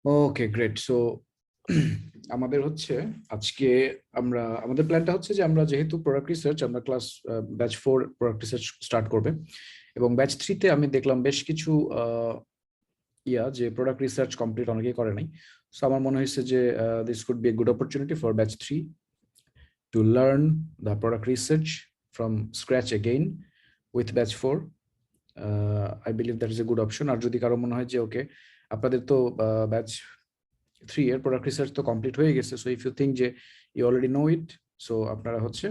ওকে, great. So আমাদের হচ্ছে আজকে আমাদের প্ল্যানটা হচ্ছে যে আমরা যেহেতু প্রোডাক্ট রিসার্চ, আমরা class batch 4 product research start করবে, এবং ব্যাচ 3-তে আমি দেখলাম বেশ কিছু যে প্রোডাক্ট রিসার্চ কমপ্লিট অনেকেই করে নাই। সো আমার মনে হয়েছে যে this could B a good opportunity for batch 3 to learn the product research from scratch again with batch 4. I believe that is a good option. আর যদি কারো মনে হয় যে ওকে, আপনাদের তো ব্যাচ 3 এর প্রোডাক্ট রিসার্চ তো কমপ্লিট হয়ে গেছে, সো ইফ ইউ থিঙ্ক যে you already know it, so আপনারা হচ্ছে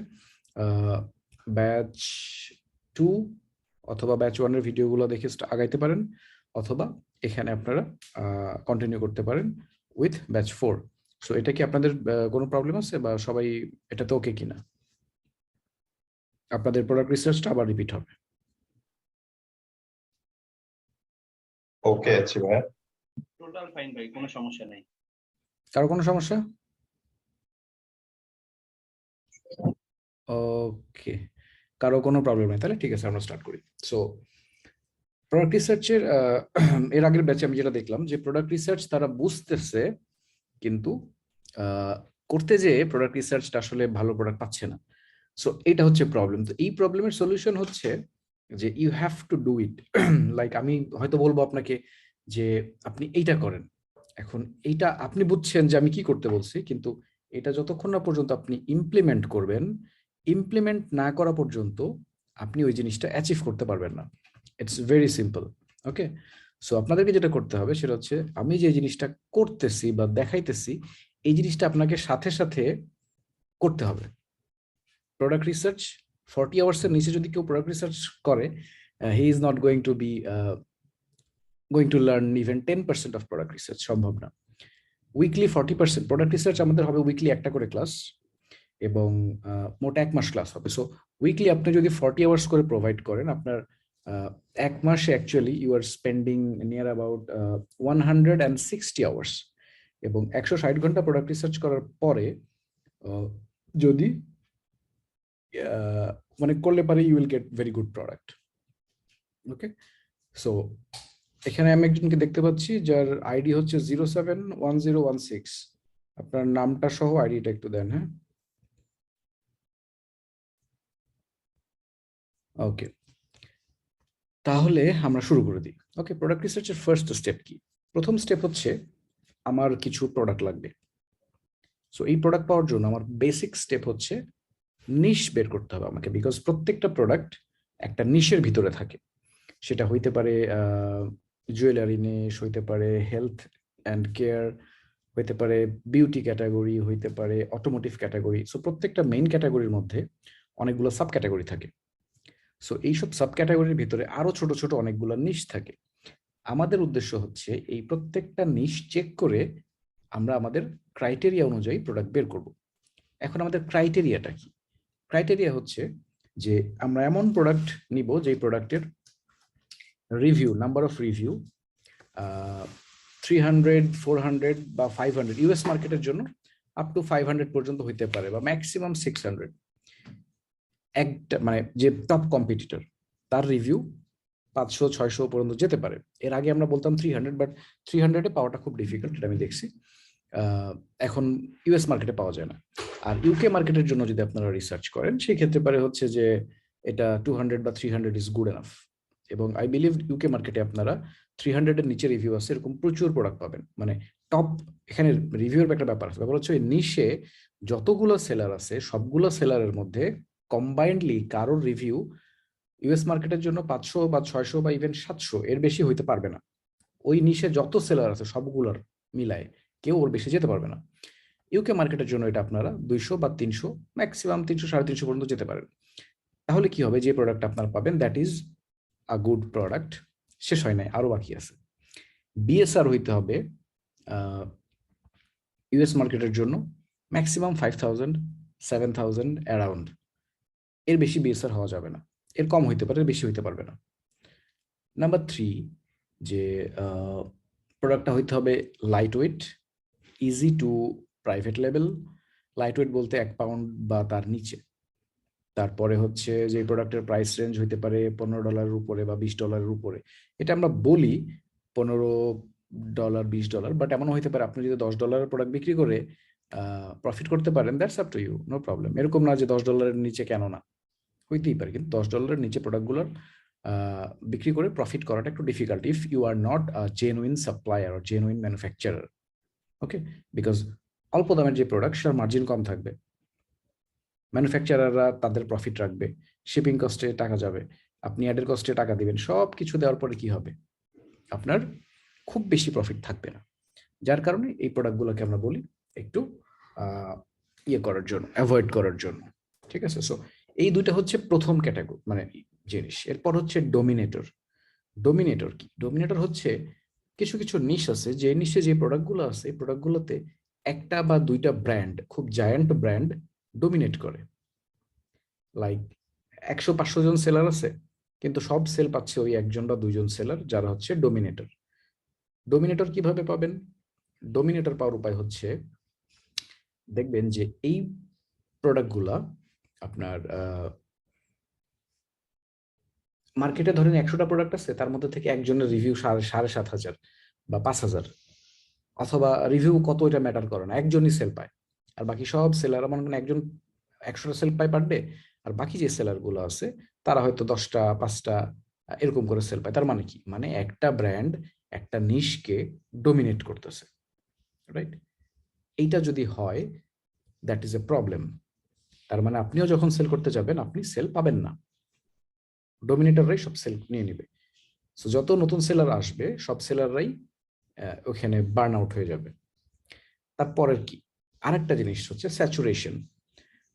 ব্যাচ 2 অথবা ব্যাচ 1 এর ভিডিওগুলো দেখে আগাইতে পারেন, অথবা এখানে আপনারা কন্টিনিউ করতে পারেন উইথ ব্যাচ 4। সো এটা কি আপনাদের কোনো প্রবলেম আছে, বা সবাই এটাতে ওকে কিনা? আপনাদের প্রোডাক্ট রিসার্চটা আবার রিপিট হবে। ওকে আছি ভাইয়া। টোটাল ফাইন ভাই, কোনো সমস্যা নাই। কারো কোনো সমস্যা? ওকে, কারো কোনো প্রবলেম নেই, তাহলে ঠিক আছে, আমরা স্টার্ট করি। সো প্রোডাক্ট রিসার্চের এর আগের ব্যাচে আমি যেটা দেখলাম যে প্রোডাক্ট রিসার্চ তারা বুঝতেছে, কিন্তু করতে যেয়ে প্রোডাক্ট রিসার্চটা আসলে ভালো প্রোডাক্ট পাচ্ছে না। সো এটা হচ্ছে প্রবলেম। তো এই প্রবলেমের সলিউশন হচ্ছে যে you have to do it. Like আমি হয়তো বলবো আপনাকে যে আপনি এইটা করেন, এখন এইটা আপনি বুঝছেন যে আমি কি করতে বলছি, কিন্তু এটা যতক্ষণ না পর্যন্ত আপনি ইমপ্লিমেন্ট করবেন, ইমপ্লিমেন্ট না করা পর্যন্ত আপনি ওই জিনিসটা অ্যাচিভ করতে পারবেন না। It's very simple. Okay, so আপনাদেরকে যেটা করতে হবে সেটা হচ্ছে আমি যে জিনিসটা করতেছি বা দেখাইতেছি, এই জিনিসটা আপনাকে সাথে সাথে করতে হবে। প্রোডাক্ট রিসার্চ 40 আওয়ার্সের নিচে যদি কেউ প্রোডাক্ট রিসার্চ করে, হি is not going to learn even 10% of product research, সম্ভব না। উইকলি 40% প্রোডাক্ট রিসার্চ আমাদের হবে, উইকলি একটা করে ক্লাস, এবং মোট 1 মাস ক্লাস হবে। সো উইকলি আপনি যদি 40 আওয়ার্স করে প্রোভাইড করেন, আপনার 1 মাসে actually you are spending near about 160 hours. এবং 160 ঘন্টা প্রোডাক্ট রিসার্চ করার পরে যদি মানে করলে পারে, you will get very good product. Okay, so এখানে আমি একজনকে দেখতে পাচ্ছি যার আইডি হচ্ছে 071016। আপনার নামটা সহ আইডিটা একটু দেন। হ্যাঁ, ওকে, তাহলে আমরা শুরু করে দিই। ওকে, প্রোডাক্ট রিসার্চের ফার্স্ট স্টেপ কি? প্রথম স্টেপ হচ্ছে আমার কিছু প্রোডাক্ট লাগবে। সো এই প্রোডাক্ট পাওয়ার জন্য আমার বেসিক স্টেপ হচ্ছে নিশ বের করতে হবে আমাকে, বিকজ প্রত্যেকটা প্রোডাক্ট একটা নিশের ভিতরে থাকে। সেটা হইতে পারে জুয়েলারি নিশ, হইতে পারে হেলথ অ্যান্ড কেয়ার, হইতে পারে বিউটি ক্যাটাগরি, হইতে পারে অটোমোটিভ ক্যাটাগরি। সো প্রত্যেকটা মেইন ক্যাটাগরির মধ্যে অনেকগুলো সাব ক্যাটাগরি থাকে। সো এইসব সাব ক্যাটাগরির ভিতরে আরো ছোট ছোট অনেকগুলো নিশ থাকে। আমাদের উদ্দেশ্য হচ্ছে এই প্রত্যেকটা নিশ চেক করে আমরা আমাদের ক্রাইটেরিয়া অনুযায়ী প্রোডাক্ট বের করব। এখন আমাদের ক্রাইটেরিয়াটা কি? ক্রাইটেরিয়া হচ্ছে যে আমরা এমন প্রোডাক্ট নিব যেই প্রোডাক্টের রিভিউ, নাম্বার অফ রিভিউ 300, 400 বা 500, ইউএস মার্কেটের জন্য আপ টু 500 পর্যন্ত হইতে পারে, বা ম্যাক্সিমাম 600। একটা মানে যে টপ কম্পিটিটর, তার রিভিউ 500, 600 পর্যন্ত যেতে পারে। এর আগে আমরা বলতাম 300, বাট 300-এ পাওয়াটা খুব ডিফিকাল্ট, এটা আমি দেখছি। এখন ইউএস মার্কেটে পাওয়া যায় না। আর ইউকে মার্কেটের জন্য যদি আপনারা রিসার্চ করেন, সেই ক্ষেত্রে পারে হচ্ছে যে এটা 200 বা 300 ইজ গুড এনাফ। এবং আই বিলিভ ইউকে মার্কেটে আপনারা 300-এর নিচে রিভিউ আছে এরকম প্রচুর প্রোডাক্ট পাবেন। মানে টপ, এখানে রিভিউর একটা ব্যাপার আছে। ব্যাপার হচ্ছে ওই নিশে যতগুলো সেলার আছে, সবগুলো সেলারের মধ্যে কম্বাইন্ডলি কারোর রিভিউ ইউএস মার্কেটের জন্য 500 বা 600 বা ইভেন 700 এর বেশি হইতে পারবে না। ওই নিশে যত সেলার আছে সবগুলোর মিলায় কেউ ওর বেশি যেতে পারবে না। ইউকে মার্কেটের জন্য এটা আপনারা 200 বা 300, ম্যাক্সিমাম 300, 350 পর্যন্ত যেতে পারেন। তাহলে কি হবে, যে প্রোডাক্ট আপনারা পাবেন that is a good product. শেষ হয় নাই, আরো বাকি আছে। বিএসআর হইতে হবে ইউএস মার্কেটের জন্য ম্যাক্সিমাম 5000, 7000 অ্যারাউন্ড। এর বেশি বিএসআর হওয়া যাবে না। এর কম হইতে পারে, বেশি হইতে পারবে না। নাম্বার 3, যে প্রোডাক্টটা হইতে হবে light weight, easy to private level. Light weight বলতে 1 পাউন্ড বা তার নিচে। তারপরে হচ্ছে যে প্রোডাক্টের প্রাইস রেঞ্জ হইতে পারে $15 উপরে বা $20 উপরে। এটা আমরা বলি 15 $10 $20, বাট এমনও হইতে পারে আপনি যদি $10 প্রোডাক্ট বিক্রি করে প্রফিট করতে পারেন, that's up to you, no problem. এরকম না যে $10 নিচে কেন না, হইতেই পারে, কিন্তু $10 নিচে প্রোডাক্টগুলোর বিক্রি করে প্রফিট করাটা একটু difficult if you are not genuine supplier আর জেনুইন ম্যানুফ্যাকচারার। ওকে, বিকজ অল্প দামের যে প্রোডাক্ট সেটার মার্জিন কম থাকবে, ম্যানুফ্যাকচারাররা তাদের প্রফিট রাখবে, শিপিং কস্টে টাকা যাবে, আপনি অ্যাডের কস্টে টাকা দিবেন, সব কিছু দেওয়ার পরে কি হবে, আপনার খুব বেশি প্রফিট থাকবে না। যার কারণে এই প্রোডাক্টগুলোকে আমরা বলি একটু ইয়ে করার জন্য, অ্যাভয়েড করার জন্য। ঠিক আছে, সো এই দুইটা হচ্ছে প্রথম ক্যাটাগরি মানে জিনিস। এরপর হচ্ছে ডোমিনেটর। ডোমিনেটর কি? ডোমিনেটর হচ্ছে কিছু কিছু নিশ আছে, যে নিশে যে প্রোডাক্টগুলো আছে এই প্রোডাক্টগুলোতে একটা বা দুইটা ব্র্যান্ড, খুব জায়ান্ট ব্র্যান্ড ডোমিনেট করে। লাইক 100-500 জন সেলার আছে, কিন্তু সব সেল পাচ্ছে ওই একজন বা দুইজন সেলার, যারা হচ্ছে ডোমিনেটর। ডোমিনেটর কিভাবে পাবেন? ডোমিনেটর পাওয়ার উপায় হচ্ছে, দেখবেন যে এই প্রোডাক্টগুলা আপনার মার্কেটে ধরেন 100টা প্রোডাক্ট আছে, তার মধ্যে থেকে একজনের রিভিউ 7,500 বা 5,000, অথবা রিভিউ কত এটা ম্যাটার করে না, একজনই সেল পায়। আর বাকি সব সেলার, মনে করেন একজন 100টা সেল পায় পার ডে, আর বাকি যে সেলার গুলো আছে তারা হয়তো 10টা 5টা এরকম করে সেল পায়। তার মানে কি? মানে একটা ব্র্যান্ড একটা নিশকে ডোমিনেট করতেছে, রাইট? এইটা যদি হয়, দ্যাট ইজ এ প্রবলেম। তার মানে আপনিও যখন সেল করতে যাবেন আপনি সেল পাবেন না, ডোমিনেটররাই সব সেল নিয়ে নিবে। সো যত নতুন সেলার আসবে সব সেলাররাই ওখানে বার্ন আউট হয়ে যাবে। তারপরের কি আরেকটা জিনিস হচ্ছে স্যাচুরেশন।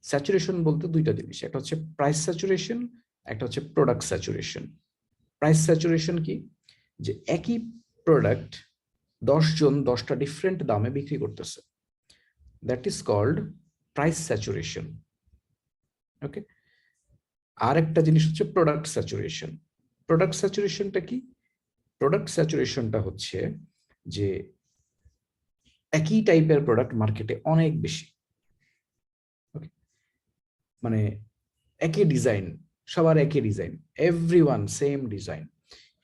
স্যাচুরেশন বলতে দুইটা জিনিস, একটা হচ্ছে প্রাইস স্যাচুরেশন, একটা হচ্ছে প্রোডাক্ট স্যাচুরেশন। প্রাইস স্যাচুরেশন কি? যে একই প্রোডাক্ট 10 জন 10টা ডিফারেন্ট দামে বিক্রি করতেছে, that is called price saturation. Okay, আরেকটা জিনিস হচ্ছে প্রোডাক্ট স্যাচুরেশন। প্রোডাক্ট স্যাচুরেশনটা কি? প্রোডাক্ট স্যাচুরেশনটা হচ্ছে যে একই টাইপের প্রোডাক্ট মার্কেটে অনেক বেশি, মানে একই ডিজাইন, সবার একই ডিজাইন, এভরিওয়ান সেম ডিজাইন,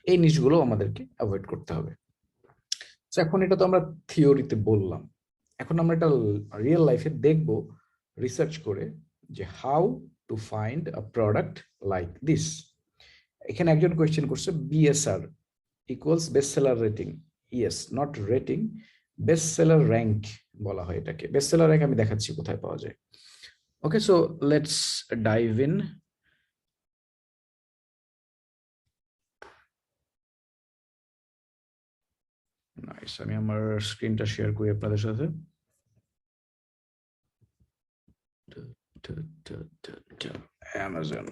এই জিনিসগুলো আমাদেরকে অ্যাভয়েড করতে হবে। এখন এটা তো আমরা থিওরিতে বললাম, এখন আমরা এটা রিয়েল লাইফে দেখব রিসার্চ করে যে how to find a product like this. এখানে একজন কোয়েশ্চেন করছে BSR equals best seller rating. Yes, not rating, best seller rank বলা হয় এটাকে। বেস্ট সেলার র্যাঙ্ক আমি দেখাচ্ছি কোথায় পাওয়া যায়। Okay, so let's dive in. Nice, আমি আমার স্ক্রিনটা শেয়ার করি আপনাদের সাথে। অ্যামাজন,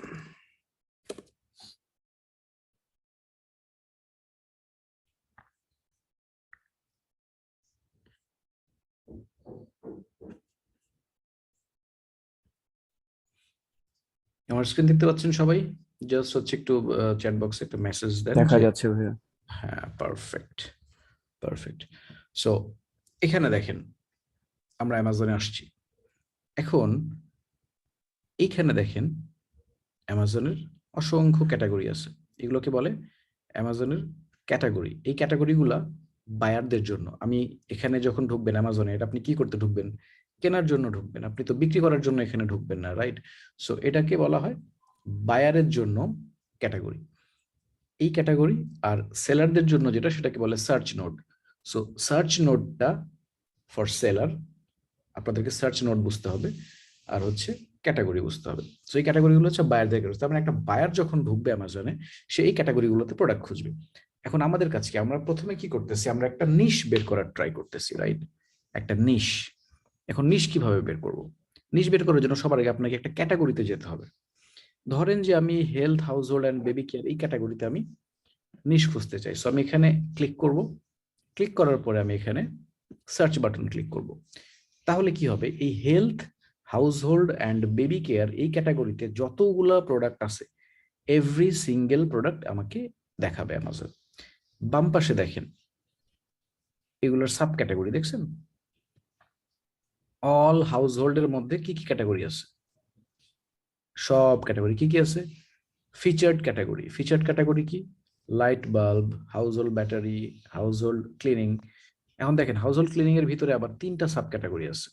আমার স্ক্রিন দেখতে পাচ্ছেন সবাই? জাস্ট হচ্ছে একটু চ্যাট বক্সে একটা মেসেজ দেন। দেখা যাচ্ছে ভাইয়া। হ্যাঁ, পারফেক্ট পারফেক্ট। সো এখানে দেখেন আমরা অ্যামাজনে আসছি। এখন এইখানে দেখেন অ্যামাজনের অসংখ্য ক্যাটাগরি আছে, এগুলোকে বলে অ্যামাজনের ক্যাটাগরি। এই ক্যাটাগরিগুলা বায়ারদের জন্য। আমি এখানে যখন ঢুকবেন অ্যামাজনে, এটা আপনি কি করতে ঢুকবেন? কেনার জন্য ঢুকবেন, আপনি তো বিক্রি করার জন্য এখানে ঢুকবেন না, রাইট? সো এটাকে বলা হয় বায়ারের জন্য ক্যাটাগরি, এই ক্যাটাগরি। আর সেলারদের জন্য যেটা, সেটাকে বলে সার্চ নোড। সো সার্চ নোডটা ফর সেলার, আপনাদেরকে সার্চ নোড বুঝতে হবে, আর হচ্ছে ক্যাটাগরি বুঝতে হবে। সো এই ক্যাটাগরিগুলো হচ্ছে বায়ারদের ক্যাটাগরি। তার মানে একটা বায়ার যখন ঢুকবে অ্যামাজনে, সে এই ক্যাটাগরিগুলোতে প্রোডাক্ট খুঁজবে। এখন আমাদের কাছে কি, আমরা প্রথমে কি করতেছি, আমরা একটা নিশ বের করার ট্রাই করতেছি, রাইট? একটা নিশ। এখন নিশ কিভাবে বের করব? নিশ বের করার জন্য সবার আগে আপনাকে একটা ক্যাটাগরিতে যেতে হবে। ধরেন যে আমি health, house hold and baby care, এই ক্যাটাগরিতে আমি নিশ খুঁজতে চাই। সো আমি এখানে ক্লিক করব। ক্লিক করার পরে আমি এখানে সার্চ বাটন ক্লিক করব। তাহলে কি হবে, এই health, household and baby care এই ক্যাটাগরিতে যতগুলা প্রোডাক্ট আছে, এভরি সিঙ্গেল প্রোডাক্ট আমাকে দেখাবে অ্যামাজন। বাম পাশে দেখেন এগুলোর সাব ক্যাটাগরি দেখছেন? অল হাউসহোল্ডের মধ্যে কি কি ক্যাটাগরি আছে? সব ক্যাটাগরি কি কি আছে? Featured category. ফিচার্ড ক্যাটাগরি কি? Light bulb, house hold battery, house hold cleaning. এখন দেখেন হাউস হোল্ড ক্লিনিং এর ভিতরে আবার 3টা সাব ক্যাটাগরি আছে।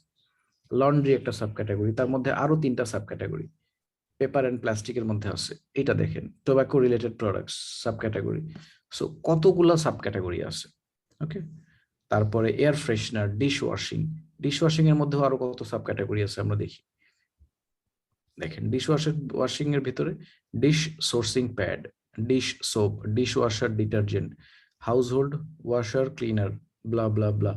লন্ড্রি একটা সাব ক্যাটাগরি, তার মধ্যে আরো 3টা সাব ক্যাটাগরি। পেপার এন্ড প্লাস্টিকের মধ্যে আছে, এটা দেখেন tobacco related products sub category. So কতগুলা সাব ক্যাটাগরি আছে। ওকে, তারপরে air freshener, dish washing. Dish washing এর মধ্যেও আরো কত সাব ক্যাটাগরি আছে আমরা দেখি। দেখেন ডিশ ওয়াশিং এর ভিতরে ডিশ সোর্সিং pad, dish soap, dishwasher detergent, household washer cleaner, blah blah blah,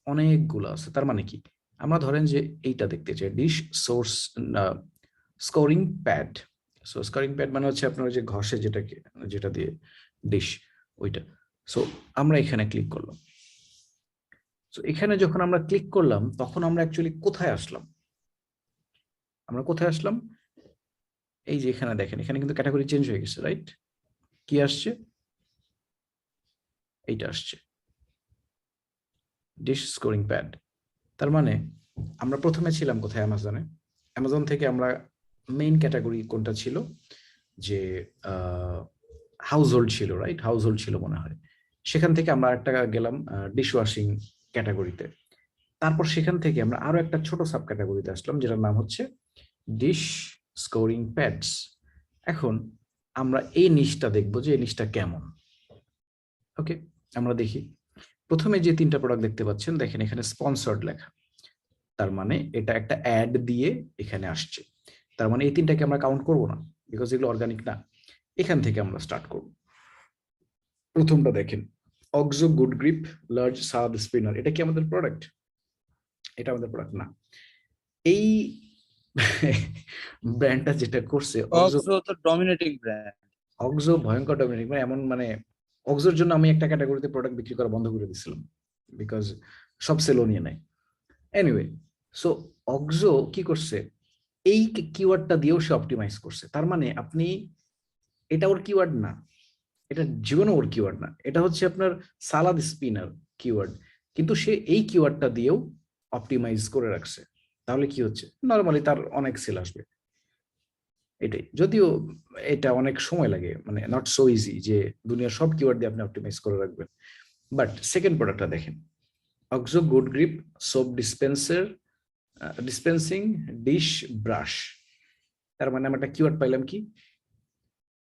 অনেকগুলো আছে। তার মানে কি, আমরা ধরেন যে এইটা দেখতে চাই dish source scoring pad. So scoring pad মানে হচ্ছে আপনার যে ঘষে যেটা দিয়ে ডিশ, ওইটা। সো আমরা এখানে ক্লিক করলাম। সো এখানে যখন আমরা ক্লিক করলাম তখন আমরা অ্যাকচুয়ালি কোথায় আসলাম? আমরা কোথায় আসলাম? এই যে এখানে দেখেন, এখানে কিন্তু ক্যাটাগরি চেঞ্জ হয়ে গেছে, রাইট? কি আসছে? এইটা আসছে, ডিশ স্কোরিং প্যাড। তার মানে আমরা প্রথমে ছিলাম কোথায়? অ্যামাজনে। অ্যামাজন থেকে আমরা মেইন ক্যাটাগরি কোনটা ছিল? যে হাউস হোল্ড ছিল, রাইট? হাউস হোল্ড ছিল মনে হয়। সেখান থেকে আমরা একটা গেলাম ডিশ ওয়াশিং ক্যাটাগরিতে। তারপর সেখান থেকে আমরা আরো একটা ছোট সাব ক্যাটাগরিতে আসলাম, যেটার নাম হচ্ছে ডিশ স্কোরিং প্যাডস। এখন আমরা এই নিচটা দেখবো যে এই নিচটা কেমন। ওকে, আমরা দেখি। প্রথমে যে 3টা প্রোডাক্ট দেখতে পাচ্ছেন, দেখেন এখানে স্পন্সর্ড লেখা। তার মানে এটা একটা অ্যাড দিয়ে এখানে আসছে। তার মানে এই 3টাকে আমরা কাউন্ট করব না, বিকজ এগুলো অর্গানিক না। এখান থেকে আমরা স্টার্ট করব। প্রথমটা দেখেন, অক্সো গুড গ্রিপ লার্জ সাদ স্পিনার। এটা কি আমাদের প্রোডাক্ট? এটা আমাদের প্রোডাক্ট না। এই ব্র্যান্ডটা যেটা করছে, অক্সো তো ডমিনেটিং ব্র্যান্ড। অক্সো ভয়ঙ্কর ডমিনেটিং, মানে এমন মানে অক্সোর জন্য আমি একটা ক্যাটাগরিতে প্রোডাক্ট বিক্রি করা বন্ধ করে দিয়েছিলাম, বিকজ সব সেলও নিয়ে নেয়। এনিওয়ে, সো অক্সো কি করছে, এই কিওয়ার্ডটা দিয়েও সে অপটিমাইজ করছে। তার মানে আপনি, এটা ওর কিওয়ার্ড না, এটা জীবনে ওর কিওয়ার্ড না, এটা হচ্ছে আপনার সালাদ স্পিনার কিওয়ার্ড, কিন্তু সে এই কিওয়ার্ডটা দিয়েও অপটিমাইজ করে রাখছে। তাহলে কি হচ্ছে, নর্মালি তার অনেক সেল আসবে, এটাই। যদিও এটা অনেক সময় লাগে, মানে নট সো ইজি যে দুনিয়ার সব কিওয়ার্ড দিয়ে আপনি অপটিমাইজ করে রাখবেন। বাট সেকেন্ড প্রোডাক্টটা দেখেন, OXO good grip soap dispensing dish brush. তার মানে আমরা একটা কিওয়ার্ড পাইলাম কি,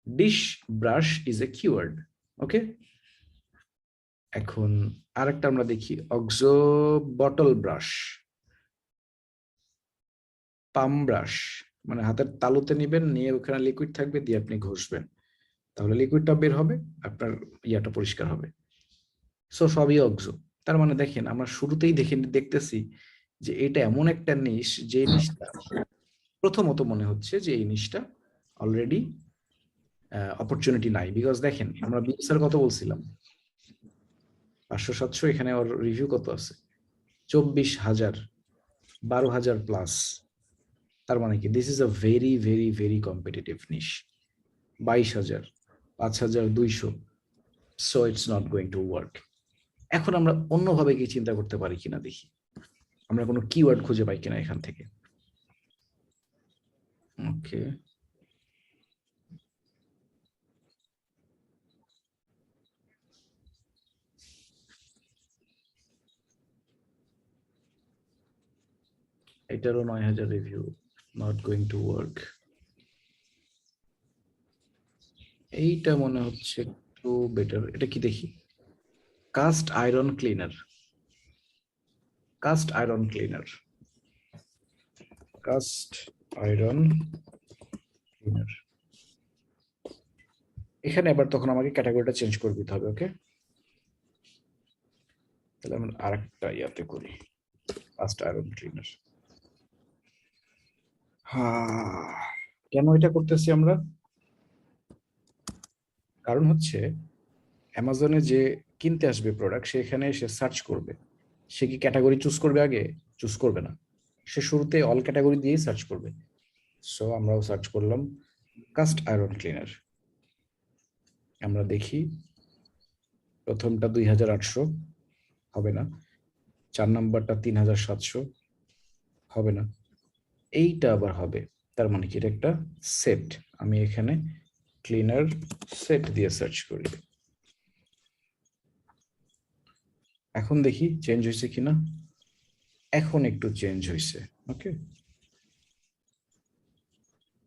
dish brush is a keyword. Okay, এখন আরেকটা আমরা দেখি, OXO bottle brush, palm brush, মানে হাতের তালুতে নিবেন, নিয়ে ওখানে লিকুইড থাকবে, দিয়ে আপনি ঘষবেন, তাহলে লিকুইডটা বের হবে, আপনার ইয়াটা পরিষ্কার হবে। সো সবই অক্সো। তার মানে দেখেন আমরা শুরুতেই দেখতেছি যে এটা এমন একটা নিশ, যে নিশটা প্রথমত মনে হচ্ছে যে এই নিশটা অলরেডি অপরচুনিটি নাই। বিকজ দেখেন আমরা বিএসআর কত বলছিলাম, 500-700, এখানে ওর রিভিউ কত আছে? 24,000, 12,000 প্লাস। তার মানে কি, this is a very very very competitive niche. 22,000, 5,200, so it's not going to work. এখন আমরা অন্যভাবে কি চিন্তা করতে পারি কিনা দেখি, আমরা কোনো কিওয়ার্ড খুঁজে পাই কিনা এখান থেকে। ওকে, এটারও 9,000 review, not going to work. এইটা মনে হচ্ছে একটু বেটার, এটা কি দেখি, cast iron cleaner, cast iron cleaner, cast iron cleaner. এখানে আবার তখন আমাকে ক্যাটাগরিটা চেঞ্জ করে দিতে হবে। ওকে, তাহলে আমরা আরেকটা ইয়াতে করি, কাস্ট আয়রন ক্লিনার। কেন এটা করতেছি আমরা? কারণ হচ্ছে অ্যামাজনে যে কিনতে আসবে প্রোডাক্ট, সেখানে সে সার্চ করবে, সে কি ক্যাটাগরি চুজ করবে? আগে চুজ করবে না, সে শুরুতে অল ক্যাটাগরি দিয়েই সার্চ করবে। সো আমরাও সার্চ করলাম কাস্ট আয়রন ক্লিনার। আমরা দেখি প্রথমটা 2,800, হবে না। 4 নাম্বারটা 3,700, হবে না। এইটা আবার হবে। তার মানে কি, এটা একটা সেট। আমি এখানে ক্লিনার সেট দিয়ে সার্চ করি, এখন দেখি চেঞ্জ হয়েছে কিনা। এখন একটু চেঞ্জ হয়েছে। ওকে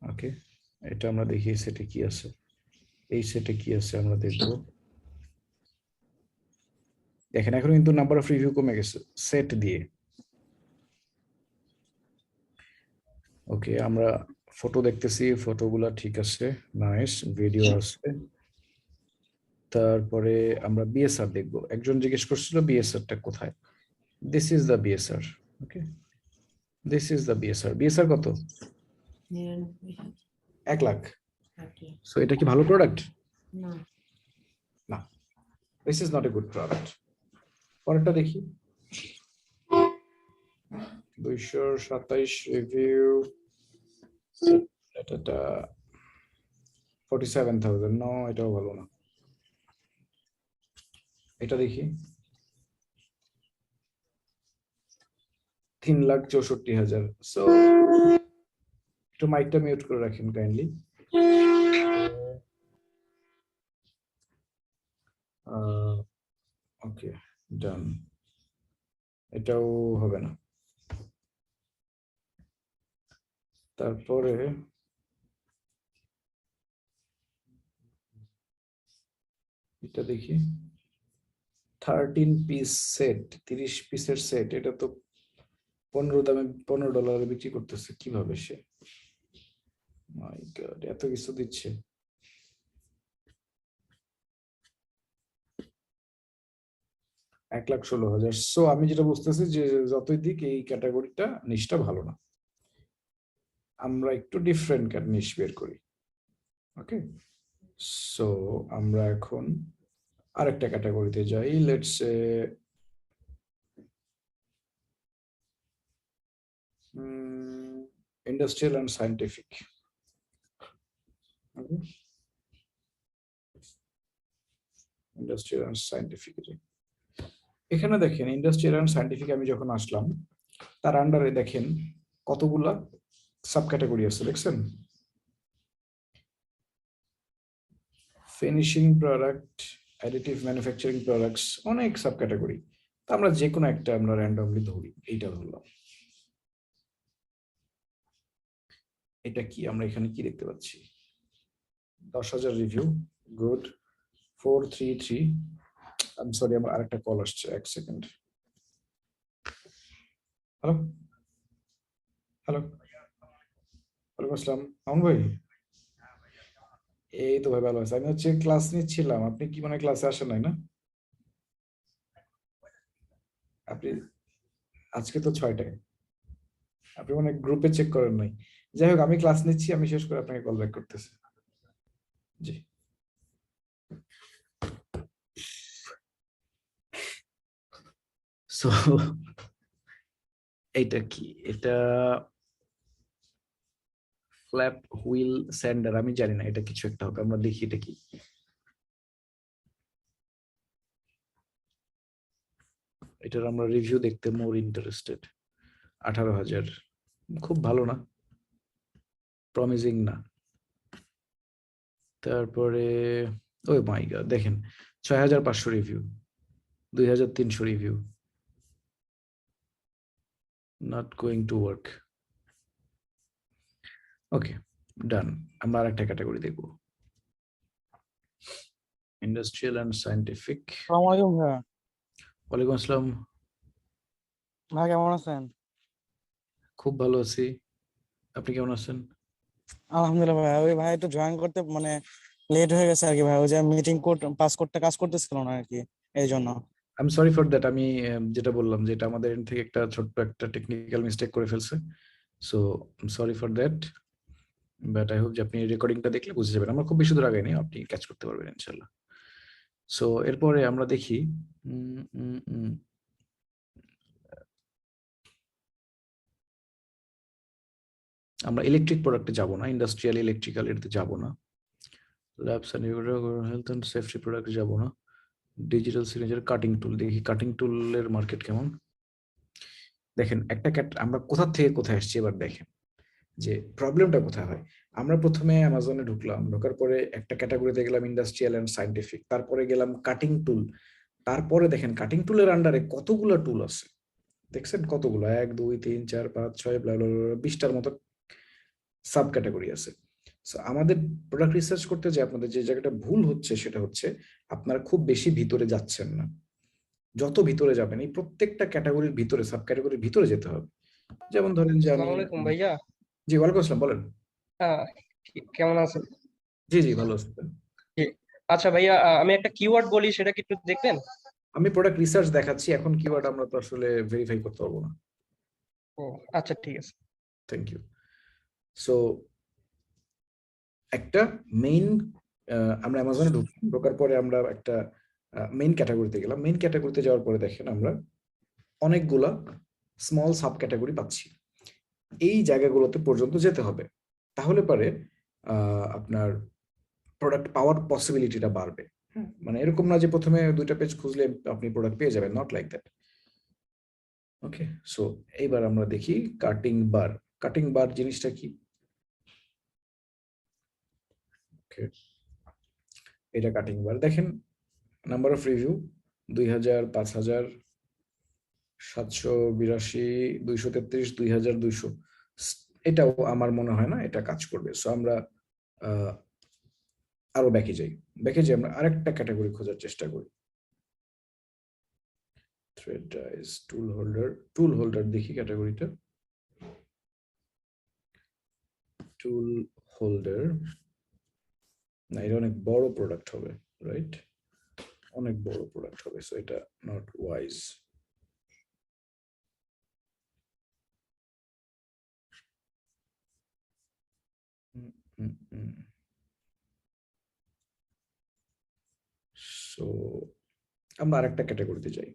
ওকে, এটা আমরা দেখি সেটে কি আছে। এই সেটে কি আছে আমরা দেখব। দেখেন এখন কিন্তু নাম্বার অফ রিভিউ কমে গেছে সেট দিয়ে। ওকে, আমরা ফটো দেখতেছি, ফটোগুলা ঠিক আছে, নাইস, ভিডিও আছে। তারপরে আমরা বিএসআর দেখব। একজন জিজ্ঞেস করছিল বিএসআরটা কোথায়। This is the BSR. Okay, this is the BSR. BSR কত? 1 লাখ। সো এটা কি ভালো প্রোডাক্ট? না, this is not A good product. পরেরটা দেখি। 227 রিভিউ, এটা 47,000। নো, এটাও ভালো না। এটা দেখি, 3,64,000। সো একটু মাইকটা মিউট করে রাখেন কাইন্ডলি। ওকে, ডান। এটাও হবে না। তারপরে এটা দেখি, 13 পিস সেট, 30 পিসের সেট। এটা তো 15 দামে $15 বিক্রি করতেছে, কিভাবে সে? মাই গড, এত কিছু দিচ্ছে। $1,16,000। সো আমি যেটা বুঝতেছি যে যতই দিক এই ক্যাটাগরিটা নিশটা ভালো না। আমরা একটু ডিফারেন্ট নিশ বের করি। ওকে, সো আমরা এখন আরেকটা ক্যাটাগরিতে যাই। Let's industrial and scientific. Industrial and scientific, এখানে দেখেন ইন্ডাস্ট্রিয়াল অ্যান্ড সায়েন্টিফিক আমি যখন আসলাম, তার আন্ডারে দেখেন কতগুলা সাব ক্যাটাগরি আছে, দেখছেন? Finishing product, additive manufacturing products, অনেক সাব ক্যাটাগরি। তো আমরা যে কোনো একটা আমরা র্যান্ডমলি ধরি, এইটা ধরলাম। এটা কি আমরা এখানে কি দেখতে পাচ্ছি? 10,000 review, good. 433, I am sorry, আমার আরেকটা কল আসছে, 1 সেকেন্ড। হ্যালো হ্যালো, ওয়ালাইকুম আসসালাম, মামুন ভাই। এই তো ভাই ভালো আছে। আমি হচ্ছে ক্লাস নিচ্ছিলাম, আপনি কি মানে ক্লাসে আসেন নাই না? আপনি আজকে তো 6টায়, আপনি মানে গ্রুপে চেক করেন নাই। যাই হোক, আমি ক্লাস নিচ্ছি, আমি শেষ করে আপনাকে কল ব্যাক করতেছি। জি। সো এইটা কি? এটা ফ্ল্যাপ হুইল স্যান্ডার, আমি জানি না, এটা কিছু একটা হবে, আমরা দেখি এটা কি। এটার আমরা রিভিউ দেখতে মোর ইন্টারেস্টেড। 18,000, খুব ভালো না, প্রমিজিং না। তারপরে ওই মাই গড, দেখেন 6,500 review, 2,300 review, not going to work. Okay, done. আমরা আরেকটা ক্যাটাগরি দেখবো, ইন্ডাস্ট্রিয়াল অ্যান্ড সায়েন্টিফিক। আসসালামু আলাইকুম ভাইয়া। ওয়ালাইকুম আসসালাম। ভাই কেমন আছেন? খুব ভালো আছি, আপনি কেমন আছেন? আলহামদুলিল্লাহ ভাই। ওই ভাই একটু জয়েন করতে মানে লেট হয়ে গেছে আর কি ভাই, ওই যে মিটিং কোড পাস করতে কাজ করতেছিল না আর কি, এই জন্য। I am sorry for that. আমি যেটা বললাম যে এটা আমাদের এন্ড থেকে একটা ছোট্ট একটা টেকনিক্যাল মিস্টেক করে ফেলছে। So sorry for that, but I hope যে আপনি রেকর্ডিংটা দেখলে বুঝে যাবেন। আমরা খুব বেশি দূর আগে নেই, আপনি ক্যাচ করতে পারবেন ইনশাল্লাহ। সো এরপরে আমরা দেখি, উম, উম, উম, আমরা ইলেকট্রিক প্রোডাক্টে যাব না, ইন্ডাস্ট্রিয়াল ইলেকট্রিক্যাল এর যাব না, labs and health and safety product যাব না, ডিজিটাল সিগনেচার, কাটিং টুল দেখি, কাটিং টুলের মার্কেট কেমন। দেখেন একটা আমরা কোথা থেকে কোথায় আসছি, এবার দেখেন যে প্রবলেমটা কোথায় হয়। আমরা প্রথমে অ্যামাজনে ঢুকলাম, ঢোকার পরে একটা ক্যাটাগরিতে গেলাম ইন্ডাস্ট্রিয়াল এন্ড সায়েন্টিফিক, তারপরে গেলাম কাটিং টুল, তারপরে দেখেন কাটিং টুলের আন্ডারে কতগুলো টুল আছে, দেখছেন কতগুলো, 1 2 3 4 5 6 20টার মতো সাব ক্যাটাগরি আছে। সো আমাদের প্রোডাক্ট রিসার্চ করতে যে আপনাদের যে জায়গাটা ভুল হচ্ছে সেটা হচ্ছে আপনারা খুব বেশি ভিতরে যাচ্ছেন না। যত ভিতরে যাবেন এই প্রত্যেকটা ক্যাটাগরির ভিতরে সাব ক্যাটাগরির ভিতরে যেতে হবে। যেমন ধরেন যে আমি, আসসালামু আলাইকুম ভাইয়া। জি ওয়ালাইকুম আসসালাম, বলেন। আহ, কেমন আছেন? জি জি ভালো আছেন। জি। আচ্ছা ভাইয়া, আমি একটা কিওয়ার্ড বলি, সেটা কি একটু দেখবেন? আমি প্রোডাক্ট রিসার্চ দেখাচ্ছি, এখন কিওয়ার্ড আমরা তো আসলে ভেরিফাই করতে পারবো না। ও আচ্ছা, ঠিক আছে। Thank you. সো একটা মেইন, আমরা অ্যামাজনে ঢোকার পরে আমরা একটা মেইন ক্যাটাগরিতে গেলাম। মেইন ক্যাটাগরিতে যাওয়ার পরে দেখেন আমরা অনেকগুলা স্মল সাব ক্যাটাগরি পাচ্ছি। এই জায়গাগুলোতে পর্যন্ত যেতে হবে, তাহলে পরে আপনার প্রোডাক্ট পাওয়ার পসিবিলিটিটা বাড়বে। মানে এরকম না যে প্রথমে 2টা পেজ খুঁজলে আপনি প্রোডাক্ট পেয়ে যাবেন, not like that. Okay, so এইবার আমরা দেখি কাটিং বার। কাটিং বার জিনিসটা কি? ওকে, এটা কাটিং বার। দেখেন নাম্বার অফ রিভিউ 2000, 5000, 782, 233, 2200। এটাও আমার মনে হয় না এটা কাজ করবে। সো আমরা আরো ব্যাকে যাই। ব্যাকে যাই আমরা আরেকটা ক্যাটাগরি খোঁজার চেষ্টা করি। থ্রেড ডাইস, টুল হোল্ডার। টুল হোল্ডার দেখি ক্যাটাগরিটা। টুল হোল্ডার না, এটা অনেক বড় প্রোডাক্ট হবে, রাইট? অনেক বড় প্রোডাক্ট হবে, সো এটা নট ওয়াইজ। সো আমরা আরেকটা ক্যাটাগরিতে যাই।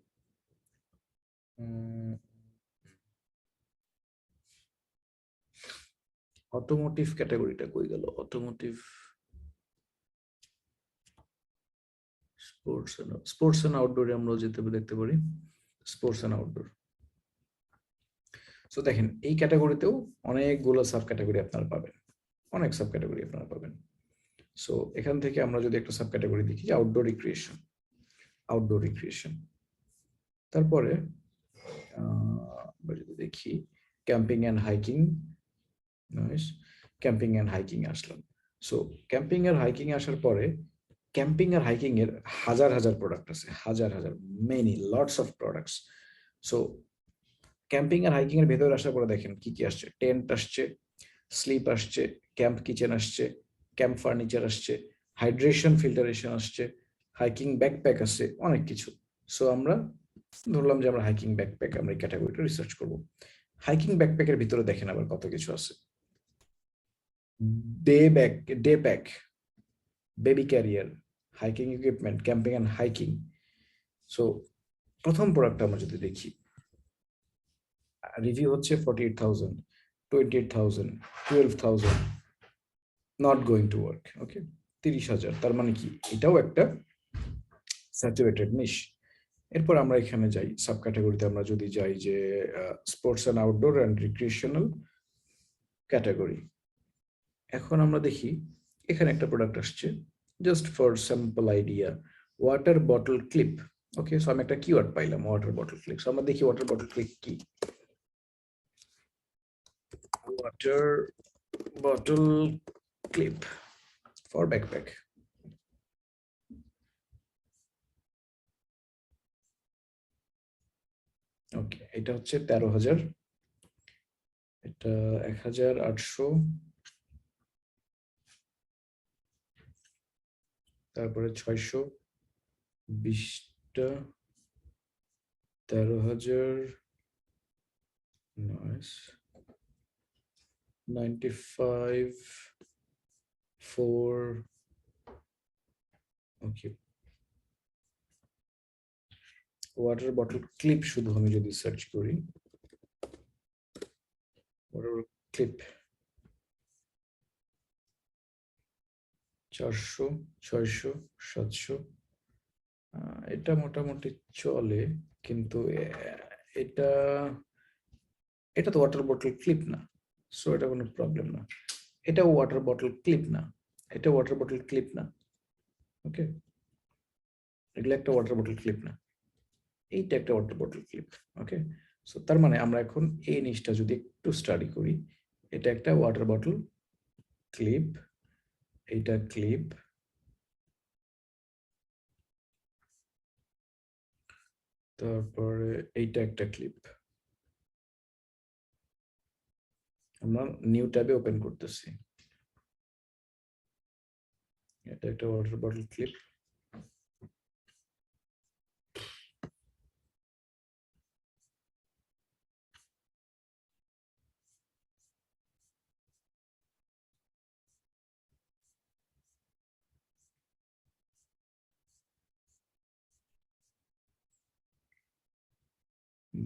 অটোমোটিভ ক্যাটাগরিটা কই গেল? অটোমোটিভ, স্পোর্টস এন্ড আউটডোরে আমরা যেতে দেখতে পারি। Sports and outdoor. সো দেখেন এই ক্যাটাগরিতেও অনেকগুলো সাব ক্যাটাগরি আপনারা পাবেন, অনেক সাব ক্যাটাগরি আপনারা পাবেন। সো এখান থেকে আমরা যদি একটা সাব ক্যাটাগরি দেখি যে আউটডোর রিক্রিয়েশন, আউটডোর রিক্রিয়েশন। তারপরে আমরা যদি দেখি camping and hiking, nice, camping and hiking আসলাম। সো ক্যাম্পিং আর হাইকিং আসার পরে ক্যাম্পিং আর হাইকিং এর হাজার হাজার প্রোডাক্ট আছে, হাজার হাজার, many lots of products. So camping আর হাইকিং এর ভেতরে আসার পরে দেখেন কি কি আসছে। টেন্ট আসছে, স্লিপ আসছে, ক্যাম্প কিচেন আসছে, ক্যাম্প ফার্নিচার আসছে, হাইড্রেশন ফিল্টারেশন আসছে, হাইকিং ব্যাকপ্যাক আছে, অনেক কিছু। সো আমরা ধরলাম যে আমরা হাইকিং ব্যাকপ্যাক, আমরা এই ক্যাটাগরিটা রিসার্চ করব। হাইকিং ব্যাকপ্যাকের ভিতরে দেখেন আবার কত কিছু আছে। Day pack, baby carrier, hiking equipment, camping and hiking. So প্রথম প্রোডাক্ট আমরা যদি দেখি, রিভিউ হচ্ছে 48,000, 28,000, 12,000, not going to work. Okay, 30,000। তার মানে কি এটাও একটা স্যাচুরেটেড নিশ। এরপর আমরা এখানে যাই সাব ক্যাটাগরিতে, আমরা যদি যাই যে sports and outdoor and recreational category. এখন আমরা দেখি এখানে একটা প্রোডাক্ট আসছে, just for sample idea, water bottle clip. Okay, so আমি একটা কিওয়ার্ড পাইলাম, ওয়াটার বটল ক্লিপ। সো আমরা দেখি ওয়াটার বটল ক্লিপ কি। Water bottle clip for backpack. Okay, এটা হচ্ছে 13,000, এটা 1,800, তারপরে 620টা, 13,000, 95, 4। ওকে, ওয়াটার বটল ক্লিপ শুধু আমি যদি সার্চ করি, ওয়াটার ক্লিপ 400, 600, 700। এটা মোটামুটি চলে, কিন্তু এটা এটা তো ওয়াটার বটল ক্লিপ না, সো এটা কোনো প্রবলেম না। এটা ওয়াটার বটল ক্লিপ না, এটা ওয়াটার বটল ক্লিপ না। ওকে, এগুলো একটা ওয়াটার বটল ক্লিপ না, এইটা একটা water bottle clip. Okay, so তার মানে আমরা এখন এই জিনিসটা যদি একটু স্টাডি করি, এটা একটা ওয়াটার বটল ক্লিপ, এইটা ক্লিপ, তারপরে এইটা একটা ক্লিপ। আমরা নিউ ট্যাবে ওপেন করতেছি, এটা একটা water bottle clip.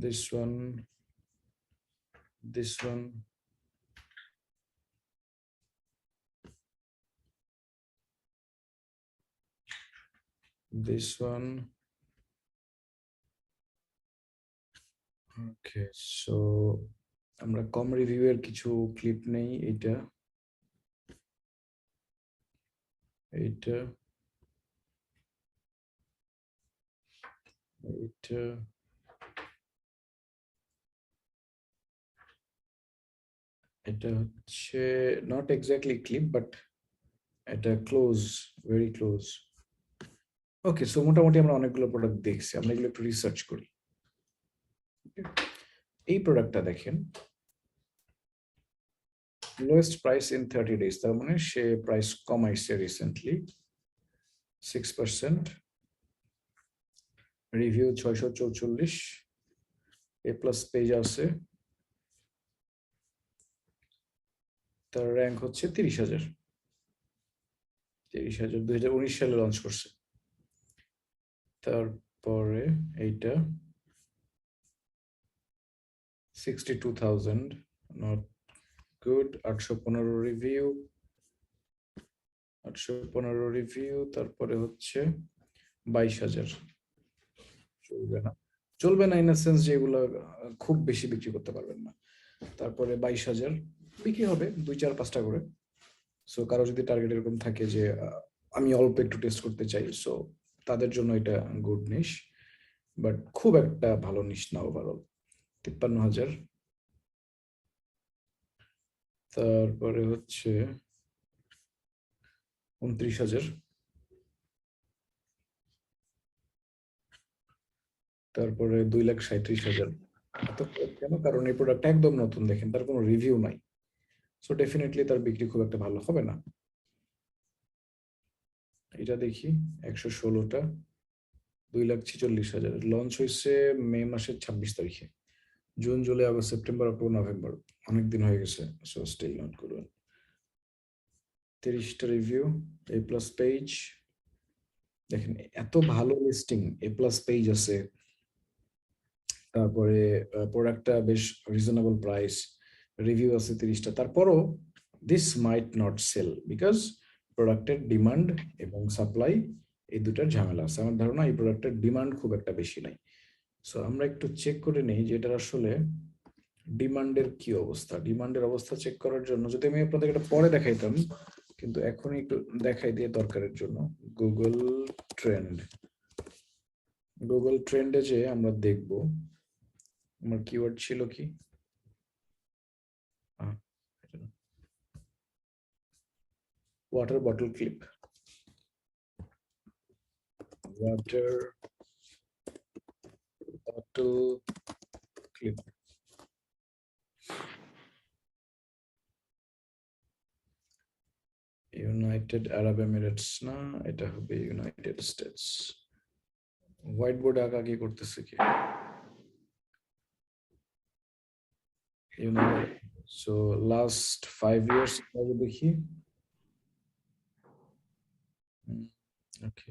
This one, this one, this one. Okay, so আমরা কম রিভিউয়ের কিছু ক্লিপ নেই, এইটা, এইটা, এইটা, এটা হচ্ছে নট এক্স্যাক্টলি ক্লিপ বাট এটা ক্লোজ, ভেরি ক্লোজ। ওকে, সো মোটামুটি আমরা অনেকগুলো প্রোডাক্ট দেখছি, আমরা এগুলো একটু রিসার্চ করি। এই প্রোডাক্টটা দেখেন, লোয়েস্ট প্রাইস ইন 30 days, তার মানে সে প্রাইস কমাইছে রিসেন্টলি 6%, রিভিউ 644, এ প্লাস পেজ আছে, তার র্যাঙ্ক হচ্ছে 30,000, 2019 সালে লঞ্চ করছে। তারপরে এইটা 62,000, নট গুড, 815 রিভিউ, 815 রিভিউ, তারপরে হচ্ছে 22,000, চলবে না, চলবে না ইন দ্য সেন্স যেগুলো খুব বেশি বিক্রি করতে পারবেন না। তারপরে 22,000 বিক্রি হবে 2-4-5টা করে। সো কারো যদি টার্গেট এরকম থাকে যে আমি অল্প একটু টেস্ট করতে চাই, সো তাদের জন্য এটা গুড নিশ, বাট খুব একটা ভালো নিশ না ওভারঅল। 53,000, তারপরে হচ্ছে 29,000, তারপরে 2,37,000। এত কেন? কারণ এই প্রোডাক্ট একদম নতুন, দেখেন তার কোনো রিভিউ নাই, সো ডেফিনেটলি তার বিক্রি খুব একটা ভালো হবে না। এটা দেখি 116টা, 2,46,000, লঞ্চ হয়েছে মে মাসের 26 তারিখে, June July August September October November, অনেকদিন হয়ে গেছে, সো স্টিল নট গুড। 30টা রিভিউ, এ প্লাস পেজ, দেখেন এত ভালো লিস্টিং, এ প্লাস পেজ আছে, তারপরে প্রোডাক্টটা বেশ রিজনেবল প্রাইস, রিভিউ আছে 30টা, তারপরও this might not sell because প্রোডাক্টের ডিমান্ড এবং সাপ্লাই এই দুটার ঝামেলা আছে। আমার ধারণা এই প্রোডাক্টের ডিমান্ড খুব একটা বেশি নাই। সো আমরা একটু চেক করে নেই যে এটার আসলে ডিমান্ডের কি অবস্থা। ডিমান্ডের অবস্থা চেক করার জন্য যদি আমি আপনাদের এটা পরে দেখাইতাম, কিন্তু এখন একটু দেখাই দিয়ে দরকারের জন্য, গুগল ট্রেন্ড, গুগল ট্রেন্ডে যে আমরা দেখব আমার কিওয়ার্ড ছিল কি, water bottle clip, water bottle clip, United আরব এমিরেটস না, এটা হবে ইউনাইটেড স্টেটস। হোয়াইট বোর্ডে আঁকা কি করতেছে কি, সো লাস্ট 5 years দেখি, ওকে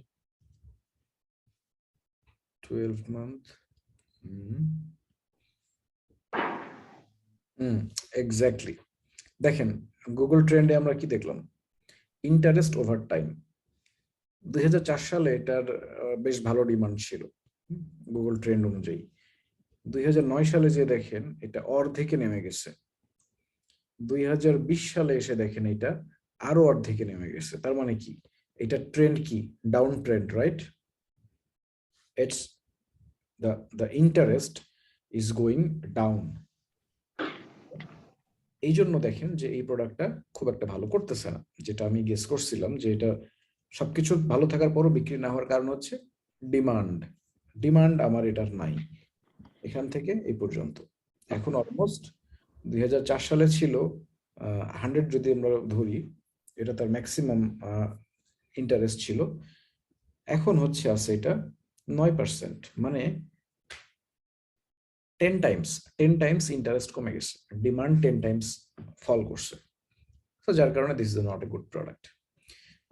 12 month, এক্স্যাক্টলি। দেখেন গুগল ট্রেন্ডে আমরা কি দেখলাম, ইন্টারেস্ট ওভার টাইম, 2004 সালে এটার বেশ ভালো ডিমান্ড ছিল গুগল ট্রেন্ড অনুযায়ী। 2009 সালে যে দেখেন এটা অর্ধেকে নেমে গেছে, 2020 সালে এসে দেখেন এটা আরো অর্ধেকে নেমে গেছে। তার মানে কি, এটা ট্রেন্ড কি, down trend, right? it's the interest is going down. এই জন্য দেখেন যে এই প্রোডাক্টটা খুব একটা ভালো করতেছে না, যেটা আমি গেস করছিলাম যে এটা সবকিছু ভালো থাকার পরও বিক্রি না হওয়ার কারণ হচ্ছে ডিমান্ড আমার এটার নাই এখান থেকে এই পর্যন্ত। এখন অলমোস্ট 2004 সালে ছিল 100, যদি আমরা ধরি এটা তার ম্যাক্সিমাম ইন্টারেস্ট ছিল, এখন হচ্ছে আছে এটা 9%, মানে 10 টাইমস ইন্টারেস্ট কমে গেছে, ডিমান্ড 10 টাইমস ফল করছে। তো যার কারণে this is not A good product.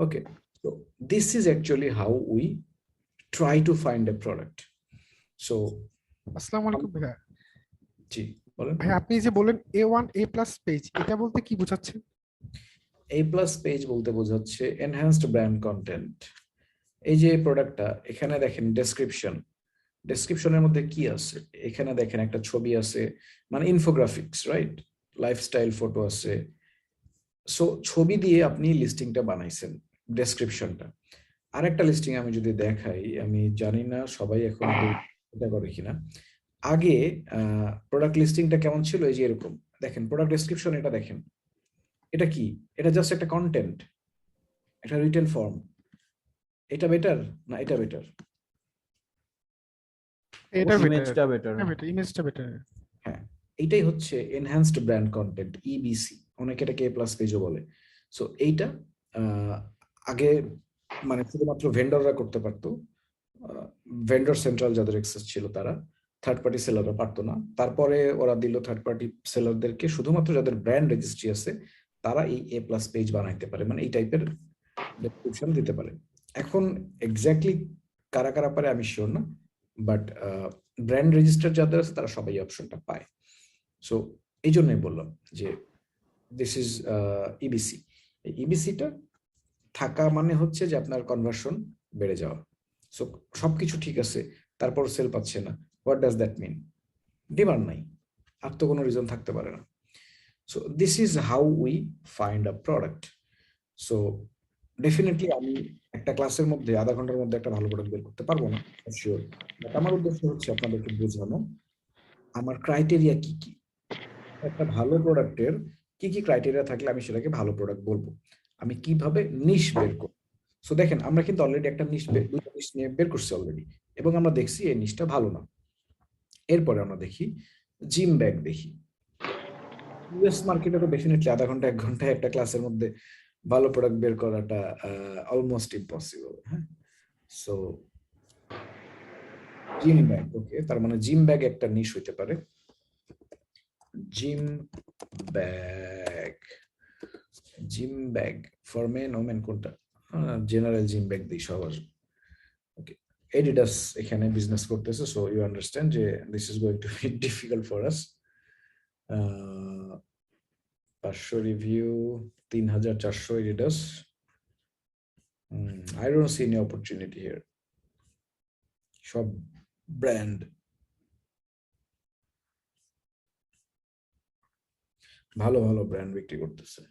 Okay, so this is actually how we try to find a product. So আসসালামু আলাইকুম ভাইয়া। জি বলেন। ভাই আপনি যে বলেন A1 A+ পেজ, এটা বলতে কি বোঝাচ্ছেন? A+ পেজ বলতে বোঝাচ্ছে এনহ্যান্সড ব্র্যান্ড কন্টেন্ট। এই যে প্রোডাক্টটা, এখানে দেখেন ডেসক্রিপশনের মধ্যে কি আছে, এখানে দেখেন একটা ছবি আছে, মানে ইনফোগ্রাফিক্স, রাইট? লাইফস্টাইল ফটো আছে। সো ছবি দিয়ে আপনি লিস্টিংটা বানাইছেন, ডেসক্রিপশনটা। আর একটা লিস্টিং আমি যদি দেখাই, আমি জানি না সবাই এখন এটা করে কিনা। আগে প্রোডাক্ট লিস্টিংটা কেমন ছিল, এই যে এরকম দেখেন প্রোডাক্ট ডেসক্রিপশন, এটা দেখেন, এটা কি? এটা জাস্ট একটা কন্টেন্ট, একটা রিটেন ফর্ম। এটা বেটার না এটা বেটার? এটা ইমেজটা বেটার। ইমেজটা বেটার। হ্যাঁ, এটাই হচ্ছে এনহ্যান্সড ব্র্যান্ড কন্টেন্ট, ইবিসি, অনেকে এটাকে A+ পেজও বলে। সো এইটা আগে মানে শুধুমাত্র ভেন্ডররা করতে পারতো, ভেন্ডর সেন্ট্রাল যাদের অ্যাক্সেস ছিল তারা, থার্ড পার্টি সেলাররা পারতো না। তারপরে ওরা দিল থার্ড পার্টি সেলারদেরকে, শুধুমাত্র যাদের ব্র্যান্ড রেজিস্ট্রি আছে তারা এই A+ পেজ বানাইতে পারে, মানে এই টাইপের ডেসক্রিপশন দিতে পারে। এখন এক্স্যাক্টলি কারা কারা পারে আমি শিওর না, বাট ব্র্যান্ড রেজিস্টার যাদের আছে তারা সবাই অপশনটা পায়। সো এই জন্যই বললাম যে দিস ইজ ইবিসি। এই ইবিসিটা থাকা মানে হচ্ছে যে আপনার কনভার্সন বেড়ে যাওয়া। সো সবকিছু ঠিক আছে, তারপর সেল পাচ্ছে না, what does that mean? Demand নাই, আর তো কোনো রিজন থাকতে পারে না। So this is how we find a product. So definitely আমি একটা ক্লাসের মধ্যে আধা ঘন্টার মধ্যে একটা ভালো প্রোডাক্ট বের করতে পারবো না, শিওর। বাট আমার উদ্দেশ্য হচ্ছে আপনাদেরকে বোঝানো আমার ক্রাইটেরিয়া কি কি, একটা ভালো প্রোডাক্টের কি কি ক্রাইটেরিয়া থাকলে আমি সেটাকে ভালো প্রোডাক্ট বলবো, আমি কিভাবে নিশ বের করব। সো দেখেন আমরা কিন্তু অলরেডি একটা দুইটা নিশ নিয়ে বের করছি অলরেডি, এবং আমরা দেখছি এই নিশটা ভালো না। এরপরে আমরা দেখি জিম ব্যাগ, দেখি ইউএস মার্কেটে তো ডেফিনেটলি আধা ঘন্টা 1 ঘন্টায় একটা ক্লাসের মধ্যে ভালো প্রোডাক্ট বের করাটা অলমোস্ট ইম্পসিবল। হ্যাঁ, সো জিম ব্যাগ, ওকে, তার মানে জিম ব্যাগ একটা নিশ হইতে পারে। Gym bag for main women কোনটা? জেনারেল জিম ব্যাগ দিই সবার। ওকে, এডিডাস এখানে বিজনেস করতেছে, সো ইউ আন্ডারস্ট্যান্ড যে this is going to be difficult for us. 500 review, 3400 Adidas. I don't see any opportunity here. সব ব্র্যান্ড ভালো ভালো ব্র্যান্ড বিক্রি করতেছে,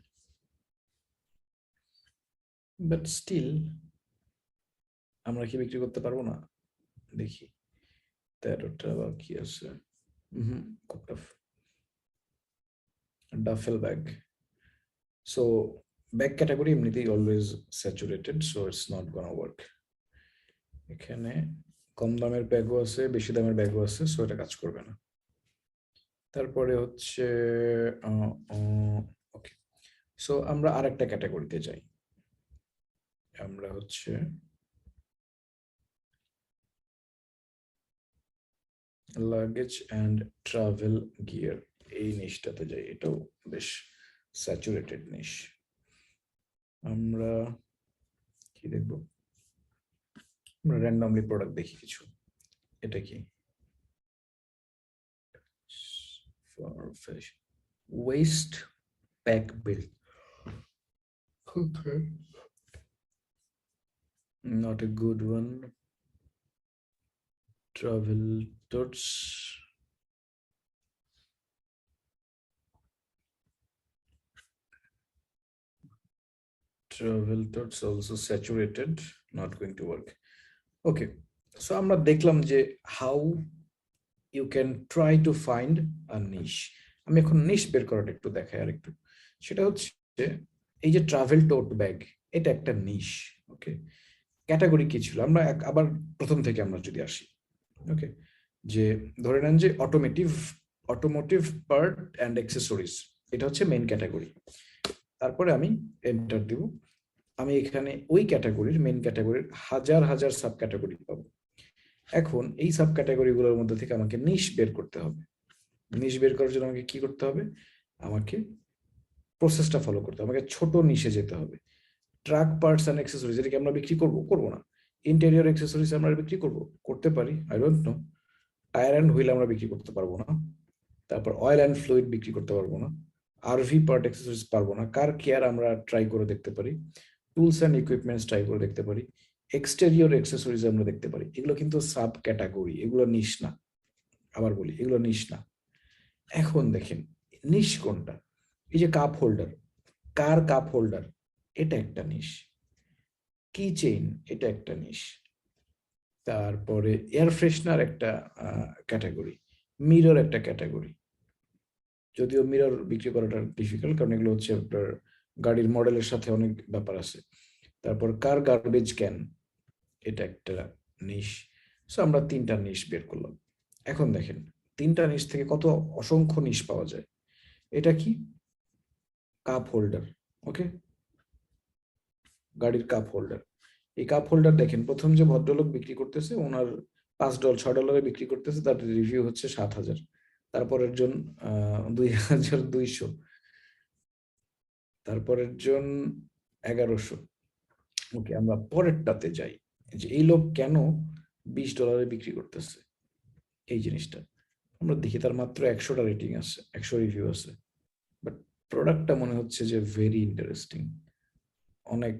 বাট স্টিল আমরা কি বিক্রি করতে পারবো না? দেখি 13টা বা কি আছে। খুব tough. Duffel bag, so bag category এমনিতেই always saturated, so it's not gonna work. এখানে কম দামের ব্যাগও আছে, বেশি দামের ব্যাগও আছে, সো এটা কাজ করবে না। তারপরে হচ্ছে ওকে, সো আমরা আরেকটা ক্যাটাগরিতে যাই। আমরা হচ্ছে লাগেজ অ্যান্ড ট্রাভেল গিয়ার, এই নিশটাতে যাই। এটাও বেশ স্যাচুরেটেড নিশ। আমরা কি দেখবো? আমরা র্যান্ডমলি প্রোডাক্ট দেখি কিছু। এটা কি? West pack build, okay, not a good one. Travel totes, also saturated, not going to work. Okay, so আমরা দেখলাম যে how you can try to find a niche. আমি এখন নিশ বের করাটা একটু দেখাই আর একটু। সেটা হচ্ছে এই যে ট্রাভেল টোট ব্যাগ, এটা একটা নিশ। ওকে, ক্যাটাগরি কি ছিল? আমরা আবার প্রথম থেকে আমরা যদি আসি, ওকে, যে ধরে নেন যে অটোমোটিভ পার্ট অ্যান্ড অ্যাক্সেসরিজ, এটা হচ্ছে মেইন ক্যাটাগরি। তারপরে আমি এন্টার দিব। আমি এখানে ওই ক্যাটাগরির মেইন ক্যাটাগরির হাজার হাজার সাব ক্যাটাগরি পাবো। এখন এই সাব ক্যাটাগরিগুলোর মধ্যে থেকে আমাকে নিশ বের করতে হবে। নিশ বের করার জন্য আমাকে কি করতে হবে? আমাকে প্রসেসটা ফলো করতে হবে। আমাকে ছোট নিশে যেতে হবে। ট্রাক পার্টস অ্যান্ড অ্যাক্সেসরিজ, এটা কি আমরা বিক্রি করবো? করবো না। ইন্টেরিয়র অ্যাক্সেসরিজ আমরা বিক্রি করবো? করতে পারি, I don't know. Tyre and wheel আমরা বিক্রি করতে পারবো না। তারপর অয়েল অ্যান্ড ফ্লুইড বিক্রি করতে পারবো না। আরভি পার্ট অ্যাক্সেসরিজ পারবো না। কার কেয়ার আমরা ট্রাই করে দেখতে পারি। টুলস অ্যান্ড ইকুইপমেন্টস ট্রাই করে দেখতে পারি। এক্সটেরিয়র অ্যাক্সেসরিজ আমরা দেখতে পারি। এগুলো কিন্তু সাব ক্যাটাগরি, এগুলো নিশ না। আবার বলি, এগুলো নিশ না। এখন দেখেন নিশ কোনটা? এই যে কাপ হোল্ডার, কার কাপ হোল্ডার, এটা একটা নিশ। কি চেইন, এটা একটা নিশ। তারপরে এয়ার ফ্রেশনার একটা ক্যাটাগরি, মিরর একটা ক্যাটাগরি। যদিও মিরর বিক্রি করাটা ডিফিকাল্ট, কারণ এগুলো হচ্ছে আপনার গাড়ির মডেলের সাথে অনেক ব্যাপার আছে। তারপর কার গার্বেজ ক্যান, এটা একটা নিশ। সো আমরা তিনটা নিশ বের করলাম। এখন দেখেন তিনটা নিশ থেকে কত অসংখ্য নিশ পাওয়া যায়। এটা কি? Cup holder. ওকে, গাড়ির কাপ হোল্ডার। এই কাপ হোল্ডার দেখেন, প্রথম যে ভদ্রলোক বিক্রি করতেছে ওনার $5-6 বিক্রি করতেছে, তার রিভিউ হচ্ছে 7,000। তারপরের জন 2,200, তারপরের জন 1,100। ওকে, আমরা পরেরটাতে যাই। যে এই লোক কেন $20 বিক্রি করতেছে, এই জিনিসটা আমরা দেখি। তার মাত্র 100টা রেটিং আছে, 100 রিভিউ আছে, বাট প্রোডাক্টটা মনে হচ্ছে যে ভেরি ইন্টারেস্টিং। অনেক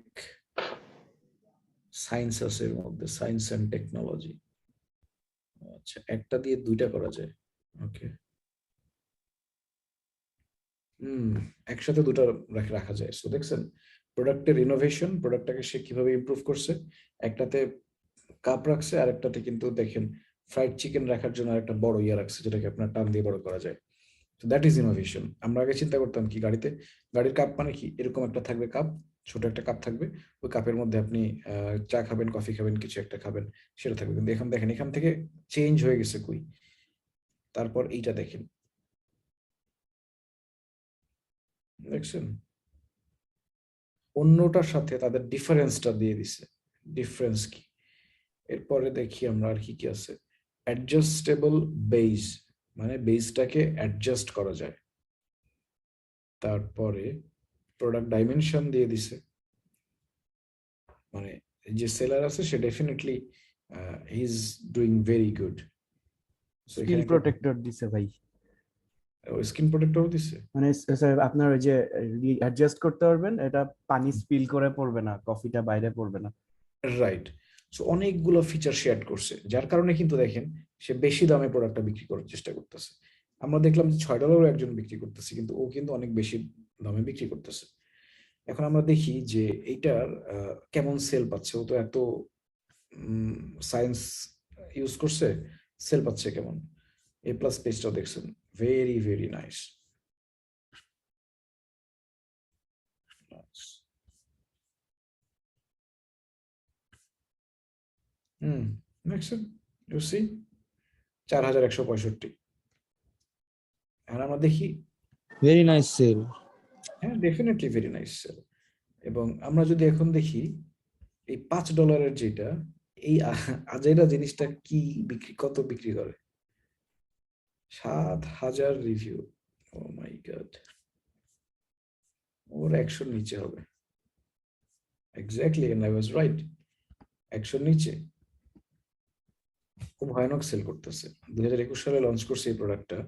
সায়েন্স আছে এর মধ্যে, সায়েন্স অ্যান্ড টেকনোলজি। আচ্ছা, একটা দিয়ে দুইটা করা যায়। ওকে, একসাথে দুটো রাখা যায়। সো দেখছেন প্রোডাক্টের ইনোভেশন, প্রোডাক্টটাকে সে কিভাবে ইমপ্রুভ করছে। একটাতে কাপ রাখছে, আর একটাতে কিন্তু দেখেন ফ্রাইড চিকেন রাখার জন্য একটা বড় ইয়ে রাখছে, যেটাকে আপনার টান দিয়ে বড় করা যায়। তো দ্যাট ইজ ইনোভেশন। আমরা আগে চিন্তা করতাম কি, গাড়িতে গাড়ির কাপ মানে কি, এরকম একটা থাকবে কাপ, ছোট একটা কাপ থাকবে, ওই কাপের মধ্যে আপনি চা খাবেন, কফি খাবেন, কিছু একটা খাবেন, সেটা থাকবে। কিন্তু এখন দেখেন এখান থেকে চেঞ্জ হয়ে গেছে কই। তারপর এইটা দেখেন, দেখছেন অন্যটার সাথে তাদের ডিফারেন্সটা দিয়ে দিছে। ডিফারেন্স কি? এরপরে দেখি আমরা আর কি কি আছে। অ্যাডজাস্টেবল বেজ, মানে বেজটাকে অ্যাডজাস্ট করা যায়। তারপরে প্রোডাক্ট ডাইমেনশন দিয়ে দিছে, মানে যে সেলার আছে সে definitely he is doing very good. So skin এখানে প্রোটেক্টর দিছে ভাই, স্কিন প্রোটেক্টর দিছে। মানে স্যার আপনার ওই যে অ্যাডজাস্ট করতে পারবেন, এটা পানি স্পিল করে পড়বে না, কফিটা বাইরে পড়বে না। রাইট। সো অনেকগুলো ফিচার শেয়ার করছে, যার কারণে কিন্তু দেখেন সে বেশি দামে প্রোডাক্টটা বিক্রি করার চেষ্টা করতেছে। আমরা দেখলাম যে $6 একজন বিক্রি করতেছে, কিন্তু ও কিন্তু অনেক বেশি দামে বিক্রি করতেছে। এখন আমরা দেখি যে এইটার কেমন সেল পাচ্ছে। ও তো এত সায়েন্স ইউজ করছে, সেল পাচ্ছে কেমন। এ প্লাস পেজটাও দেখছেন, ভেরি ভেরি নাইস। দেখছেন, ইউ সি 4,165। আর আমরা দেখি, ভেরি নাইস সেল। হ্যাঁ ডেফিনেটলি ভেরি নাইস সেল। এবং আমরা যদি এখন দেখি এই $5 যেটা, এই আজাইরা জিনিসটা কি বিক্রি, কত বিক্রি করে? 7,000 রিভিউ। ও মাই গড, ওর 100 নিচে হবে। Exactly, and I was right. 100 নিচে। খুব ভয়ানক সেল করতেছে। 2021 সালে লঞ্চ করছে এই প্রোডাক্টটা,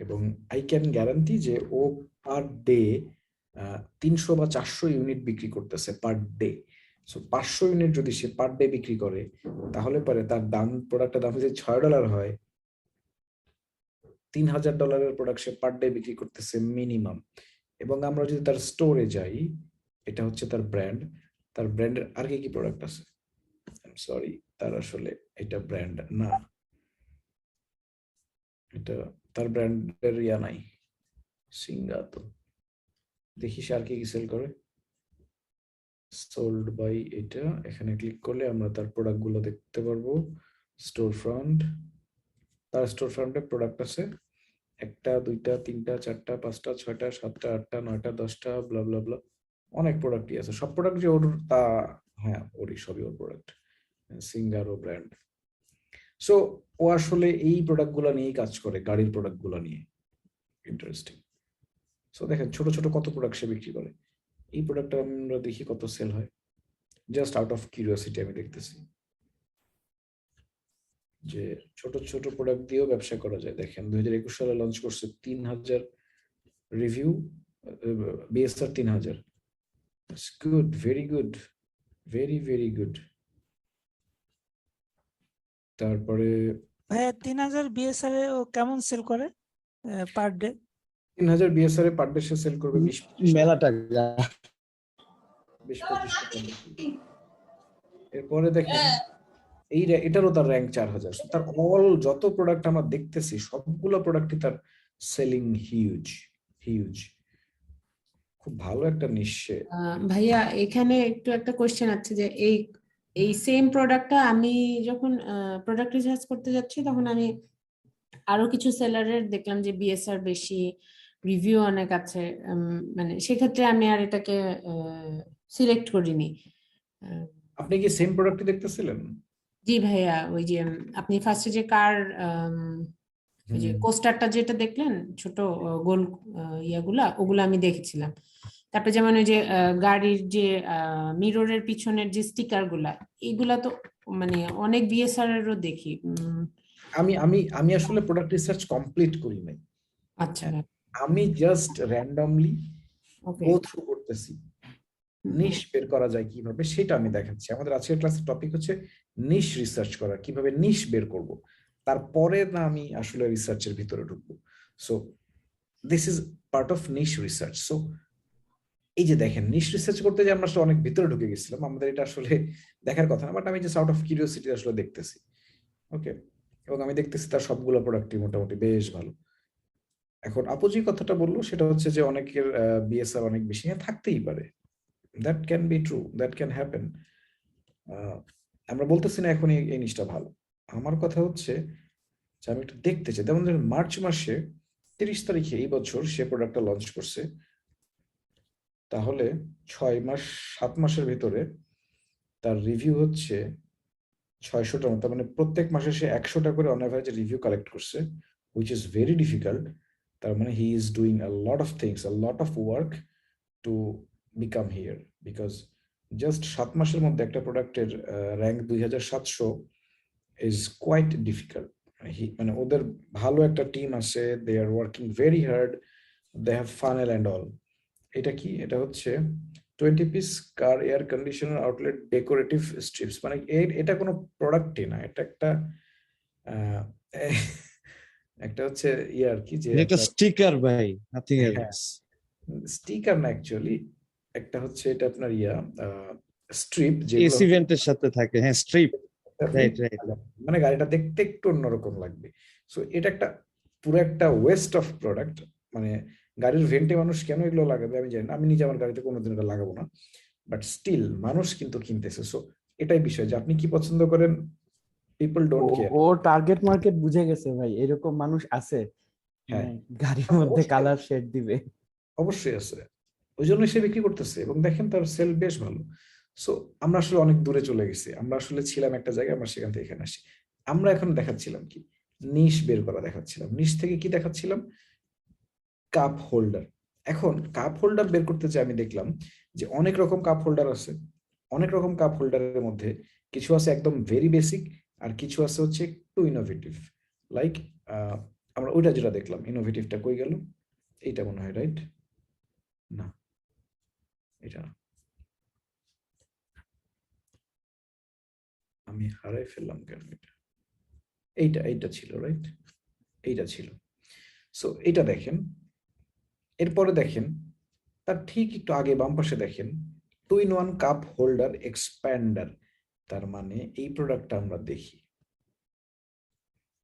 এবং আই ক্যান গ্যারান্টি যে ও পার ডে 300 বা 400 ইউনিট বিক্রি করতেছে পার ডে। সো 500 ইউনিট যদি সে পার ডে বিক্রি করে, তাহলে পরে তার দাম, প্রোডাক্টের দাম যদি $6 হয়, $3,000 প্রোডাক্ট সে পার ডে বিক্রি করতেছে মিনিমাম। এবং আমরা যদি তার স্টোরে যাই, এটা হচ্ছে তার ব্র্যান্ড, তার ব্র্যান্ডের আর কি কি প্রোডাক্ট আছে, সরি তার আসলে এটা ব্র্যান্ড না, এটা তার ব্র্যান্ডের ইয়া নাই। সিঙ্গা তো দেখি সে আর কি কি সেল করে। সোল্ড বাই, এটা এখানে ক্লিক করলে আমরা তার প্রোডাক্ট গুলো দেখতে পারবো। স্টোর ফ্রন্ট, তার স্টোর ফ্রন্টে প্রোডাক্ট আছে 1টা 2টা 3টা 4টা 5টা 6টা 7টা 8টা 9টা 10টা ব্লা ব্লা ব্লা, অনেক প্রোডাক্টই আছে। সব প্রোডাক্ট যে ওর তা, হ্যাঁ ওরই, সবই ওর প্রোডাক্ট, সিঙ্গারো ব্র্যান্ড। সো ও আসলে এই প্রোডাক্ট গুলো নিয়েই কাজ করে, গাড়ির প্রোডাক্ট গুলো নিয়ে। ইন্টারেস্টিং। সো দেখেন ছোট ছোট কত প্রোডাক্ট সে বিক্রি করে। এই প্রোডাক্টটা আমরা দেখি কত সেল হয়, জাস্ট আউট অফ কিউরিওসিটি আমি দেখতেছি যে ছোট ছোট প্রোডাক্ট দিয়েও ব্যবসা করা যায়। দেখেন 2021 সালে লঞ্চ করছে 3000 review, BSR 3000। Good, very good, very very good. তারপরে ভাইয়া 3000 বিএসআর এ ও কেমন সেল করে পার ডে? 3000 বিএসআর এ পার ডে সে সেল করবে 20-25 মেলা টাকা। 20-25 টাকা। এরপরে দেখেন এটারও তার র্যাঙ্ক 4000। তার অল যত প্রোডাক্ট আমরা দেখতেছি সবগুলো প্রোডাক্টই তার সেলিং হিউজ হিউজ। খুব ভালো একটা নিশ্চয়। ভাইয়া এখানে একটু একটা কোশ্চেন আছে যে এই এই সেম প্রোডাক্টটা আমি যখন প্রোডাক্ট রিসার্চ করতে যাচ্ছি তখন আমি আরো কিছু সেলারের দেখলাম যে বিএসআর বেশি, রিভিউ অনেক আছে, মানে সেক্ষেত্রে আমি আর এটাকে সিলেক্ট করিনি। আপনি কি সেম প্রোডাক্টই দেখতেছিলেন? জি ভাইয়া, ওই যে আপনি ফার্স্টে যে কার ওই যে কোস্টারটা যেটা দেখলেন ছোট গোল ইয়াগুলা, ওগুলো আমি দেখেছিলাম। তারপরে যেমন ওই যে গাড়ির যে মিররের পিছনের যে স্টিকার গুলা, এগুলা তো মানে অনেক বিএসআর এরও দেখি। আমি আমি আমি আসলে প্রোডাক্ট রিসার্চ কমপ্লিট করি নাই, আচ্ছা, আমি জাস্ট র্যান্ডমলি ওকে, গো থ্রু করতেছি নিশ বের করা যায় কিভাবে, সেটা আমি দেখাচ্ছি। আমাদের আজকের ক্লাসের টপিক হচ্ছে নিশ রিসার্চ করা, কিভাবে নিশ বের করব। তারপরে না আমি আসলে রিসার্চের ভিতরে ঢুকবো। So this is part of niche research. So এই যে দেখেন নিশ রিসার্চ করতে যে আমরা আসলে অনেক ভিতরে ঢুকে গেছিলাম, আমাদের এটা আসলে দেখার কথা না, বাট আমি জাস্ট আউট অফ কিউরিওসিটি আসলে দেখতেছি। ওকে, এবং আমি দেখতেছি তার সবগুলো প্রোডাক্টই মোটামুটি বেশ ভালো। এখন আপু যে কথাটা বললো সেটা হচ্ছে যে অনেকের বিএসআর অনেক বেশি, হ্যাঁ থাকতেই পারে, that can be true, that can happen. আমরা বলতেছি না এখন এই জিনিসটা ভালো। আমার কথা হচ্ছে যে আমি একটু দেখতে চাই। যেমন মার্চ মাসে 30 তারিখে এই বছর সে প্রোডাক্টটা লঞ্চ করছে, তাহলে 7 মাসের ভিতরে তার রিভিউ হচ্ছে 600টার মতো। মানে প্রত্যেক মাসে সে 100টা করে অন অ্যাভারেজ রিভিউ কালেক্ট করছে, which is very difficult. তার মানে he is doing a lot of things, a lot of work to become here, because just 7 মাসের মধ্যে একটা প্রোডাক্টের র্যাঙ্ক 2700 is quite difficult. মানে ওদের ভালো একটা টিম আছে, they are working very hard, they have funnel and all. এটা কি? এটা হচ্ছে 20 piece car air conditioner outlet decorative strips. মানে এটা কোনো প্রোডাক্টই না, এটা একটা একটা হচ্ছে আর কি যে এটা স্টিকার ভাই, নাথিং এলস। স্টিকার না অ্যাকচুয়ালি, একটা হচ্ছে এটা আপনার স্ট্রিপ, যে এস ইভেন্টের সাথে থাকে। হ্যাঁ, স্ট্রিপ, রাইট রাইট। মানে গাড়িটা দেখতে একটু অন্যরকম লাগবে। সো এটা একটা পুরো একটা ওয়েস্ট অফ প্রোডাক্ট। মানে গাড়ির ভেন্টে মানুষ কেন এগুলো লাগাবে আমি জানি না, আমি নিজে আমার গাড়িতে কোনোদিন এটা লাগাবো না, বাট স্টিল মানুষ কিন্তু কিনতেছে। সো এটাই বিষয় যে আপনি কি পছন্দ করেন, পিপল ডোন্ট কেয়ার। ও টার্গেট মার্কেট বুঝে গেছে ভাই, এরকম মানুষ আছে হ্যাঁ, গাড়ির মধ্যে কালার শেড দিবে। অবশ্যই আছে, ওই জন্য সে বিক্রি করতেছে এবং দেখেন তার সেল বেশ ভালো। সো আমরা আসলে অনেক দূরে চলে গেছি, আমরা আসলে ছিলাম একটা জায়গায়, আমরা সেখান থেকে এখানে আসি। আমরা এখন দেখাচ্ছিলাম কি, নিশ বের করা দেখাচ্ছিলাম। নিশ থেকে কি দেখাচ্ছিলাম, কাপ হোল্ডার। এখন কাপ হোল্ডার বের করতে চাই, আমি দেখলাম যে অনেক রকম কাপ হোল্ডার আছে। অনেক রকম কাপ হোল্ডারের মধ্যে কিছু আছে একদম ভেরি বেসিক, আর কিছু আছে হচ্ছে একটু ইনোভেটিভ। লাইক আমরা ওইটা যেটা দেখলাম, ইনোভেটিভটা কই গেল, এইটা মনে হয়, রাইট? না, এটা আমি হারাই ফেললাম কেন? এইটা ছিল, রাইট? এইটা ছিল। সো এটা দেখেন, এরপরে দেখেন তার ঠিক একটু আগে বাম পাশে দেখেন 2-in-1 কাপ হোল্ডার এক্সপ্যান্ডার। তার মানে এই প্রোডাক্টটা আমরা দেখি,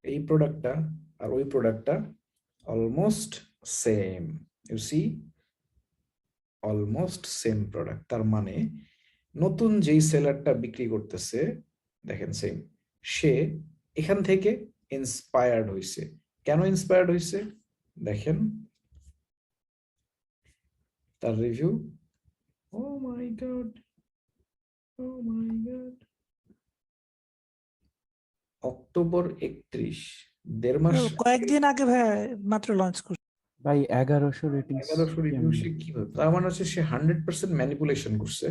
এই প্রোডাক্টটা আর ওই প্রোডাক্টটা almost same, you see, almost same product. তার মানে নতুন যেই সেলারটা বিক্রি করতেছে, দেখেন সেম, সে এখান থেকে ইন্সপায়ার্ড হয়েছে। কেন ইন্সপায়ার্ড হয়েছে দেখেন তার review. O my god, O my god, October 31, 1.5 মাস, কয়েকদিন আগে ভাই মাত্র লঞ্চ করছে। ভাই 1100 রেটিং 1100 রিভিউ। সে কিভাবে, তার মানে হচ্ছে সে 100% ম্যানিপুলেশন করছে।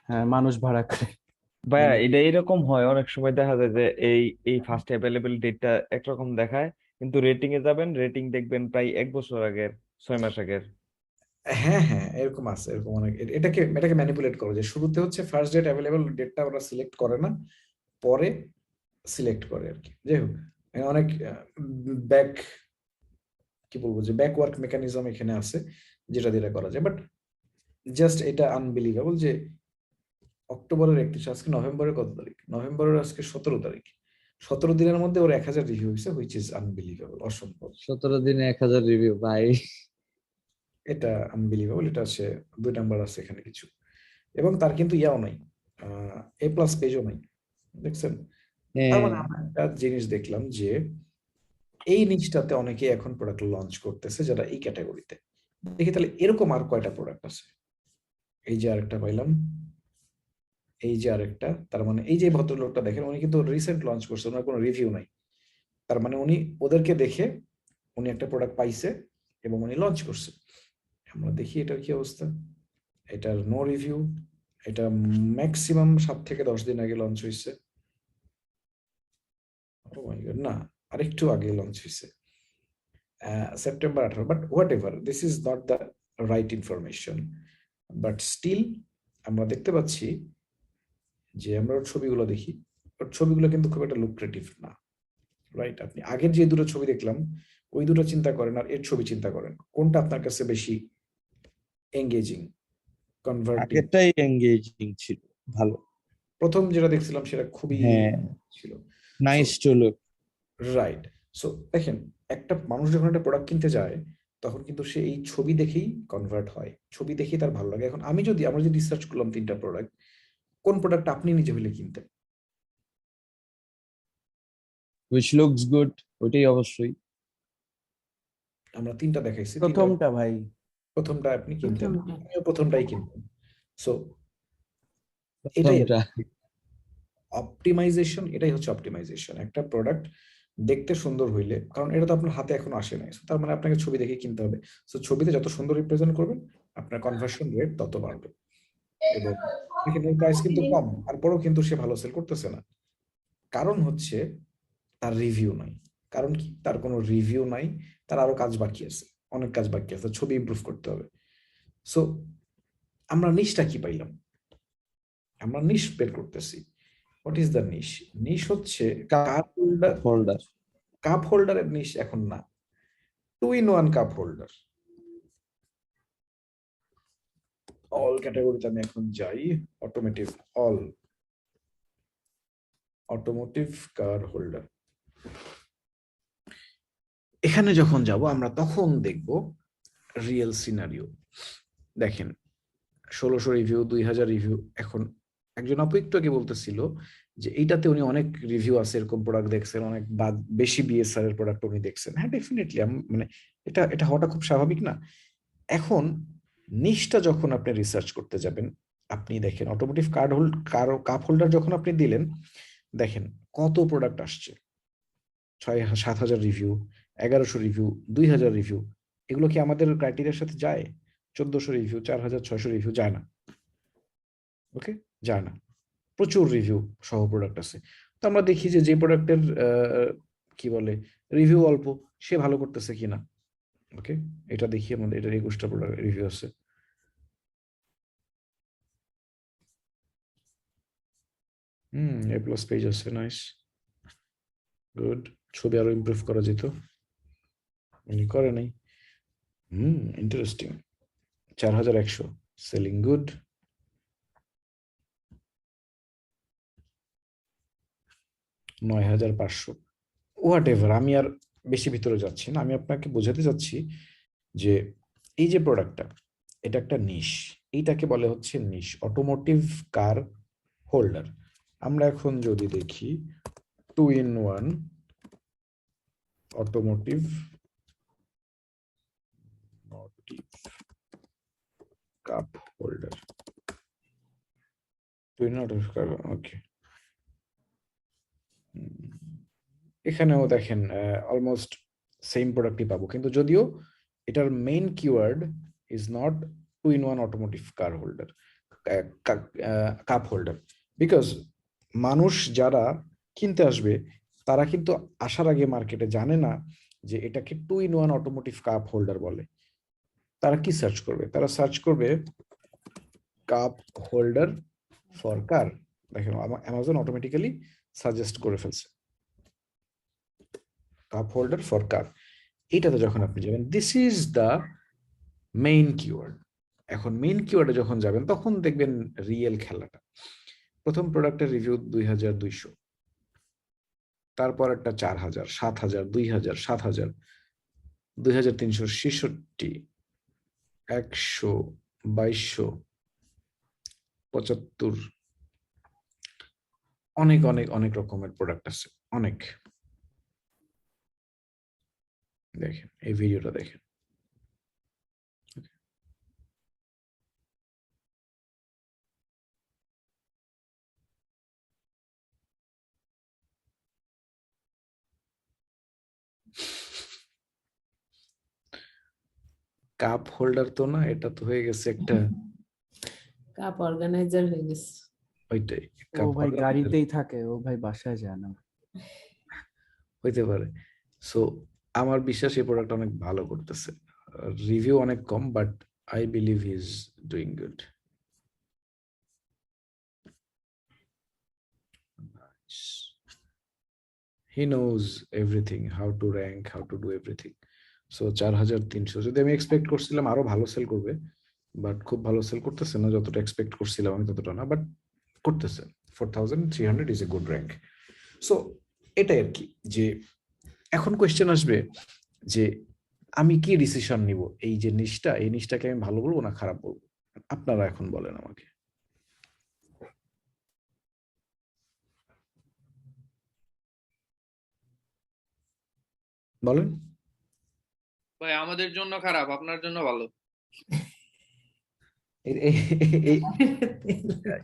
হ্যাঁ, মানুষ ভাড়া করে। ভাইয়া এটা এরকম হয়, অনেক সময় দেখা যায় যে এই ফার্স্ট অ্যাভেলেবল ডেটটা একরকম দেখায়, কিন্তু রেটিং এ যাবেন, রেটিং দেখবেন প্রায় 1 বছর আগের, 6 মাস আগের। হ্যাঁ হ্যাঁ, এরকম আছে, এরকম অনেক। এটাকে ম্যানিপুলেট করে যে শুরুতে হচ্ছে ফার্স্ট ডেট অ্যাভেলেবল ডেটটা ওরা সিলেক্ট করে না, পরে সিলেক্ট করে আর কি। যাই হোক, অনেক ব্যাক, কি বলবো, যে ব্যাকওয়ার্ক মেকানিজম এখানে আছে যেটা দিয়ে এটা করা যায়। বাট জাস্ট এটা আনবিলিভেবল যে অক্টোবরের 31, আজকে নভেম্বরের কত তারিখ, নভেম্বরের আজকে 17 তারিখ, 17 দিনের মধ্যে ওর 1000 রিভিউ হয়েছে, হুইচ ইজ আনবিলিভেবল, অসম্ভব। 17 দিনে 1000 রিভিউ ভাই। এটা আনবিলিভেবল। এটা আছে 2 নাম্বার আছে এখানে কিছু, এবং তার কিন্তু ইয়াও নাই, A+ পেজও নাই, দেখছেন? তার মানে আমরা একটা জিনিস দেখলাম যে এই নিচটাতে অনেকে এখন প্রোডাক্ট লঞ্চ করতেছে যারা এই ক্যাটাগরিতে। দেখি তাহলে এরকম আর কয়টা প্রোডাক্ট আছে। এই যে আরেকটা পাইলাম, এই যে আরেকটা। তার মানে এই যে ভদ্রলোকটা দেখেন, উনি কিন্তু রিসেন্ট লঞ্চ করছে, ওনার কোনো রিভিউ নাই। তার মানে উনি ওদেরকে দেখে উনি একটা প্রোডাক্ট পাইছে এবং উনি লঞ্চ করছে। আমরা দেখি এটার কি অবস্থা। এটার নো রিভিউ, এটা ম্যাক্সিমাম 7 থেকে 10 দিন আগে লঞ্চ হয়েছে। ও মাই গড, না, আরেকটু আগে লঞ্চ হয়েছে, September 18। But whatever, this is not the right information. But still আমরা দেখতে পাচ্ছি যে আমরা ওর ছবিগুলো দেখি, ওর ছবিগুলো কিন্তু খুব একটা লুক্রেটিভ না, রাইট? আপনি আগের যে দুটো ছবি দেখলাম ওই দুটো চিন্তা করেন আর এর ছবি চিন্তা করেন, কোনটা আপনার কাছে বেশি এঙ্গেজিং, কনভার্টিং? আগেরটাই এঙ্গেজিং ছিল, ভালো। প্রথম যেটা দেখছিলাম সেটা খুবই ছিল, nice to look. Right. So দেখেন, একটা মানুষ যখন একটা প্রোডাক্ট কিনতে যায় তখন কিন্তু সে এই ছবি দেখেই কনভার্ট হয়, ছবি দেখেই তার ভালো লাগে। এখন আমরা যদি রিসার্চ করলাম 3টা প্রোডাক্ট, কোন প্রোডাক্ট আপনি নিজে হলে কিনতেন? which looks good, ওইটাই অবশ্যই। আমরা 3টা দেখাইছি, প্রথমটা ভাই, প্রথমটা আপনি কিনতেন, প্রথমটা। আমিও প্রথমটাই কিনতেন। সো এটাই প্রথমটা। অপটিমাইজেশন, এটাই হচ্ছে অপটিমাইজেশন। একটা প্রোডাক্ট দেখতে সুন্দর হইলে, কারণ এটা তো আপনার হাতে এখনো আসে নাই, তার মানে আপনাকে ছবি দেখে কিনতে হবে। সো ছবিতে যত সুন্দর রিপ্রেজেন্ট করবেন আপনার কনভার্সন রেট তত বাড়বে। এবং এখানে প্রাইস কিন্তু কম, তারপরেও কিন্তু সে ভালো সেল করতেছে না। কারণ হচ্ছে তার রিভিউ নাই। কারণ কি? তার কোনো রিভিউ নাই, তার আরো কাজ বাকি আছে, অনেক কাজ বাকি আছে, ছবি ইমপ্রুভ করতে হবে। সো আমরা নিশটা কি পাইলাম? আমরা নিশ বের করতেছি। হোয়াট ইজ দ্য নিশ? নিশ হচ্ছে কাপ হোল্ডার। কাপ হোল্ডারের নিশ এখন না, 2-in-1 কাপ হোল্ডার। অল ক্যাটাগরিতে আমি এখন যাই, automotive, all automotive car holder. এখানে যখন যাব আমরা তখন দেখব রিয়েল সিনারিও। দেখেন 1600 রিভিউ, 2000 রিভিউ। এখন একজন আপু একটু আগে বলতেছিল যে এইটাতে উনি অনেক রিভিউ আছে, এরকম প্রোডাক্ট দেখছেন, অনেক বেশি বিএসআর এর প্রোডাক্ট উনি দেখছেন। হ্যাঁ, ডেফিনেটলি, মানে এটা হওয়াটা খুব স্বাভাবিক না? এখন নিশটা যখন আপনি রিসার্চ করতে যাবেন, আপনি দেখেন অটোমোটিভ কাপ হোল্ডার যখন আপনি দিলেন, দেখেন কত প্রোডাক্ট আসছে, 6-7 হাজার রিভিউ, 1100 রিভিউ, 2000 রিভিউ। এগুলো কি আমাদের ক্রাইটেরিয়ার সাথে যায়? 1400 রিভিউ, 4600 রিভিউ যায় না। ওকে, যায় না। প্রচুর রিভিউ সহ প্রোডাক্ট আছে। তো আমরা দেখি যে প্রোডাক্টের কি বলে রিভিউ অল্প, সে ভালো করতেছে কিনা। ওকে, এটা দেখি আমাদের, এটার 21টা প্রোডাক্ট রিভিউ আছে। A+ পেজ আছে, নাইস, গুড। ছবি আরো ইমপ্রুভ করা যেত, উনি করে নাই। Interesting. 4100 selling good. 9,500, what ever, আমি আর বেশি ভিতরে যাচ্ছি না, আমি আপনাকে বোঝাতে চাচ্ছি যে এই যে প্রোডাক্টটা, এটা একটা নিশ, এইটাকে বলে হচ্ছে নিশ, অটোমোটিভ কার হোল্ডার। আমরা এখন যদি দেখি 2-in-1 automotive cup holder, 2-in-1 automotive cup, okay. এখানেও দেখেন অলমোস্ট সেম প্রোডাক্টই পাবো, কিন্তু যদিও এটার main keyword is not 2-in-1 automotive car holder, cup holder, because মানুষ যারা কিনতে আসবে তারা কিন্তু আসার আগে মার্কেটে জানে না যে এটাকে 2-in-1 অটোমোটিভ কাপ হোল্ডার বলে। তারা কি সার্চ করবে? তারা সার্চ করবে কাপ হোল্ডার ফর কার। দেখেন অ্যামাজন অটোমেটিক্যালি সাজেস্ট করে ফেলছে কাপ হোল্ডার ফর কার। এইটাতে যখন আপনি যাবেন, this is the main keyword. এখন মেইন কিওয়ার্ডে যখন যাবেন তখন দেখবেন রিয়েল খেলাটা। প্রথম প্রোডাক্টের রিভিউ 2,200, তারপর একটা 4,000, 7,000, 2,000, 7,000, 2,366, 100, 2,200, 75, অনেক অনেক অনেক রকমের প্রোডাক্ট আছে, অনেক। দেখেন এই ভিডিওটা দেখেন। কাপ হোল্ডার তো না, এটা তো হয়ে গেছে একটা কাপ অর্গানাইজার হয়ে গেছে। ওইটাই, ও কাপ ভাই হোল্ডার গাড়িতেই থাকে, ও ভাই বাসায় যায় না। হইতে পারে। সো আমার বিশ্বাস এই প্রোডাক্ট অনেক ভালো করতেছে, রিভিউ অনেক কম, but I believe he is doing good. He knows everything, how to rank, how to do everything. So 4,300, যদি আমি এক্সপেক্ট করছিলাম আরো ভালো সেল করবে, বাট খুব ভালো সেল করতেছে না, যতটা এক্সপেক্ট করছিলাম আমি ততটা না, বাট করতেছে। 4,300 is a good rank. So এটাই আর কি, যে এখন কোয়েশ্চেন আসবে যে আমি কি ডিসিশন নিব, এই যে নিশটা, এই নিশটাকে আমি ভালো বলবো না খারাপ বলবো? আপনারা এখন বলেন আমাকে, বলেন। ভাই আমাদের জন্য খারাপ, আপনার জন্য ভালো।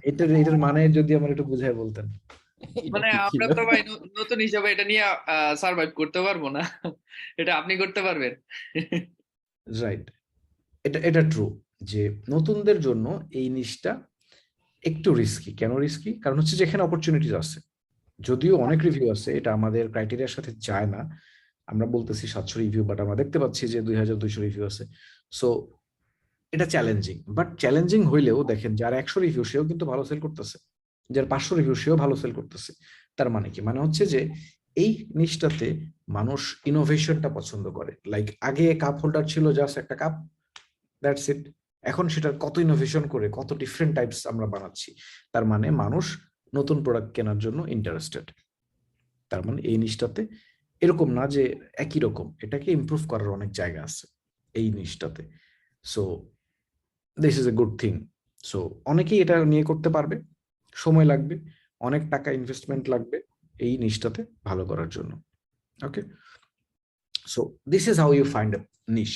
এটার মানে যদি আমার একটু বুঝায় বলতেন। মানে আমরা তো ভাই নতুন হিসাবে এটা নিয়ে সার্ভাইভ করতে পারবো না, এটা আপনি করতে পারবেন। রাইট, এটা ট্রু যে নতুনদের জন্য এই নিশটা একটু রিস্কি। কেন রিস্কি? কারণ হচ্ছে যেখানে অপরচুনিটিস আছে, যদিও অনেক রিভিউ আছে, এটা আমাদের ক্রাইটেরিয়ার সাথে যায় না। আমরা বলতেছি 700 রিভিউ, বাট আমরা দেখতে পাচ্ছি যে 2,200 রিভিউ আছে। সো এটা চ্যালেঞ্জিং, বাট চ্যালেঞ্জিং হইলেও দেখেন যার 100 রিভিউ সেও কিন্তু ভালো সেল করতেছে, যার 500 রিভিউ সেও ভালো সেল করতেছে। তার মানে কি? মানে হচ্ছে যে এই নিশটাতে মানুষ ইনোভেশনটা পছন্দ করে। লাইক আগে কাপ হোল্ডার ছিল জাস্ট একটা কাপ, দ্যাটস ইট। এখন সেটার কত ইনোভেশন করে, কত ডিফারেন্ট টাইপস আমরা বানাচ্ছি। তার মানে মানুষ নতুন প্রোডাক্ট কেনার জন্য ইন্টারেস্টেড। তার মানে এই নিশটাতে এরকম না যে একই রকম, এটাকে ইমপ্রুভ করার অনেক জায়গা আছে এই নিশটাতে। So this is a good thing. So অনেকেই এটা নিয়ে করতে পারবে, সময় লাগবে, অনেক টাকা ইনভেস্টমেন্ট লাগবে এই নিশটাতে ভালো করার জন্য। Okay, so this is how you find a niche.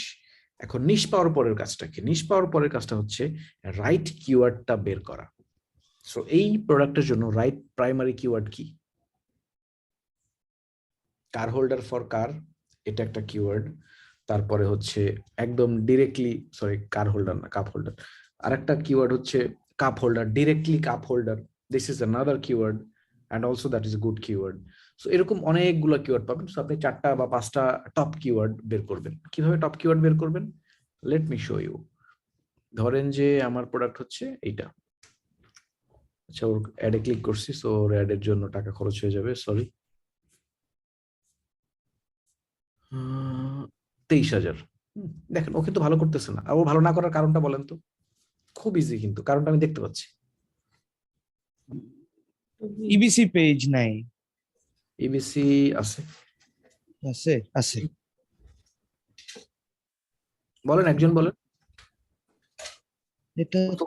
এখন নিশ পাওয়ার পরের কাজটা কি? নিশ পাওয়ার পরের কাজটা হচ্ছে রাইট কিওয়ার্ডটা বের করা। সো এই প্রোডাক্টের জন্য রাইট প্রাইমারি কিওয়ার্ড কি? কার হোল্ডার ফর কার, এটা একটা কিওয়ার্ড। তারপরে হচ্ছে একদম ডিরেক্টলি, সরি কার হোল্ডার না, কাপ হোল্ডার। আর একটা কিওয়ার্ড হচ্ছে cup holder, directly cup holder, this is another keyword, and also that is a good keyword. So এরকম অনেকগুলো কিওয়ার্ড পাবেন। সো আপনি 4টা বা 5টা টপ কিওয়ার্ড বের করবেন। কিভাবে টপ কিওয়ার্ড বের করবেন? Let me show you. ধরেন যে আমার প্রোডাক্ট হচ্ছে এইটা, আচ্ছা ওর অ্যাডে ক্লিক করছি, সো ওর অ্যাডের জন্য টাকা খরচ হয়ে যাবে, সরি। 23,000। দেখেন ও কিন্তু ভালো করতেছে না। আর ও ভালো না করার কারণটা বলেন তো? খুব ইজি, কিন্তু কারণটা আমি দেখতে পাচ্ছি। ইবিসি পেজ নাই। ইবিসি আছে, আছে আছে বলেন একজন বলেন। এটা তো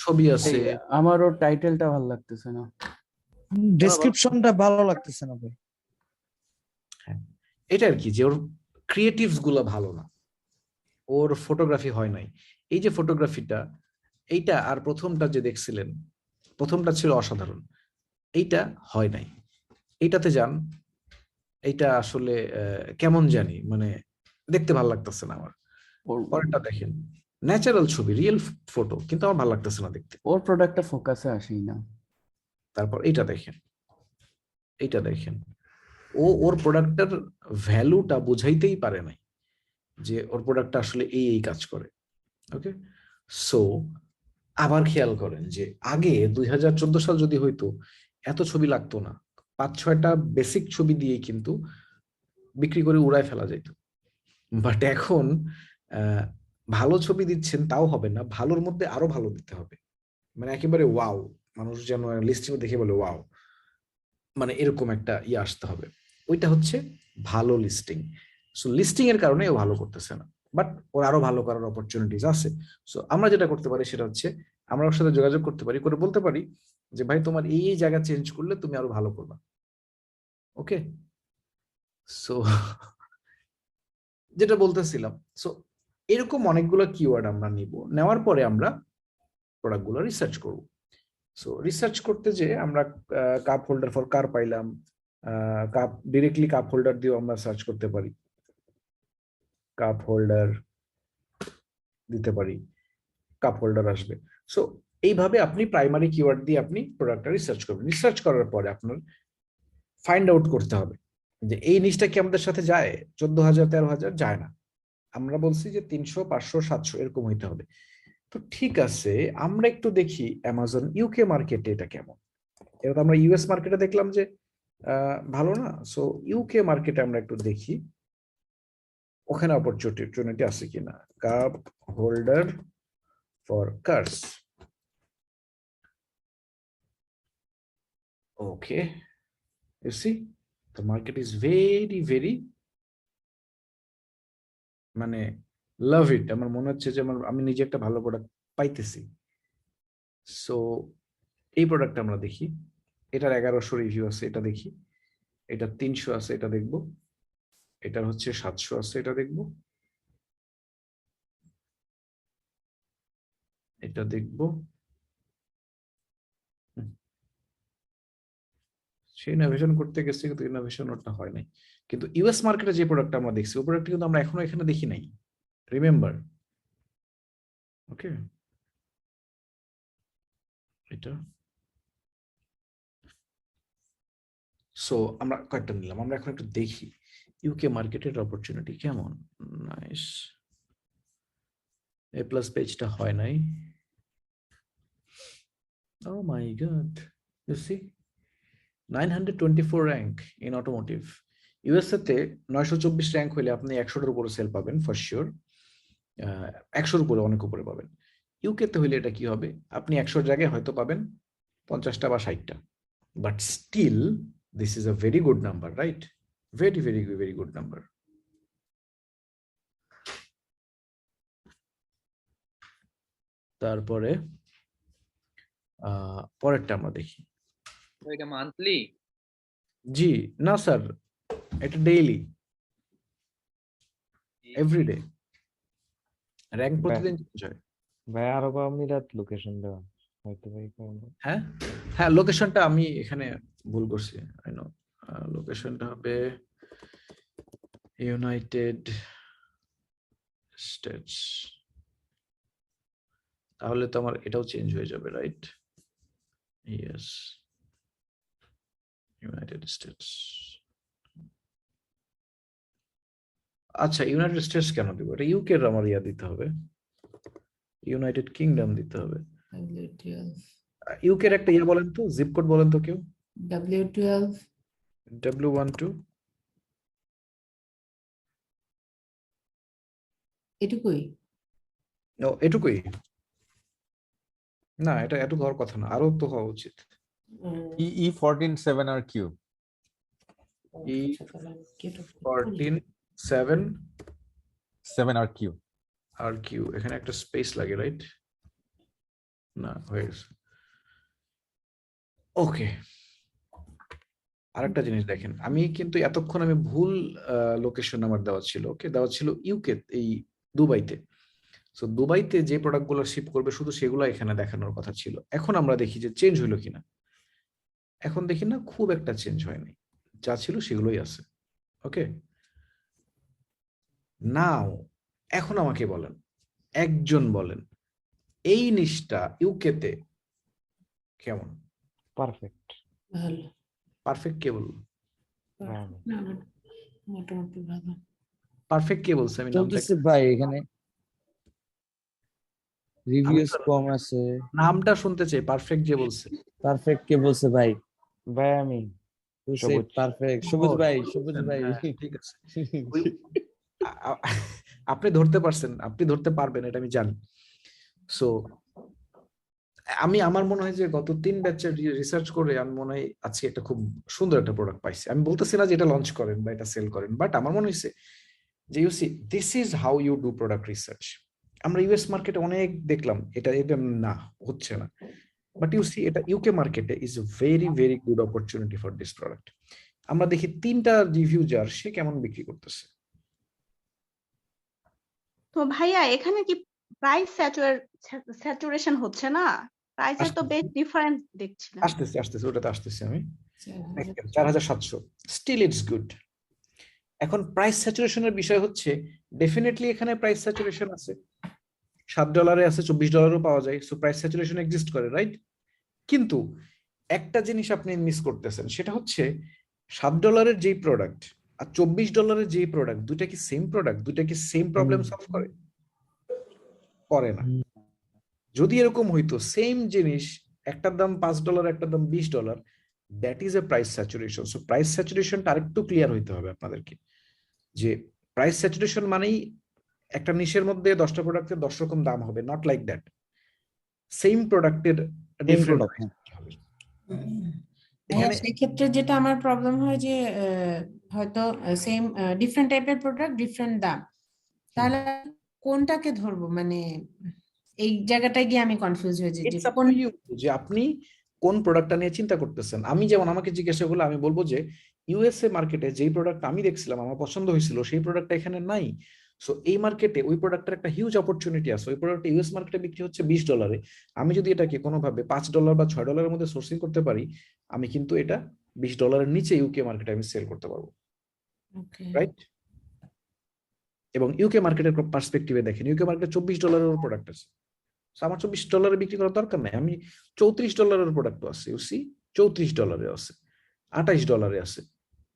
ছবি আছে, আমারও টাইটেলটা ভালো লাগতেছে না। ডেসক্রিপশনটা ভালো লাগতেছে না ভাই। এটা আর কি যে ওর ক্রিয়েটিভস গুলো ভালো না, ওর ফটোগ্রাফি হয় নাই। এই যে ফটোগ্রাফিটা, এইটা আর প্রথমটা যে দেখছিলেন, প্রথমটা ছিল অসাধারণ, এইটা হয় নাই। এইটাতে যান, এইটা আসলে কেমন জানি, মানে দেখতে ভালো লাগতেছে না আমার। পরেরটা দেখেন, ন্যাচারাল ছবি, রিয়েল ফটো, কিন্তু আমার ভালো লাগতেছে না দেখতে। ওর প্রোডাক্টটা ফোকাসে আসেই না। তারপর এইটা দেখেন, এইটা দেখেন, ওর প্রোডাক্টটার ভ্যালুটা বুঝাইতেই পারে নাই যে ওর প্রোডাক্টটা আসলে এই কাজ করে। ওকে, সো আবার খেয়াল করেন যে আগে 2014 সাল যদি হইতো এত ছবি লাগতো না, 5-6টা বেসিক ছবি দিয়ে কিন্তু বিক্রি করে উড়ায় ফেলা যেত। বাট এখন ভালো ছবি দিচ্ছেন তাও হবে না, ভালোর মধ্যে আরো ভালো দিতে হবে, মানে একেবারে ওয়াও, মানুষ যেন লিস্টিং দেখে বলে ওয়াও, মানে এরকম একটা আসতে হবে। ওইটা হচ্ছে ভালো লিস্টিং। সো লিস্টিং এর কারণে ও ভালো করতেছে না, বাট ওর আরো ভালো করার অপরচুনিটিস আছে। সো আমরা যেটা করতে পারি সেটা হচ্ছে আমরা ওর সাথে যোগাযোগ করতে পারি, করে বলতে পারি যে ভাই তোমার এই জায়গা চেঞ্জ করলে তুমি আরো ভালো করবা। ওকে, সো যেটা বলতেছিলাম, সো এরকম অনেকগুলো কিওয়ার্ড আমরা নিব, নেওয়ার পরে আমরা প্রোডাক্টগুলো রিসার্চ করব। সো রিসার্চ করতে যে আমরা কাপ হোল্ডার ফর কার পাইলাম, কাপ ডিরেক্টলি কাপ হোল্ডার দিয়েও আমরা সার্চ করতে পারি, কাপ হোল্ডার দিতে পারি, কাপ হোল্ডার আসবে। সো এইভাবে আপনি প্রাইমারি কিওয়ার্ড দিয়ে আপনি প্রোডাক্টটা রিসার্চ করবেন। রিসার্চ করার পরে আপনার ফাইন্ড আউট করতে হবে যে এই নিচটা কি আমাদের সাথে যায়, 14,000 13,000 যায় না, আমরা বলছি যে 300 500 700 এরকম হইতে হবে। তো ঠিক আছে, আমরা একটু দেখি অ্যামাজন ইউকে মার্কেটে এটা কেমন। এবার আমরা ইউএস মার্কেটে দেখলাম যে ভালো না, সো ইউকে মার্কেটে আমরা একটু দেখি ওখানে অপরচুনিটি আছে কিনা। Cup holder for cars, okay, you see the market is very মানে লাভ ইট। আমার মনে হচ্ছে যে আমি নিজে একটা ভালো প্রোডাক্ট পাইতেছি। সো এই প্রোডাক্ট আমরা দেখি, এটার 1100 রিভিউ আছে, এটা দেখি, এটা 300 আছে, এটা দেখব, এটার হচ্ছে 700 আছে, এটা দেখব, এটা দেখব। সেই ইনোভেশন করতে গেছি কিন্তু ইনোভেশন ওটা হয় নাই। কিন্তু ইউএস মার্কেটে যে প্রোডাক্ট আমরা দেখছি ওই প্রোডাক্ট কিন্তু আমরা এখনো এখানে দেখি নাই, রিমেম্বার। ওকে, এটা সো আমরা কয়েকটা নিলাম, আমরা এখন একটু দেখি ইউকে মার্কেটের অপরচুনিটি কেমন। নাইস, এ প্লাস পেজটা হয় নাই। Oh my god, you see 924 rank in automotive. USA তে 924 র্যাঙ্ক হইলে আপনি 100টার উপরে সেল পাবেন ফর শিওর, 100-র উপরে, অনেক উপরে পাবেন। ইউকে তে হইলে এটা কি হবে, আপনি 100-র জায়গায় হয়তো পাবেন 50টা বা 60টা, but still this is a very good number, right? Very good number. তারপরে পরেরটা আমরা দেখি। এটা মান্থলি? জি না স্যার, এটা ডেইলি, এভরিডে, র্যাঙ্ক প্রতিদিন চেঞ্জ হয়। ভাই আরো কমিরাত লোকেশন দেওয়া হয়তো ভাই কারণে। হ্যাঁ হ্যাঁ, লোকেশনটা আমি এখানে ভুল করছি, আই নো। লোকেশনটা হবে ইউনাইটেড স্টেটস, তাহলে তো আমার এটাও চেঞ্জ হয়ে যাবে, রাইট? Yes, United states. আচ্ছা, ইউনাইটেড স্টেটস কেন দিব? এটা ইউকে এর আমার দিতে হবে, ইউনাইটেড কিংডম দিতে হবে। ইউকে এর একটা বলেন তো, জিপ কোড বলেন তো কেউ। W12 W12 এটুকুই। ও, এটুকুই না, এটা এটুকু হওয়ার কথা না, আরো তো হওয়া উচিত। E147 আর কিউ E14 7RQ আর কিউ, এখানে একটা স্পেস লাগে, রাইট? না, হয়ে গেছে। ওকে, আরেকটা জিনিস দেখেন, আমি কিন্তু এতক্ষণ আমি ভুল লোকেশন আমার দেওয়া ছিল। ওকে, দেওয়া ছিল ইউকে, এই দুবাইতে। সো দুবাইতে যে প্রোডাক্টগুলো শিপ করবে শুধু সেগুলো এখানে দেখানোর কথা ছিল। এখন আমরা দেখি যে চেঞ্জ হইলো কিনা। এখন দেখি না, খুব একটা চেঞ্জ হয়নি, যা ছিল সেগুলোই আছে। ওকে, নাও এখন আমাকে বলেন, একজন বলেন এই নিশটা ইউকেতে কেমন? পারফেক্ট। ভালো, পারফেক্ট কে বলল? না, মোটামুটি ভালো। পারফেক্ট কে বলছে? আমি নামটা চলতেছে ভাই, এখানে রিভিউস কম আছে। নামটা শুনতে চাই, পারফেক্ট যে বলছে। পারফেক্ট কে বলছে ভাই? ভাই আমি সবুজ। পারফেক্ট সবুজ ভাই, সবুজ ভাই। হ্যাঁ, ঠিক আছে। আপনি ধরতে পারছেন, আপনি ধরতে পারবেন, এটা আমি জানি। সো আমার মনে হয় যে গত 3 ব্যাচের রিসার্চ করে আমি মনে হয় আজকে একটা খুব সুন্দর একটা প্রোডাক্ট পাইছি। আমি বলতেছি না যে এটা লঞ্চ করেন বা এটা সেল করেন, বাট আমার মনে হয়েছে যে you see this is how you do product research. আমরা ইউএস মার্কেটে অনেক দেখলাম, এটা না হচ্ছে না, বাট ইউ সি এটা ইউকে মার্কেটে is a very very good opportunity for this product. আমরা দেখি 3টা রিভিউ যার, সে কেমন বিক্রি করতেছে। তো ভাইয়া এখানে কি প্রাইস স্যাচুরেশন হচ্ছে না? প্রাইসের তো বেশ ডিফারেন্স দেখছি না। আসতেছে ওটাতে আসতেছি আমি। 4700 স্টিল ইটস গুড। এখন প্রাইস স্যাচুরেশনের বিষয় হচ্ছে, ডেফিনেটলি এখানে প্রাইস স্যাচুরেশন আছে। $7 আছে, $24 পাওয়া যায়, সো প্রাইস স্যাচুরেশন এক্সিস্ট করে, রাইট? কিন্তু একটা জিনিস আপনি মিস করতেছেন, সেটা হচ্ছে $7 যেই প্রোডাক্ট আর $24 যেই প্রোডাক্ট, দুইটা কি সেম প্রোডাক্ট? দুইটা কি সেম প্রবলেম সলভ করে? করে না। যদি এরকম হইতো সেম জিনিস, একটার দাম $5, একটার দাম $20, that is a price saturation. So price স্যাচুরেশনটা আরেকটু ক্লিয়ার হইতে হবে আপনাদেরকে, যে প্রাইস স্যাচুরেশন মানেই একটা নিশের মধ্যে 10টা প্রোডাক্টের 10 রকম দাম হবে, নট লাইক দ্যাট। সেম প্রোডাক্টের ডিফারেন্ট হবে। হ্যাঁ, সেক্ষেত্রে যেটা আমার প্রবলেম হয় যে হয়তো সেম ডিফারেন্ট টাইপের প্রোডাক্ট ডিফারেন্ট দাম, তাহলে কোনটাকে ধরবো? মানে এই জায়গাটায় গিয়ে আমি কনফিউজ হয়ে যাই যে কোন যে আপনি কোন প্রোডাক্টটা নিয়ে চিন্তা করতেছেন। আমি যেমন, আমাকে জিজ্ঞাসা করলে আমি বলবো যে ইউএসএ মার্কেটে যেই প্রোডাক্ট আমি দেখছিলাম আমার পছন্দ হয়েছিল, সেই প্রোডাক্টটা এখানে নাই। সো এই মার্কেটে ওই প্রোডাক্টের একটা হিউজ অপরচুনিটি আছে। ওই প্রোডাক্ট ইউএস মার্কেটে বিক্রি হচ্ছে $20। আমি যদি এটাকে কোনোভাবে $5 বা $6 মধ্যে সোর্সিং করতে পারি, আমি কিন্তু এটা $20 নিচে ইউকে মার্কেটে আমি সেল করতে পারবো, রাইট? এবং ইউকে মার্কেটের পার্সপেক্টিভে দেখেন, ইউকে মার্কেটে $24 প্রোডাক্ট আছে। আমার $24 বিক্রি করার দরকার নাই, আমি $34 প্রোডাক্ট আছে, ইউসি $34 আছে, $28 আছে।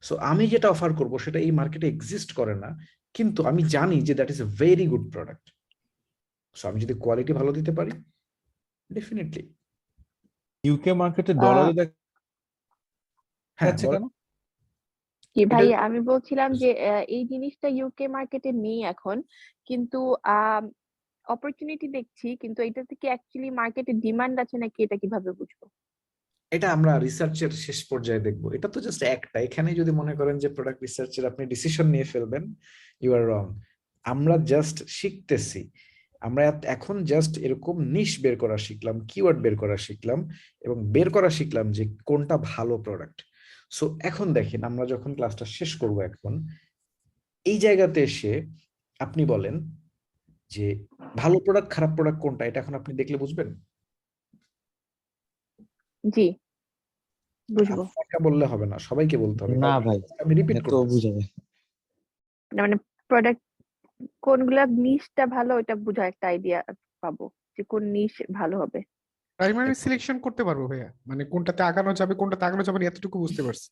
সো আমি যেটা অফার করব সেটা এই মার্কেটে এক্সিস্ট করে না, কিন্তু আমি জানি যে that is a very good product. So আমি যদি কোয়ালিটি ভালো দিতে পারি, ডেফিনেটলি। ইউকে মার্কেটে ডলারে দেখাচ্ছে কেন? কি ভাই, আমি বলছিলাম যে এই জিনিসটা ইউকে মার্কেটে নেই এখন, কিন্তু অপরচুনিটি দেখছি, কিন্তু এটা থেকে অ্যাকচুয়ালি মার্কেটে ডিমান্ড আছে নাকি এটা কিভাবে বুঝবো? এটা আমরা রিসার্চের শেষ পর্যায়ে দেখবো। এটা তো জাস্ট একটা, এখানে যদি মনে করেন যে প্রোডাক্ট রিসার্চের আপনি ডিসিশন নিয়ে ফেলবেন, ইউ আর রং। আমরা জাস্ট শিখতেছি, আমরা এখন জাস্ট এরকম নিশ বের করা শিখলাম, কিওয়ার্ড বের করা শিখলাম, এবং বের করা শিখলাম যে কোনটা ভালো প্রোডাক্ট। সো এখন দেখেন, আমরা যখন ক্লাসটা শেষ করব, এখন এই জায়গাতে এসে আপনি বলেন যে ভালো প্রোডাক্ট খারাপ প্রোডাক্ট কোনটা, এটা এখন আপনি দেখলে বুঝবেন। জি, বুঝবো। আপনাকে বললে হবে না, সবাইকে বলতে হবে। না ভাই, আমি রিপিট তো করতেছি। বুঝাবে না, মানে প্রোডাক্ট কোনগুলা নিশটা ভালো, এটা বোঝা একটা আইডিয়া পাবো যে কোন নিশ ভালো হবে। প্রাইমারি সিলেকশন করতে পারবো ভাইয়া, মানে কোনটাতে আগানো যাবে কোনটাতে আগানো যাবে না, এতটুকু বুঝতে পারছি।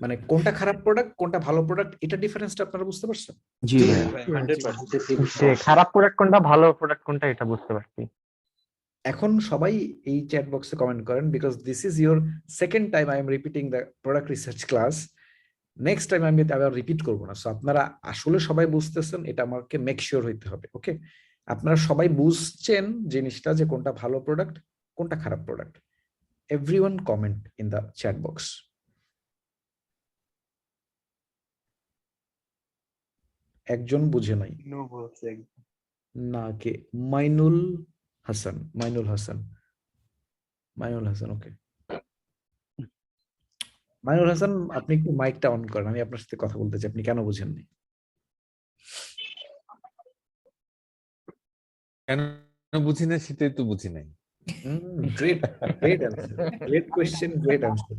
মানে কোনটা খারাপ প্রোডাক্ট কোনটা ভালো প্রোডাক্ট, এটা ডিফারেন্সটা আপনারা বুঝতে পারছেন? জি খারাপ প্রোডাক্ট কোনটা ভালো প্রোডাক্ট কোনটা এটা বুঝতে পারছি। এখন সবাই এই চ্যাট বক্সে কমেন্ট করেন, because this is your second time I am repeating the product research class. Next time আমি আবার রিপিট করবো না। সো আপনারা আসলে সবাই বুঝতেছেন, এটা আমাকে মেক শিওর হইতে হবে। ওকে, আপনারা সবাই বুঝছেন জিনিসটা, যে কোনটা ভালো প্রোডাক্ট কোনটা খারাপ product. Everyone comment in the chat box. একজন বুঝে নাই। নো বলছে না, কে? মাইনুল হাসান। ওকে। মাইনুল হাসান, আপনি একটু মাইকটা অন করেন, আমি আপনার সাথে কথা বলতে চাই। আপনি কেন বুঝেননি? কেন বুঝি না সেটাই তো বুঝি নাই। Great answer, great question, great answer.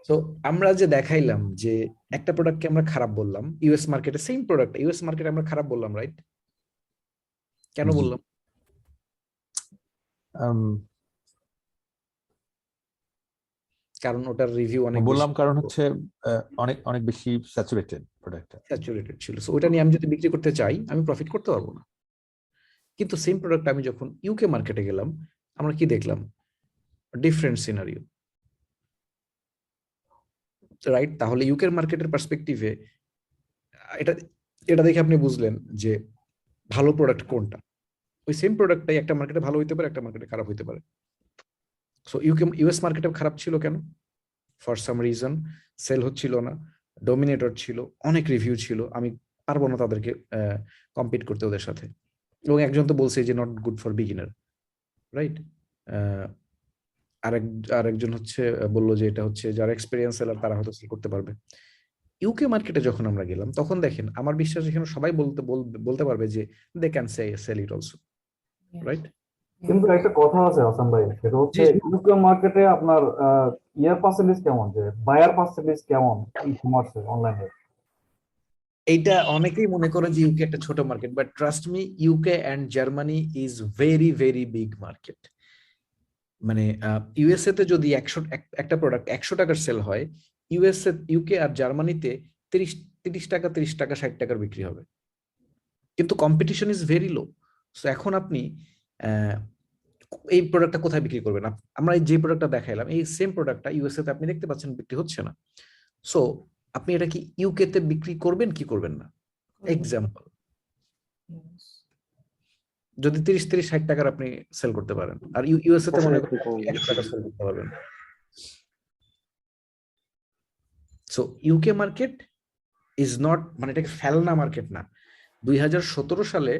So আমরা যে দেখাইলাম যে একটা প্রোডাক্টকে আমরা খারাপ বললাম, ইউএস মার্কেটে সেম প্রোডাক্ট ইউএস মার্কেটে আমরা খারাপ বললাম, রাইট? কেন জি। বললাম? কারণ ওটার রিভিউ অনেক বললাম কারণ হচ্ছে অনেক অনেক বেশি স্যাচুরেটেড প্রোডাক্টটা। স্যাচুরেটেড ছিল। সো ওটা নিয়ে আমি যদি বিক্রি করতে চাই, আমি প্রফিট করতে পারবো না। কিন্তু সেম প্রোডাক্ট আমি যখন ইউকে মার্কেটে গেলাম, আমরা কি দেখলাম? Different scenario, right? তাহলে ইউকে মার্কেটের পার্সপেক্টিভে এটা এটা দেখে আপনি বুঝলেন যে ভালো প্রোডাক্ট কোনটা। ওই সেম প্রোডাক্টটাই একটা মার্কেটে ভালো হইতে পারে, একটা মার্কেটে খারাপ হইতে পারে। সো ইউএস মার্কেটে খারাপ ছিল কেন? ফর সাম রিজন সেল হচ্ছিল না, ডোমিনেটর ছিল, অনেক রিভিউ ছিল, আমি পারবো না তাদেরকে কম্পিট করতে ওদের সাথে। এবং একজন তো বলছে যে not good for beginner, right? আরেকজন হচ্ছে বললো যে এটা হচ্ছে যারা এক্সপেরিয়েন্স সেলার তারা হয়তো সেল করতে পারবে। ইউকে মার্কেটে যখন আমরা গেলাম, তখন দেখেন আমার বিশ্বাস এখানে সবাই বলতে পারবে যে they can sell it also, right? কিন্তু একটা কথা আছে হাসান ভাই, সেটা হচ্ছে ইউকে মার্কেটে আপনার ইয়ার পার্সেন্টেজ কেমন, যে বায়ার পার্সেন্টেজ কেমন ই কমার্সে অনলাইনে? এইটা অনেকেই মনে করে যে ইউকে একটা ছোট market, but trust me, UK and Germany is very very big market. মানে ইউএসএ তে যদি একটা প্রোডাক্ট 100 টাকার সেল হয়, ইউকে আর জার্মানিতে 30 টাকা 60 টাকার বিক্রি হবে। কিন্তু competition is very low. So এখন আপনি এই প্রোডাক্টটা কোথায় বিক্রি করবেন? আমরা যে প্রোডাক্টটা দেখাইলাম, এই সেম প্রোডাক্টটা ইউএসএ তে আপনি দেখতে পাচ্ছেন বিক্রি হচ্ছে না। সো আপনি এটা কি ইউকে তে বিক্রি করবেন কি করবেন না? এক্সাম্পল, যদি 30-60 টাকার আপনি সেল করতে পারেন, আর ইউএসএ তে মনে করেন 100 টাকা সেল করতে পারবেন। So UK market is not, মানে এটাকে ফেলনা মার্কেট না। 2017 সালে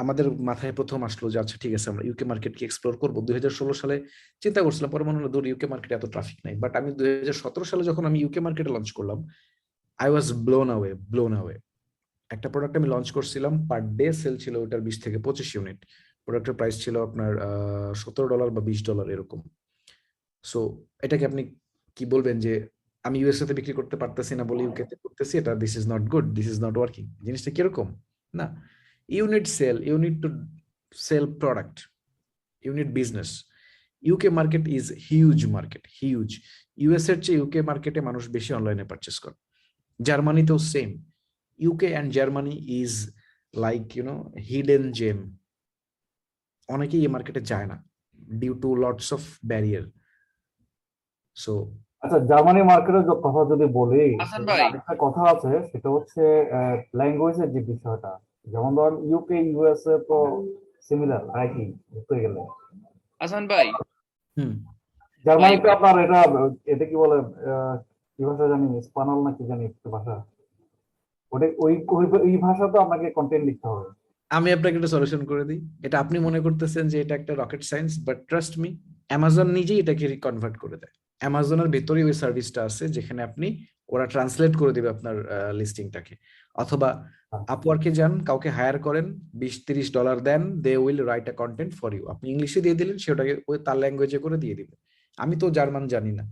আমাদের মাথায় প্রথম আসলো যে আচ্ছা ঠিক আছে আমরা ইউকে মার্কেটকে এক্সপ্লোর করবো। 2016 সালে চিন্তা করছিলাম, পরে মনে হলো দূর, ইউকে মার্কেটে এত ট্রাফিক নাই। বাট আমি 2017 সালে যখন আমি ইউকে মার্কেটে লঞ্চ করলাম, আই ওয়াজ ব্লোন অ্যাওয়ে। একটা প্রোডাক্ট আমি লঞ্চ করছিলাম, পার ডে সেল ছিল ওটার 20 থেকে 25 ইউনিট। প্রোডাক্টের প্রাইস ছিল আপনার $17 বা $20 এরকম। সো এটাকে আপনি কি বলবেন যে আমি ইউএসএ তে বিক্রি করতে পারতেছি না বলে ইউকে তে করতেছি, এটা this is not good, this is not working. জিনিসটা কিরকম না? You need to sell product, you need business. UK market is huge market, huge. US এর চেয়ে ইউকে মার্কেটে মানুষ বেশি অনলাইনে পারচেস করে। জার্মানিতেও same. UK and Germany is like hidden gem. অনেকেই এই মার্কেটে যায় না due to lots of barrier. So আচ্ছা, জার্মানি মার্কেটের কথা যদি বলি, হাসান ভাই, একটা কথা আছে, সেটা হচ্ছে ল্যাঙ্গুয়েজের যে বিষয়টা। যেমন ধরেন ইউকে ইউএসএ তো সিমিলার, একই ধরতে গেলে। হাসান ভাই, জার্মানিতে আপনার এটা কি বলে, কি ভাষা জানি, স্পানল না কি জানি একটা ভাষা, ওটা ওই ভাষা তো আপনাকে কন্টেন্ট লিখতে হবে। আমি আপনাকে একটা সলিউশন করে দিই। এটা আপনি মনে করতেছেন যে এটা একটা rocket science, but trust me, Amazon নিজেই এটাকে কনভার্ট করে দেয়। অ্যামাজনের ভেতরেই ওই সার্ভিসটা আছে যেখানে ওরা ট্রান্সলেট করে দিবে আপনার লিস্টিংটাকে। অথবা আপওয়ার্কে যান, কাউকে হায়ার করেন, $20-30 দেন, they will write a content for you. আপনি ইংলিশে দিয়ে দিলেন, সেটাকে ওই তার ল্যাঙ্গুয়েজে করে দিয়ে দিবে। আমি তো জার্মান জানি না,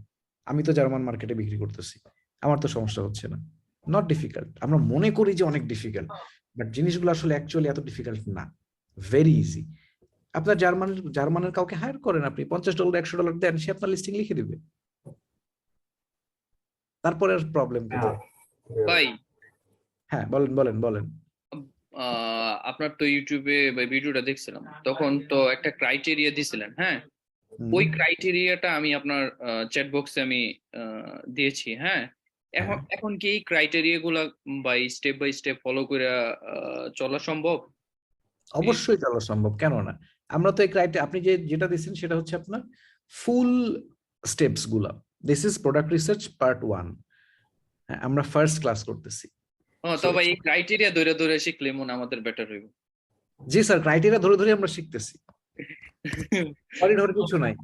আমি তো জার্মান মার্কেটে বিক্রি করতেছি, আমার তো সমস্যা হচ্ছে না। Not difficult. আমরা মনে করি যে অনেক ডিফিকাল্ট, বাট জিনিসগুলো আসলে অ্যাকচুয়ালি এত ডিফিকাল্ট না, ভেরি ইজি। আপনার জার্মানের কাউকে হায়ার করেন, আপনি $50 $100 দেন, সে আপনার লিস্টিং লিখে দিবে। তারপরে আর প্রবলেম কোথায়? ভাই, হ্যাঁ বলেন। আপনার তো ইউটিউবে ভিডিওটা দেখছিলাম, তখন তো একটা ক্রাইটেরিয়া দিছিলেন, হ্যাঁ? ওই ক্রাইটেরিয়াটা আমি আপনার চ্যাট বক্সে আমি দিয়েছি, হ্যাঁ? এখন কি এই ক্রাইটেরিয়া গুলা বাই স্টেপ ফলো করে চলা সম্ভব? অবশ্যই চলা সম্ভব, কেন না? আমরা তো এই ক্রাইটেরিয়া, আপনি যেটা দিচ্ছেন সেটা হচ্ছে আপনার ফুল স্টেপস গুলা। This is product research part 1। আমরা ফার্স্ট ক্লাস করতেছি। তো ভাই এই ক্রাইটেরিয়া ধরে ধরে শিখলে মনে হয় আমাদের বেটার হইব। জি স্যার, ক্রাইটেরিয়া ধরে ধরে আমরা শিখতেছি, করিডোর কিছু নাই।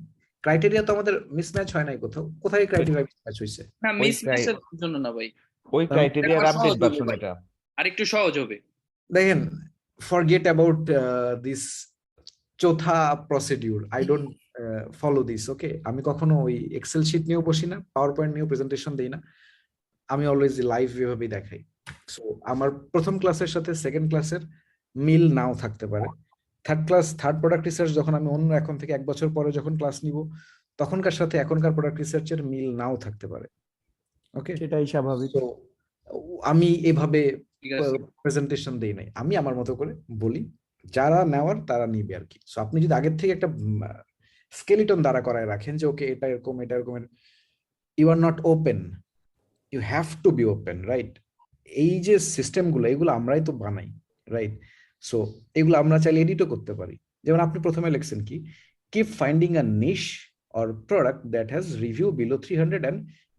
ক্রাইটেরিয়া তো আমাদের মিসম্যাচ হয় নাই কোথাও, কোথায় ক্রাইটেরিয়া মিসম্যাচ হইছে? না মিসম্যাচের জন্য না ভাই, ওই ক্রাইটেরিয়ার আপডেট ভার্সন এটা আরেকটু সহজ হবে। দেখেন, ফরগেট অ্যাবাউট দিস চৌথা procedure, I don't follow this, okay? আমি কখনো ওই এক্সেল শিট নিয়েও বসি না, পাওয়ার পয়েন্ট নিয়েও প্রেজেন্টেশন দিই না, আমি অলওয়েজ লাইভ এভাবেই দেখাই। সো আমার প্রথম ক্লাসের সাথে সেকেন্ড ক্লাসের মিল নাও থাকতে পারে। থার্ড প্রোডাক্ট রিসার্চ যখন আমি অন্য এখন থেকে 1 বছর পরে যখন ক্লাস নিব, তখনকার সাথে এখনকার প্রোডাক্ট রিসার্চের মিল নাও থাকতে পারে, ওকে? সেটাই স্বাভাবিক। তো আমি এভাবে প্রেজেন্টেশন দেই নাই, আমি আমার মতো করে বলি, যারা নেওয়ার তারা নিবে আর কি। সো আপনি যদি আগের থেকে একটা স্কেলিটন দাঁড়া করায় রাখেন যে ওকে এটা এরকম এটা এরকম, you are not open, you have to be open, right? এই যে সিস্টেমগুলো, এগুলো আমরাই তো বানাই, রাইট? সো এগুলো আমরা চাইলে এডিটও করতে পারি। যেমন আপনি প্রথমে লিখছেন কি, keep finding a niche or product that has review below 300 and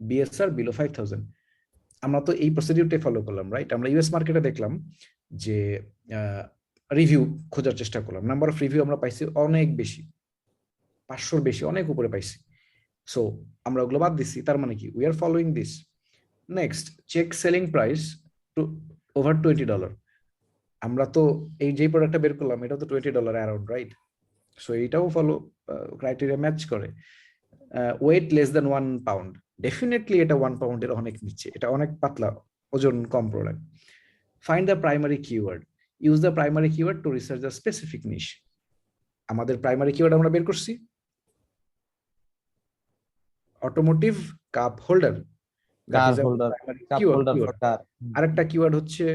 BSR below 5000। আমরা তো এই প্রসিডিউরটাই ফলো করলাম, রাইট? আমরা ইউএস মার্কেটে দেখলাম যে রিভিউ খোঁজার চেষ্টা করলাম, নাম্বার অফ রিভিউ আমরা পাইছি অনেক বেশি, 500-র বেশি, অনেক উপরে পাইছি। সো আমরা ওগুলো বাদ দিছি, তার মানে কি, we are following this. Next, check selling price to over $20। আমরা তো এই যে প্রোডাক্টটা বের করলাম এটা তো $20 অ্যারাউন্ড, রাইট? সো এইটাও ফলো ক্রাইটেরিয়া ম্যাচ করে। Weight less than 1 pound, definitely এটা 1 পাউন্ডের অনেক নিচে, এটা অনেক পাতলা, ওজন কম product. Find the primary keyword, use the primary keyword to research the specific niche. আমাদের প্রাইমারি কিওয়ার্ড আমরা বের করছি অটোমোটিভ কাপ হোল্ডার, আরেকটা কিওয়ার্ড হচ্ছে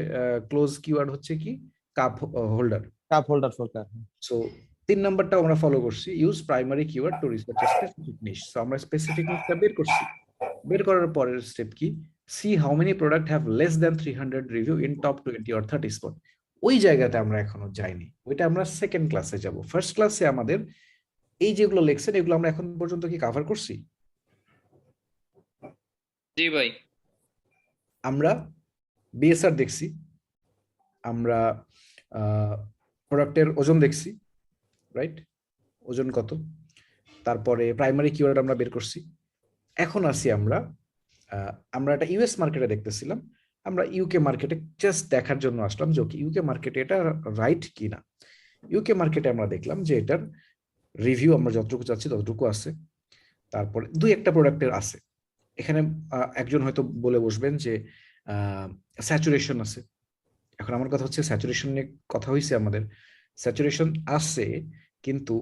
ক্লোজ কিওয়ার্ড হচ্ছে কি, cup holder for car. So 3 নাম্বারটা আমরা ফলো করছি, use primary keyword to research specific niche. So আমরা স্পেসিফিক নিশটা বের করছি, বের করার পরের স্টেপ কি, C how many product have less than 300 review in top 20 or 30 spot. ওই জায়গাতে আমরা এখনো যাইনি, ওইটা আমরা সেকেন্ড ক্লাসে যাব। ফার্স্ট ক্লাসে আমাদের এই যেগুলো লেকচার, এগুলো আমরা এখন পর্যন্ত কি কভার করছি? জি ভাই, আমরা বিএসআর দেখছি, আমরা প্রোডাক্টের ওজন দেখছি, রাইট? ওজন কত, তারপরে প্রাইমারি কিওয়ার্ড আমরা বের করছি। এখন আসি আমরা একটা ইউএস মার্কেটে দেখতেছিলাম, আমরা ইউকে মার্কেটে জাস্ট দেখার জন্য আসলাম যে ওকে ইউকে মার্কেটে এটা রাইট কিনা। ইউকে মার্কেটে আমরা দেখলাম যে এটার রিভিউ আমরা যতটুকু চাচ্ছি ততটুকু আছে, তারপরে 2-1টা প্রোডাক্টের আছে। এখানে একজন হয়তো বলে বসবেন যে স্যাচুরেশন আছে। এখন আমার কথা হচ্ছে স্যাচুরেশন নিয়ে কথা হয়েছে আমাদের, স্যাচুরেশন আছে, কিন্তু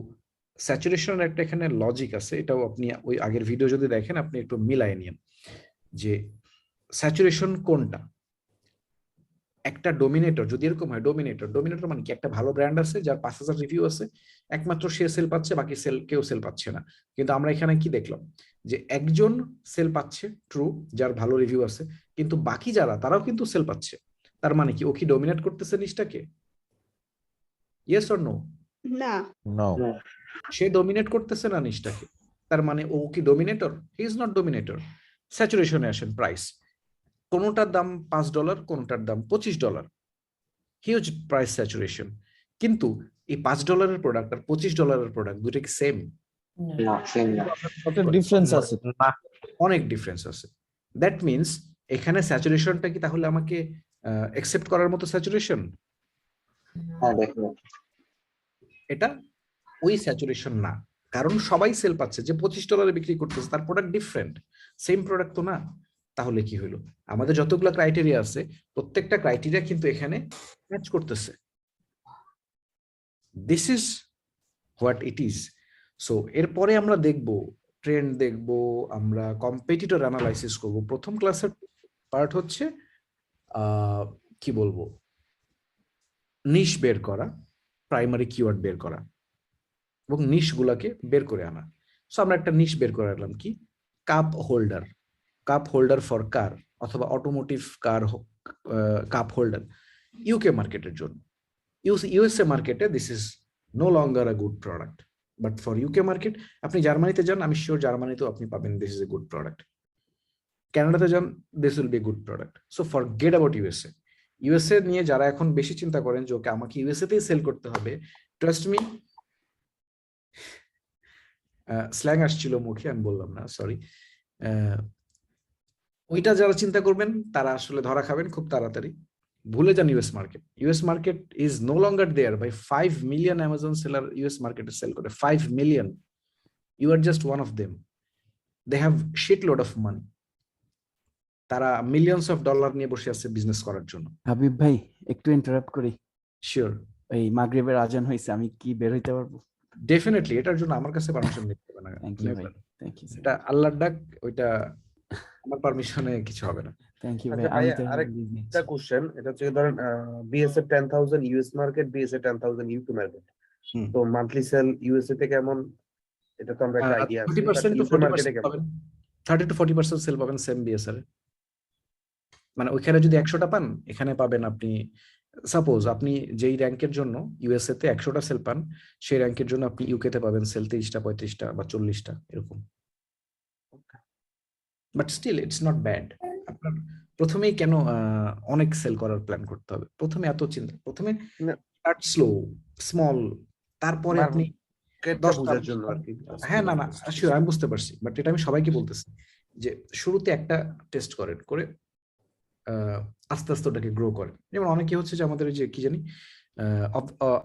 স্যাচুরেশনের একটা এখানে লজিক আছে, এটাও আপনি ওই আগের ভিডিও যদি দেখেন আপনি একটু মিলাই নিন যে স্যাচুরেশন কোনটা। একটা ডোমিনেটর যদি এরকম হয়, ডোমিনেটর মানে কি, একটা ভালো ব্র্যান্ড আছে যার 5000 রিভিউ আছে, একমাত্র সে সেল পাচ্ছে, বাকি কেউ সেল পাচ্ছে না। কিন্তু আমরা এখানে কি দেখলাম যে একজন সেল পাচ্ছে, ট্রু, যার ভালো রিভিউ আছে, কিন্তু বাকি যারা তারাও কিন্তু সেল পাচ্ছে। তার মানে কি, ও কি ডোমিনেট করতেছে নিশটাকে? Yes or no? না, সে ডোমিনেট করতেছে না নিশটাকে, তার মানে ও কি dominator? He is not dominator. স্যাচুরেশনে আসেন, প্রাইস, কোনটার দাম $5, কোনটার দাম $25, হিউজ প্রাইস স্যাচুরেশন। কিন্তু এই $5 প্রোডাক্ট আর $25 প্রোডাক্ট দুটো কি সেম? ডিফারেন্স আছে, অনেক ডিফারেন্স আছে। দ্যাট মিনস এখানে স্যাচুরেশনটা কি তাহলে আমাকে অ্যাকসেপ্ট করার মতো স্যাচুরেশন? এটা ওই স্যাচুরেশন না, কারণ সবাই সেল পাচ্ছে। যে $25 বিক্রি করতেছে তার প্রোডাক্ট ডিফারেন্ট, সেম প্রোডাক্ট তো না। তাহলে কি হলো, আমাদের যতগুলো ক্রাইটেরিয়া আছে প্রত্যেকটা ক্রাইটেরিয়া কিন্তু এখানে ম্যাচ করতেছে। This is what it is. So এরপরে আমরা দেখব ট্রেন্ড, দেখব আমরা কম্পিটিটর অ্যানালাইসিস করব। প্রথম ক্লাসের পার্ট হচ্ছে কি বলবো, নিশ বের করা, প্রাইমারি কিওয়ার্ড বের করা এবং নিশগুলাকে বের করে আনা। সো আমরা একটা নিশ বের করে আনলাম কি, কাপ হোল্ডার ফর কার অথবা automotive car cup holder UK মার্কেটের জন্য। ইউএসএ মার্কেটে this is no longer a good product, but for UK market, আপনি জার্মানিতে যান, আমি শিওর জার্মানিতেও আপনি পাবেন this is a good product. ক্যানাডাতে যান, this will be good product. So forget about USA, USA নিয়ে যারা এখন বেশি চিন্তা করেন যে ওকে আমাকে ইউএসএ তেই সেল করতে হবে, ট্রাস্ট মি, স্ল্যাং আসছিল মুখে, আমি বললাম না, সরি, ওইটা যারা চিন্তা করবেন তারা আসলে ধরা খাবেন খুব তাড়াতাড়ি। ভুলে যান US market. US market is no longer there. By 5 million Amazon seller US মার্কেটে সেল করে, 5 million. You are just one of them. They have shit load of money. তারা মিলিয়ন্স অফ ডলার নিয়ে বসে আছে বিজনেস করার জন্য। হাবিব ভাই একটু ইন্টারাপ্ট করি। শিওর। এই মাগরিবের আজান হয়েছে, আমি কি বের হইতে পারবো? ডেফিনেটলি, এটার জন্য আমার কাছে পারমিশন নিতে হবে না। থ্যাংক ইউ ভাই, থ্যাংক ইউ, এটা আল্লাহর ডাক, ওইটা আমার পারমিশনে কিছু হবে না। থ্যাংক ইউ ভাই। আচ্ছা আমি ভাইয়া, তো আরেকটা কোশ্চেন, এটা হচ্ছে ধরেন BSA 10,000 US market, BSA 10,000 UK market, তো মান্থলি সেল ইউএসএ তে কেমন, এটা তো আমরা একটা আইডিয়া আছে, 30% to ইউকে মার্কেটে 40% কেমন? পাবেন, 30 to 40% সেল পাবেন সেম বিএসআর। মানে ওইখানে যদি 100টা পান, এখানে পাবেন আপনি, সাপোজ আপনি যেই র্যাঙ্কের জন্য ইউএসএ তে 100টা সেল পান, সেই র্যাঙ্কের জন্য আপনি ইউকে তে পাবেন সেল 23টা, 35টা বা 40টা এরকম। But still it's not bad. আপনার প্রথমেই কেন অনেক সেল করার প্ল্যান করতে হবে? প্রথমে এত চিন্তা, প্রথমে স্টার্ট স্লো, স্মল, তারপরে আপনি 10টা বোঝার জন্য আর কি। হ্যাঁ, না শিওর, আমি বুঝতে পারছি, বাট এটা আমি সবাইকে বলতেছি যে শুরুতে একটা টেস্ট করেন, করে আস্তে আস্তে ওটাকে গ্রো করেন। যেমন অনেকে হচ্ছে যে আমাদের যে কি জানি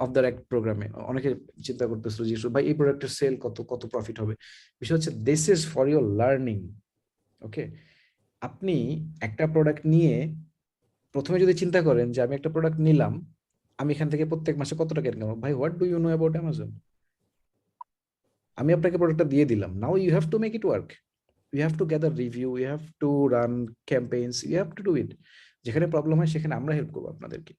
অফ দ্য র্যাক প্রোগ্রামে অনেকে চিন্তা করতেছিল যে ভাই এই প্রোডাক্টের সেল কত প্রফিট হবে। বিষয় হচ্ছে this is for your learning. Okay, আপনি একটা প্রোডাক্ট নিয়ে প্রথমে যদি চিন্তা করেন যে আমি একটা প্রোডাক্ট নিলাম, আমি এখান থেকে প্রত্যেক মাসে কত টাকা ইনকাম, ভাই what do you know about Amazon? আমি আপনাকে প্রোডাক্টটা দিয়ে দিলাম, now you have to make it work, you have to gather review, you have to run campaigns, you have to do it. যেখানে প্রবলেম হয় সেখানে আমরা হেল্প করবো আপনাদেরকে।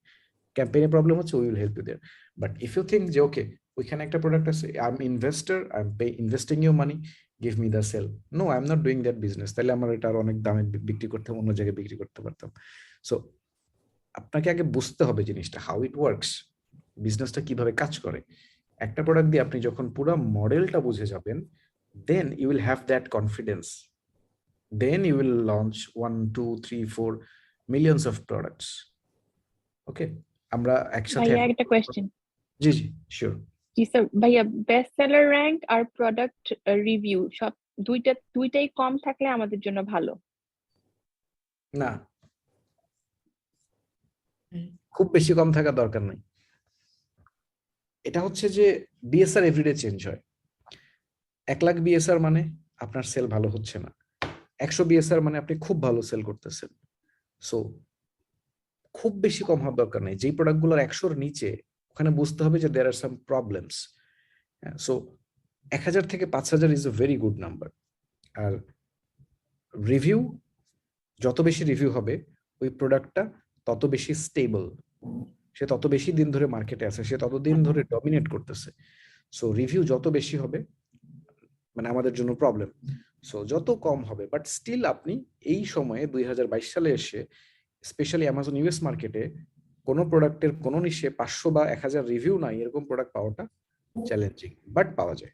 ক্যাম্পেইনে প্রবলেম হচ্ছে, we will help you there. But if you think যে okay ওইখানে একটা প্রোডাক্ট আছে, I am investor, I am investing your money, give me the sale, no I am not doing that business, তাহলে আমার এটা আর অনেক দামে বিক্রি করতাম, অন্য জায়গায় বিক্রি করতে পারতাম। সো আপনাকে আগে বুঝতে হবে জিনিসটা, হাউ ইট ওয়ার্কস, বিজনেসটা কিভাবে কাজ করে। একটা প্রোডাক্ট দিয়ে আপনি যখন পুরো মডেলটা বুঝে যাবেন, then you will have that confidence, then you will launch 1, 2, 3, 4 millions of products. Okay, আমরা একসাথে ভাইয়া একটা কোয়েশ্চেন। জি জি শিওর। জি স্যার, ভাইয়া বেস্ট সেলার র্যাঙ্ক আর প্রোডাক্ট রিভিউ সব দুইটাই কম থাকলে আমাদের জন্য ভালো না, খুব বেশি কম থাকা দরকার নাই। এটা হচ্ছে যে বিএসআর এভরিডে চেঞ্জ হয়। 1 লাখ বিএসআর মানে আপনার সেল ভালো হচ্ছে না, 100 বিএসআর মানে আপনি খুব ভালো সেল করতেছেন। সো খুব বেশি কম হওয়ার দরকার নেই। যেই প্রোডাক্টগুলোর 100-র নিচে, ওখানে বুঝতে হবে যে দেয়ার আর সাম প্রবলেমস। সো 1000 থেকে 5000 is a very good number. আর রিভিউ, যত বেশি রিভিউ হবে ওই প্রোডাক্টটা তত বেশি স্টেবল, সে তত বেশি দিন ধরে মার্কেটে আছে, সে তত দিন ধরে ডমিনেট করতেছে। সো রিভিউ যত বেশি হবে মানে আমাদের জন্য প্রবলেম। সো যত কম হবে, বাট স্টিল আপনি এই সময়ে 2022 সালে এসে স্পেশালি অ্যামাজন ইউএস মার্কেটে কোনো প্রোডাক্টের কোনো নিশে 500 বা 1000 রিভিউ নাই এরকম প্রোডাক্ট পাওয়াটা চ্যালেঞ্জিং, বাট পাওয়া যায়।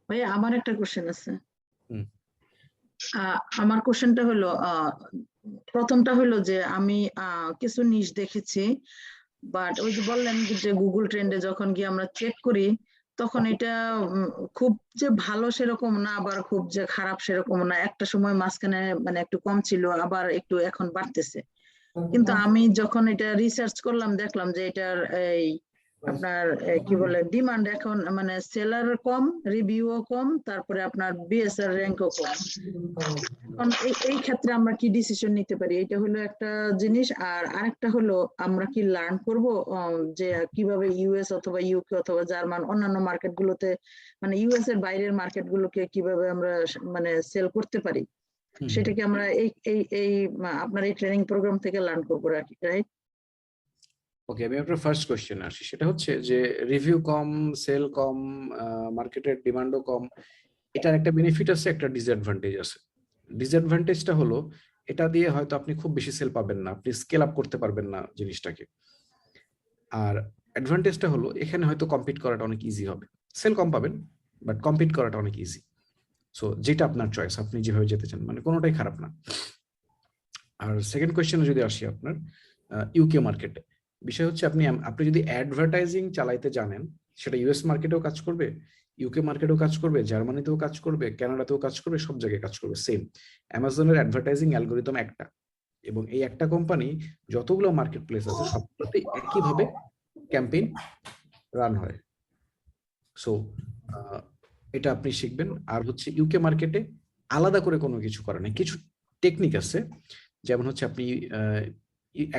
ভাই আমার একটা কোশ্চেন আছে। আমার কোশ্চেনটা হলো, প্রথমটা হলো যে আমি কিছু নিশ দেখেছি, বাট ওই যে বললেন যে গুগল ট্রেন্ডে যখন গিয়ে আমরা চেক করি তখন এটা খুব যে ভালো সেরকম না, আবার খুব যে খারাপ সেরকম না। একটা সময় মাঝখানে মানে একটু কম ছিল, আবার একটু এখন বাড়তেছে। কিন্তু আমি যখন এটা রিসার্চ করলাম দেখলাম যে এটার এই আপনার কি বলে ডিমান্ড এখন মানে সেলার কম, রিভিউও কম, তারপরে আপনার বিএসআর র্যাঙ্কও কম। এখন এই ক্ষেত্রে আমরা কি ডিসিশন নিতে পারি? এটা হলো একটা জিনিস। আর আরেকটা হলো আমরা কি লার্ন করব যে কিভাবে ইউএস অথবা ইউকে অথবা জার্মান অন্যান্য মার্কেট গুলোতে মানে ইউএস এর বাইরের মার্কেট গুলোকে কিভাবে আমরা মানে সেল করতে পারি, সেটাকে আমরা এই আপনার এই ট্রেনিং প্রোগ্রাম থেকে লার্ন করবো, রাইট? ওকে, আমি আপনার ফার্স্ট কোশ্চেন আসি। সেটা হচ্ছে যে রিভিউ কম, সেল কম, মার্কেটের ডিমান্ডও কম, এটার একটা বেনিফিট আছে, একটা ডিসঅ্যাডভান্টেজ আছে। ডিসঅ্যাডভান্টেজটা হলো এটা দিয়ে হয়তো আপনি খুব বেশি সেল পাবেন না, আপনি স্কেল আপ করতে পারবেন না জিনিসটাকে। আর অ্যাডভান্টেজটা হলো এখানে হয়তো কম্পিট করাটা অনেক ইজি হবে। সেল কম পাবেন বাট কম্পিট করাটা অনেক ইজি। সো যেটা আপনার চয়েস, আপনি যেভাবে যেতে চান, মানে কোনোটাই খারাপ না। আর সেকেন্ড কোয়েশ্চেনে যদি আসি আপনার, ইউকে মার্কেটে। বিষয় হচ্ছে আপনি যদি অ্যাডভার্টাইজিং চালাইতে জানেন, সেটা ইউএস মার্কেটেও কাজ করবে, ইউকে মার্কেটেও কাজ করবে, জার্মানিতেও কাজ করবে, কানাডাতেও কাজ করবে, সব জায়গায় কাজ করবে সেম। অ্যামাজনের অ্যাডভার্টাইজিং অ্যালগোরিদম একটা, এবং এই একটা কোম্পানি যতগুলো মার্কেট প্লেস আছে সবগুলোতে একইভাবে ক্যাম্পেইন রান হয়। সো এটা আপনি শিখবেন। আর হচ্ছে ইউকে মার্কেটে আলাদা করে কোনো কিছু করে না, কিছু টেকনিক আছে, যেমন হচ্ছে আপনি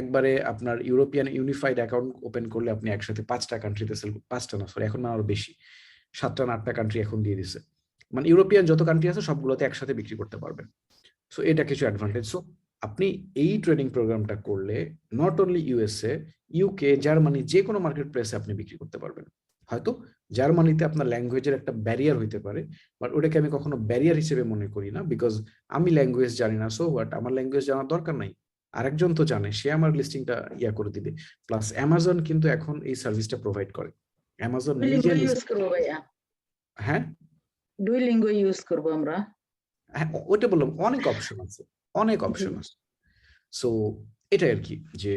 একবারে আপনার ইউরোপিয়ান ইউনিফাইড অ্যাকাউন্ট ওপেন করলে আপনি একসাথে 5টা কান্ট্রিতে সেল, 5টা না সরি, এখন আরো বেশি, 7টা না 8টা কান্ট্রি এখন দিয়ে দিছে, মানে ইউরোপিয়ান যত কান্ট্রি আছে সবগুলোতে একসাথে বিক্রি করতে পারবেন। সো এটা কিছু অ্যাডভান্টেজ। সো আপনি এই ট্রেডিং প্রোগ্রামটা করলে not only USA, UK, Germany, যে কোনো মার্কেট প্লেসে আপনি বিক্রি করতে পারবেন। হয়তো জার্মানিতে আপনার ল্যাঙ্গুয়েজের একটা ব্যারিয়ার হইতে পারে, বাট ওটাকে আমি কখনো ব্যারিয়ার হিসেবে মনে করি না, বিকজ আমি ল্যাঙ্গুয়েজ জানি না, সো হোয়াট, আমার ল্যাঙ্গুয়েজ জানার দরকার নাই, আরেকজন তো জানে, সে আমার লিস্টিংটা করে দিবে। প্লাস অ্যামাজন কিন্তু এখন এই সার্ভিসটা প্রোভাইড করে, অ্যামাজন নিজে ইউজ করবো ভাইয়া, হ্যাঁ ডুইলিঙ্গো ইউজ করবো আমরা। হ্যাঁ, ওটা বললাম, অনেক অপশন আছে, অনেক অপশন আছে। সো এটাই আর কি, যে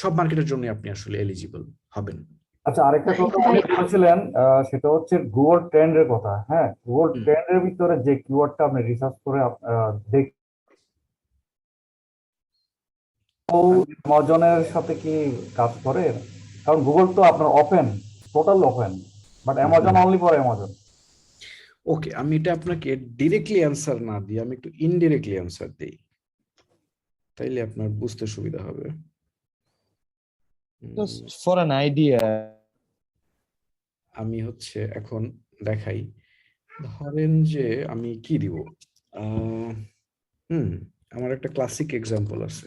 সব মার্কেটের জন্য আপনি আসলে এলিজিবল হবেন। আচ্ছা, আরেকটা কথা আপনি বলেছিলেন, সেটা হচ্ছে গুগল ট্রেন্ডের কথা। হ্যাঁ, গুগল ট্রেন্ডের ভিতরে যে কিওয়ার্ডটা আপনি রিসার্চ করে অ্যামাজনের সাথে কি কাজ করে? কারণ গুগল তো আপনার open, total open, but Amazon only for Amazon. Okay, আমি এটা আপনাকে ডিরেক্টলি অ্যান্সার না দিয়ে আমি একটু ইনডিরেক্টলি অ্যান্সার দিই, তাইলে আপনার বুঝতে সুবিধা হবে। Just for an idea. আমি হচ্ছে এখন দেখাই, ধরেন যে আমি কি দিব, আমার একটা ক্লাসিক এক্সাম্পল আছে।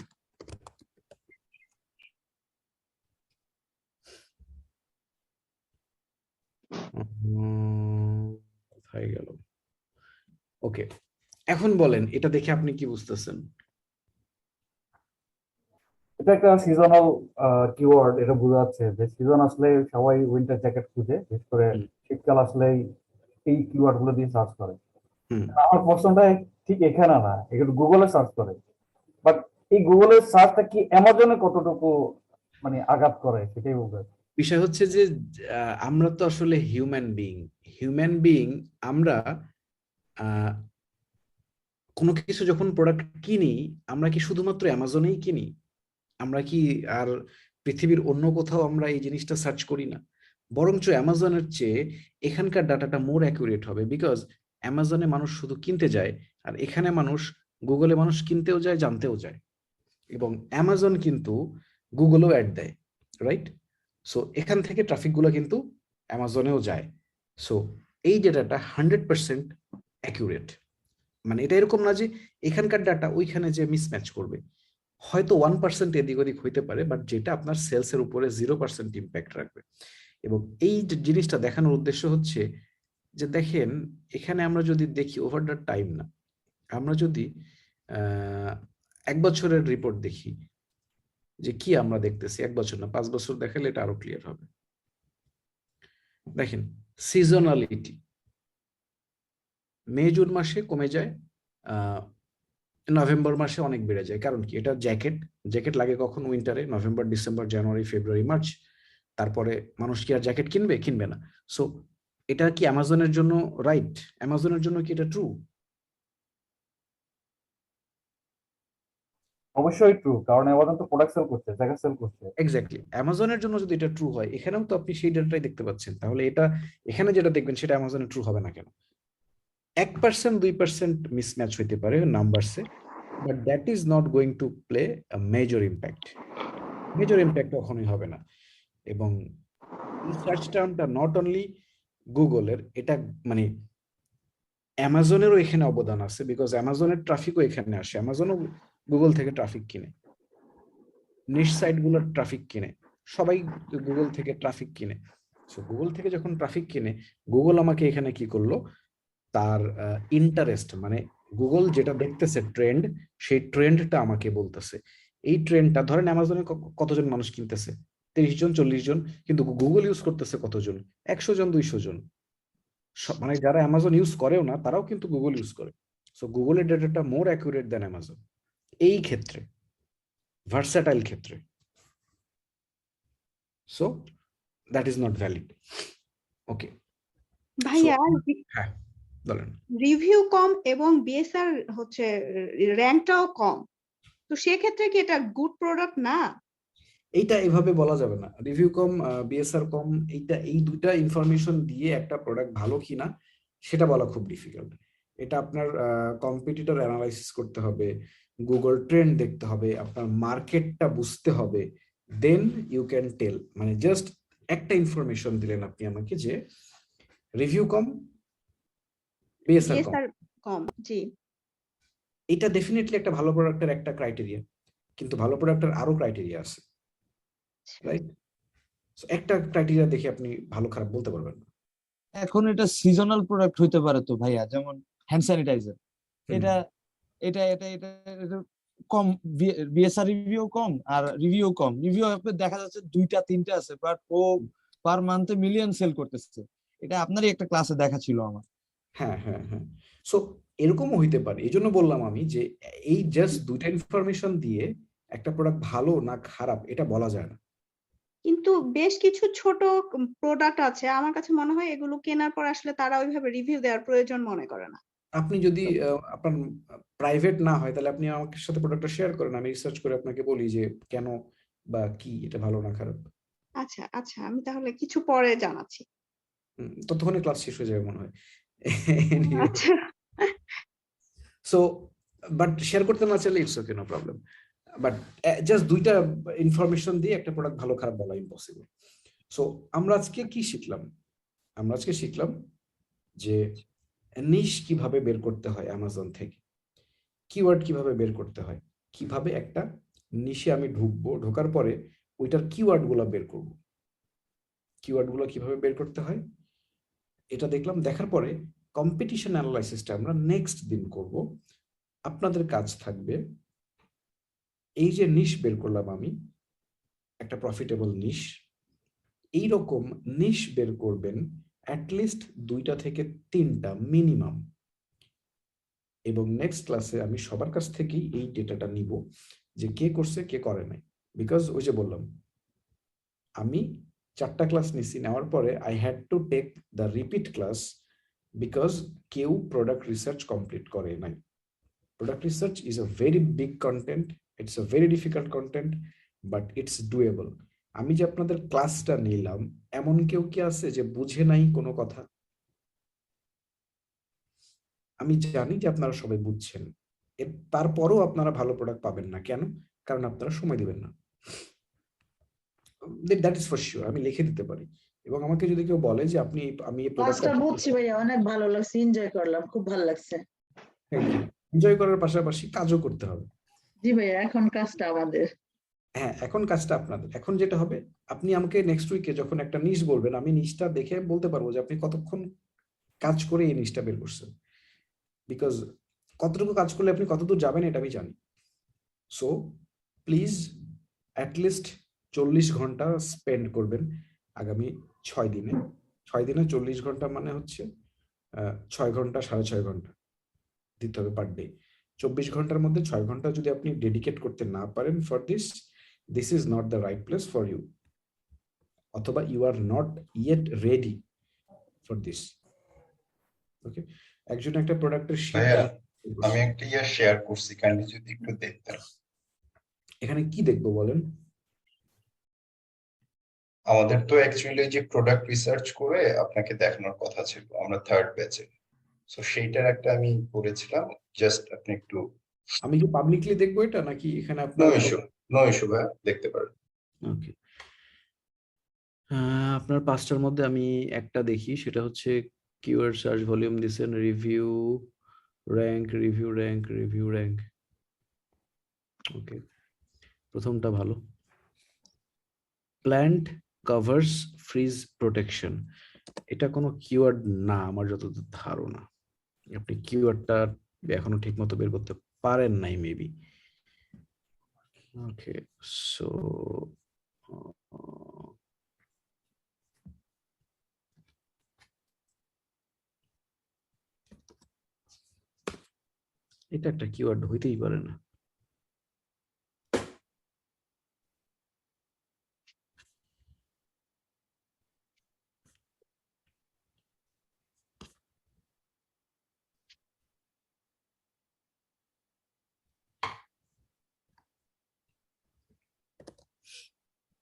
কোথায় গেল? ওকে, এখন বলেন এটা দেখে আপনি কি বুঝতেছেন? এটা একটা সিজনাল কিওয়ার্ড, এটা বোঝা যাচ্ছে যে সিজন আসলে সবাই উইন্টার জ্যাকেট খুঁজে, বিশেষ করে শীতকাল আসলে এই কিওয়ার্ড গুলো দিয়ে সার্চ করে। আমার প্রশ্নটা ঠিক এখানে না, এগুলো গুগলে সার্চ করে, বাট এই গুগলের সার্চটা কি অ্যামাজনে কতটুকু মানে আঘাত করে সেটাই বলবে। বিষয় হচ্ছে যে আমরা তো আসলে হিউম্যান বিইং, আমরা কোনো কিছু যখন প্রোডাক্ট কিনি, আমরা কি শুধুমাত্র অ্যামাজনেই কিনি? আমরা কি আর পৃথিবীর অন্য কোথাও আমরা এই জিনিসটা সার্চ করি না? বরঞ্চ অ্যামাজনের চেয়ে এখানকার ডাটাটা মোর অ্যাকুরেট হবে, বিকজ অ্যামাজনে মানুষ শুধু কিনতে যায়, আর এখানে গুগলে মানুষ কিনতেও যায়, জানতেও যায়, এবং অ্যামাজন কিন্তু গুগলেও অ্যাড দেয়, রাইট? সো এখান থেকে ট্রাফিকগুলো কিন্তু অ্যামাজনেও যায়। সো এই ডেটাটা 100% অ্যাকুরেট। মানে এটা এরকম না যে এখানকার ডাটা ওইখানে যে মিসম্যাচ করবে, হয়তো 1% এদিক ওদিক হইতে পারে, বাট যেটা আপনার সেলসের উপরে 0% ইম্প্যাক্ট রাখবে। এবং এই জিনিসটা দেখানোর উদ্দেশ্য হচ্ছে যে দেখেন, এখানে আমরা যদি দেখি ওভার দ্য টাইম, না আমরা যদি 1 বছরের রিপোর্ট দেখি, যে কি আমরা দেখতেছি, 1 বছর না 5 বছর দেখালে এটা আরো ক্লিয়ার হবে। দেখেন সিজনালিটি, মে জুন মাসে কমে যায়, নভেম্বর মাসে অনেক বেড়ে যায়। কারণ কি? এটা জ্যাকেট লাগে কখন? উইন্টারে, নভেম্বর, ডিসেম্বর, জানুয়ারি, ফেব্রুয়ারি, মার্চ। তারপরে মানুষ কি আর জ্যাকেট কিনবে না। সো এটা কি অ্যামাজনের জন্য রাইট? অ্যামাজনের জন্য কি এটা ট্রু? অবশ্যই ট্রু, কারণ অ্যামাজন তো প্রোডাক্ট সেল করছে, জ্যাকেট সেল করছে। এক্স্যাক্টলি, অ্যামাজনের জন্য যদি এটা ট্রু হয়, এখানেও তো আপনি সেই ডেটাটাই দেখতে পাচ্ছেন, তাহলে এটা এখানে যেটা দেখবেন সেটা অ্যামাজনে ট্রু হবে না কেন? 1% 2% মিসম্যাচ হইতে পারে নাম্বারসে, but that is not going to play a major impact. Major impact কখনোই হবে না। এবং এই সার্চ টার্মটা নট অনলি গুগলের, এটা মানে অ্যামাজনেরও এখানে অবদান আছে, বিকজ অ্যামাজনের ট্রাফিকও এখানে আসে। অ্যামাজনও গুগল থেকে ট্রাফিক কিনে, নিশ সাইটগুলোর ট্রাফিক কিনে, সবাই গুগল থেকে ট্রাফিক কিনে। সো গুগল থেকে যখন ট্রাফিক কিনে, গুগল আমাকে এখানে কি করলো, তার ইন্টারেস্ট, মানে গুগল যেটা দেখতেছে ট্রেন্ড, সেই ট্রেন্ডটা আমাকে বলতেছে। এই ট্রেন্ডটা ধরেন অ্যামাজনে কতজন মানুষ কিনতেছে, 30 জন 40 জন, কিন্তু গুগল ইউজ করতেছে কতজন, 100 জন 200 জন। মানে যারা অ্যামাজন ইউজ করেও না, তারাও কিন্তু গুগল ইউজ করে। সো গুগলের ডেটাটা মোর অ্যাকুরেট দেন অ্যামাজন এই ক্ষেত্রে। ভার্সাটাইল ক্ষেত্রে। So that is not valid. Okay ভাইয়া হ্যাঁ বলেন। রিভিউ কম এবং বিএসআর হচ্ছে র্যাঙ্কটাও কম, তো সেক্ষেত্রে কি এটা গুড প্রোডাক্ট না? এইটা এভাবে বলা যাবে না, রিভিউ কম বিএসআর কম, এই দুইটা ইনফরমেশন দিয়ে একটা প্রোডাক্ট ভালো কিনা সেটা বলা খুব ডিফিকাল্ট। এটা আপনার কম্পিটিটর অ্যানালাইসিস করতে হবে, গুগল ট্রেন্ড দেখতে হবে, আপনার মার্কেটটা বুঝতে হবে, দেন ইউ ক্যান টেল। মানে জাস্ট একটা ইনফরমেশন দিলেন আপনি আমাকে যে রিভিউ কম বিএসআর কম, বিএসআর কম, জি এটা ডেফিনেটলি একটা ভালো প্রোডাক্টের একটা ক্রাইটেরিয়া, কিন্তু ভালো প্রোডাক্টের আরো ক্রাইটেরিয়া আছে, রাইট? একটা ক্রাইটেরিয়া দেখে আপনি ভালো খারাপ বলতে পারবেন না। এখন এটা সিজনাল প্রোডাক্ট হইতে পারে তো ভাইয়া, যেমন হ্যান্ড স্যানিটাইজার, এটা এটা এটা এটা এটা কম, বিএসআর রিভিউ কম আর রিভিউ কম, রিভিউ দেখা যাচ্ছে 2টা 3টা আছে, বাট ও পার মান্থে মিলিয়ন সেল করতেছে। এটা আপনারই একটা ক্লাসে দেখা ছিল আমার। হ্যাঁ হ্যাঁ হ্যাঁ, সো এরকমও হইতে পারে। এই জন্য বললাম আমি যে এই জাস্ট দুইটা ইনফরমেশন দিয়ে একটা প্রোডাক্ট ভালো না খারাপ এটা বলা যায় না। কিন্তু বেশ কিছু ছোট প্রোডাক্ট আছে, আমার কাছে মনে হয় এগুলো কেনার পর আসলে তারা ওইভাবে রিভিউ দেওয়ার প্রয়োজন মনে করে না। আপনি যদি আপনার প্রাইভেট না হয় তাহলে আপনি আমার সাথে প্রোডাক্টটা শেয়ার করেন, আমি রিসার্চ করে আপনাকে বলি যে কেন বা কি এটা ভালো না খারাপ। আচ্ছা আচ্ছা, আমি তাহলে কিছু পরে জানাচ্ছি। ততক্ষণে ক্লাস শেষ হয়ে যাবে মনে হয়। আচ্ছা সো বাট শেয়ার করতে না চাইলে it's okay, no problem. But just দুইটা ইনফরমেশন দিয়ে একটা প্রোডাক্ট ভালো খারাপ বলা ইম্পসিবল। সো আমরা আজকে কি শিখলাম? আমরা আজকে শিখলাম যে নিশ কিভাবে বের করতে হয় অ্যামাজন থেকে, কিওয়ার্ড কিভাবে বের করতে হয়, কিভাবে একটা নিশে আমি ঢুকবো, ঢোকার পরে ওইটার কিওয়ার্ড গুলো বের করব, কিওয়ার্ড গুলো কিভাবে বের করতে হয় এটা দেখলাম। দেখার পরে কম্পিটিশন অ্যানালাইসিসটা আমরা নেক্সট দিন করব। আপনাদের কাজ থাকবে এই যে নিশ বের করলাম আমি, একটা প্রফিটেবল নিশ, এইরকম নিশ বের করবেন অ্যাটলিস্ট 2টা থেকে 3টা মিনিমাম। এবং নেক্সট ক্লাসে আমি সবার কাছ থেকেই এই ডেটাটা নিব যে কে করছে কে করে নাই। বিকজ ওই যে বললাম আমি 4টা ক্লাস নিছি, নেওয়ার পরে I had to take the repeat class because কেউ প্রোডাক্ট রিসার্চ কমপ্লিট করে নাই। Product research is a very big content, it's a very difficult content, but it's doable. আমি যে আপনাদের ক্লাসটা নিলাম, এমন কেউ কি আছে যে বুঝে নাই কোনো কথা? আমি জানি যে আপনারা সবাই বুঝছেন, তারপরও আপনারা ভালো প্রোডাক্ট পাবেন না। কেন? কারণ আপনারা সময় দিবেন না। দ্যাট ইজ ফর শিওর, আমি লিখে দিতে পারি। এবং আমাকে যদি কেউ বলে যে আমি এই প্রোডাক্টটা ক্লাসটা বুঝছি ভাইয়া, অনেক ভালো লাগছে, এনজয় করলাম, খুব ভালো লাগছে। এনজয় করার পাশাপাশি কাজও করতে হবে। জি ভাইয়া, এখন কাজটা আমাদের। হ্যাঁ, এখন কাজটা আপনাদের। এখন যেটা হবে, আপনি আমাকে নেক্সট উইকে যখন একটা নিশ বলবেন, আমি নিশটা দেখে বলতে পারবো যে আপনি কতক্ষণ কাজ করে এই নিশটা বের করছেন। বিকজ কতটুকু কাজ করলে আপনি কতদূর যাবেন এটা আমি জানি। সো প্লিজ অ্যাটলিস্ট 40 ঘন্টা স্পেন্ড করবেন আগামী 6 দিনে। 6 দিনে 40 ঘন্টা মানে হচ্ছে 6 ঘন্টা 6.5 ঘন্টা দিতে হবে পার ডে। 24 ঘন্টার মধ্যে 6 ঘন্টা যদি আপনি ডেডিকেট করতে না পারেন for this is not the right place for you, অথবা you are not yet ready for this. Okay, একজন একটা প্রোডাক্টের আমি একটা শেয়ার করছি, কাইন্ডলি যদি একটু দেখতেন। এখানে কি দেখবো বলেন? আমাদের তো অ্যাকচুয়ালি যে প্রোডাক্ট রিসার্চ করে আপনাকে দেখানোর কথা ছিল, আমরা 3rd ব্যাচে। সো সেইটার একটা আমি করেছিলাম, জাস্ট আপনি একটু। আমি কি পাবলিকলি দেখবো এটা নাকি এখানে নো আপনার? ইস্যু ভাই, দেখতে পারেন। ওকে, আপনার 5টার মধ্যে আমি একটা দেখি, সেটা হচ্ছে কিওয়ার্ড সার্চ ভলিউম দিছেন, রিভিউ র্যাঙ্ক। ওকে, প্রথমটা ভালো, প্ল্যান্ট কভার্স ফ্রিজ প্রোটেকশন। এটা কোনো কিওয়ার্ড না আমার যতদূর ধারণা। আপনি কিওয়ার্ডটা এখনো ঠিক মতো বের করতে পারেন নাই মেবি। ওকে, সো এটা একটা কিওয়ার্ড হইতেই পারে না।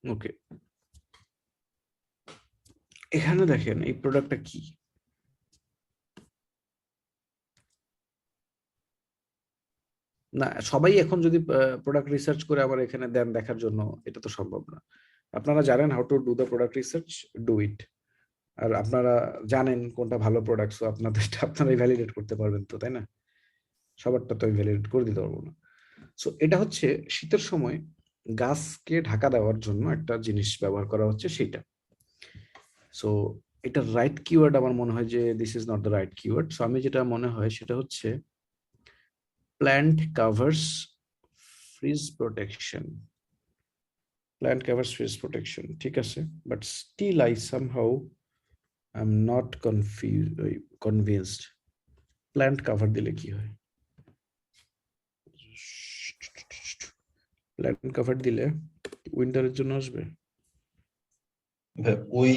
ওকে, এখানে দেখেন এই প্রোডাক্টটা কি। না, সবাই এখন যদি প্রোডাক্ট রিসার্চ করে আবার এখানে দেন দেখার জন্য, এটা তো সম্ভব না। আপনারা জানেন how to do the product research, do it. আর আপনারা জানেন কোনটা ভালো প্রোডাক্ট, সো আপনাদেরটা আপনারাই ভ্যালিডেট করতে পারবেন তো, তাই না? সবারটা তো আমি ভ্যালিডেট করে দিতে পারবো না। সো এটা হচ্ছে শীতের সময় গাছকে ঢাকা দেওয়ার জন্য একটা জিনিস ব্যবহার করা হচ্ছে, সেটা। সো এটা রাইট কিওয়ার্ড আমার মনে হয় যে this is not the right keyword. So আমি যেটা মনে হয় সেটা হচ্ছে plant covers freeze protection. Plant covers freeze protection, ঠিক আছে, but still I somehow I am not convinced. Plant cover দিলে কি হয়? প্ল্যান্ট কাভার দিলে উইন্টারের জন্য আসবে। ওই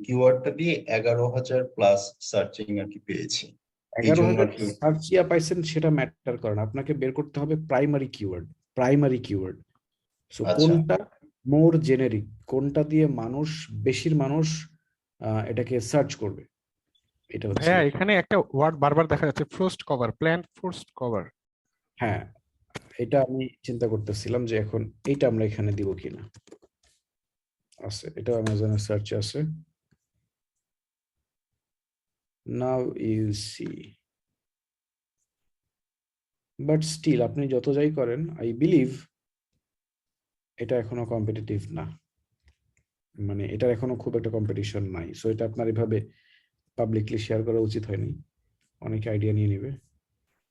কিওয়ার্ডটা দিয়ে 11,000 প্লাস সার্চিং আর কি পেয়েছি। এই জন্য 11,000 আর কি সার্চিয়া পাইছেন, সেটা ম্যাটার করে না। আপনাকে বের করতে হবে primary keyword. Primary keyword, so আচ্ছা। কোনটা মোর জেনেরিক, কোনটা দিয়ে মানুষ, বেশির মানুষ এটাকে সার্চ করবে, এটা হচ্ছে। ভাইয়া এখানে একটা ওয়ার্ড বারবার দেখা যাচ্ছে, frost cover, plant frost cover. হ্যাঁ, এটা আমি চিন্তা করতেছিলাম যে এখন এইটা আমরা এখানে দিব কিনা। আছে, এটা অ্যামাজনের সার্চে আছে। Now you see, but still আপনি যত যাই করেন, আই বিলিভ এটা এখনো কম্পিটিটিভ না। মানে এটার এখনো খুব একটা কম্পিটিশন নাই। সো এটা আপনার এভাবে পাবলিকলি শেয়ার করা উচিত হয়নি। অনেকে আইডিয়া নিয়ে নেবে।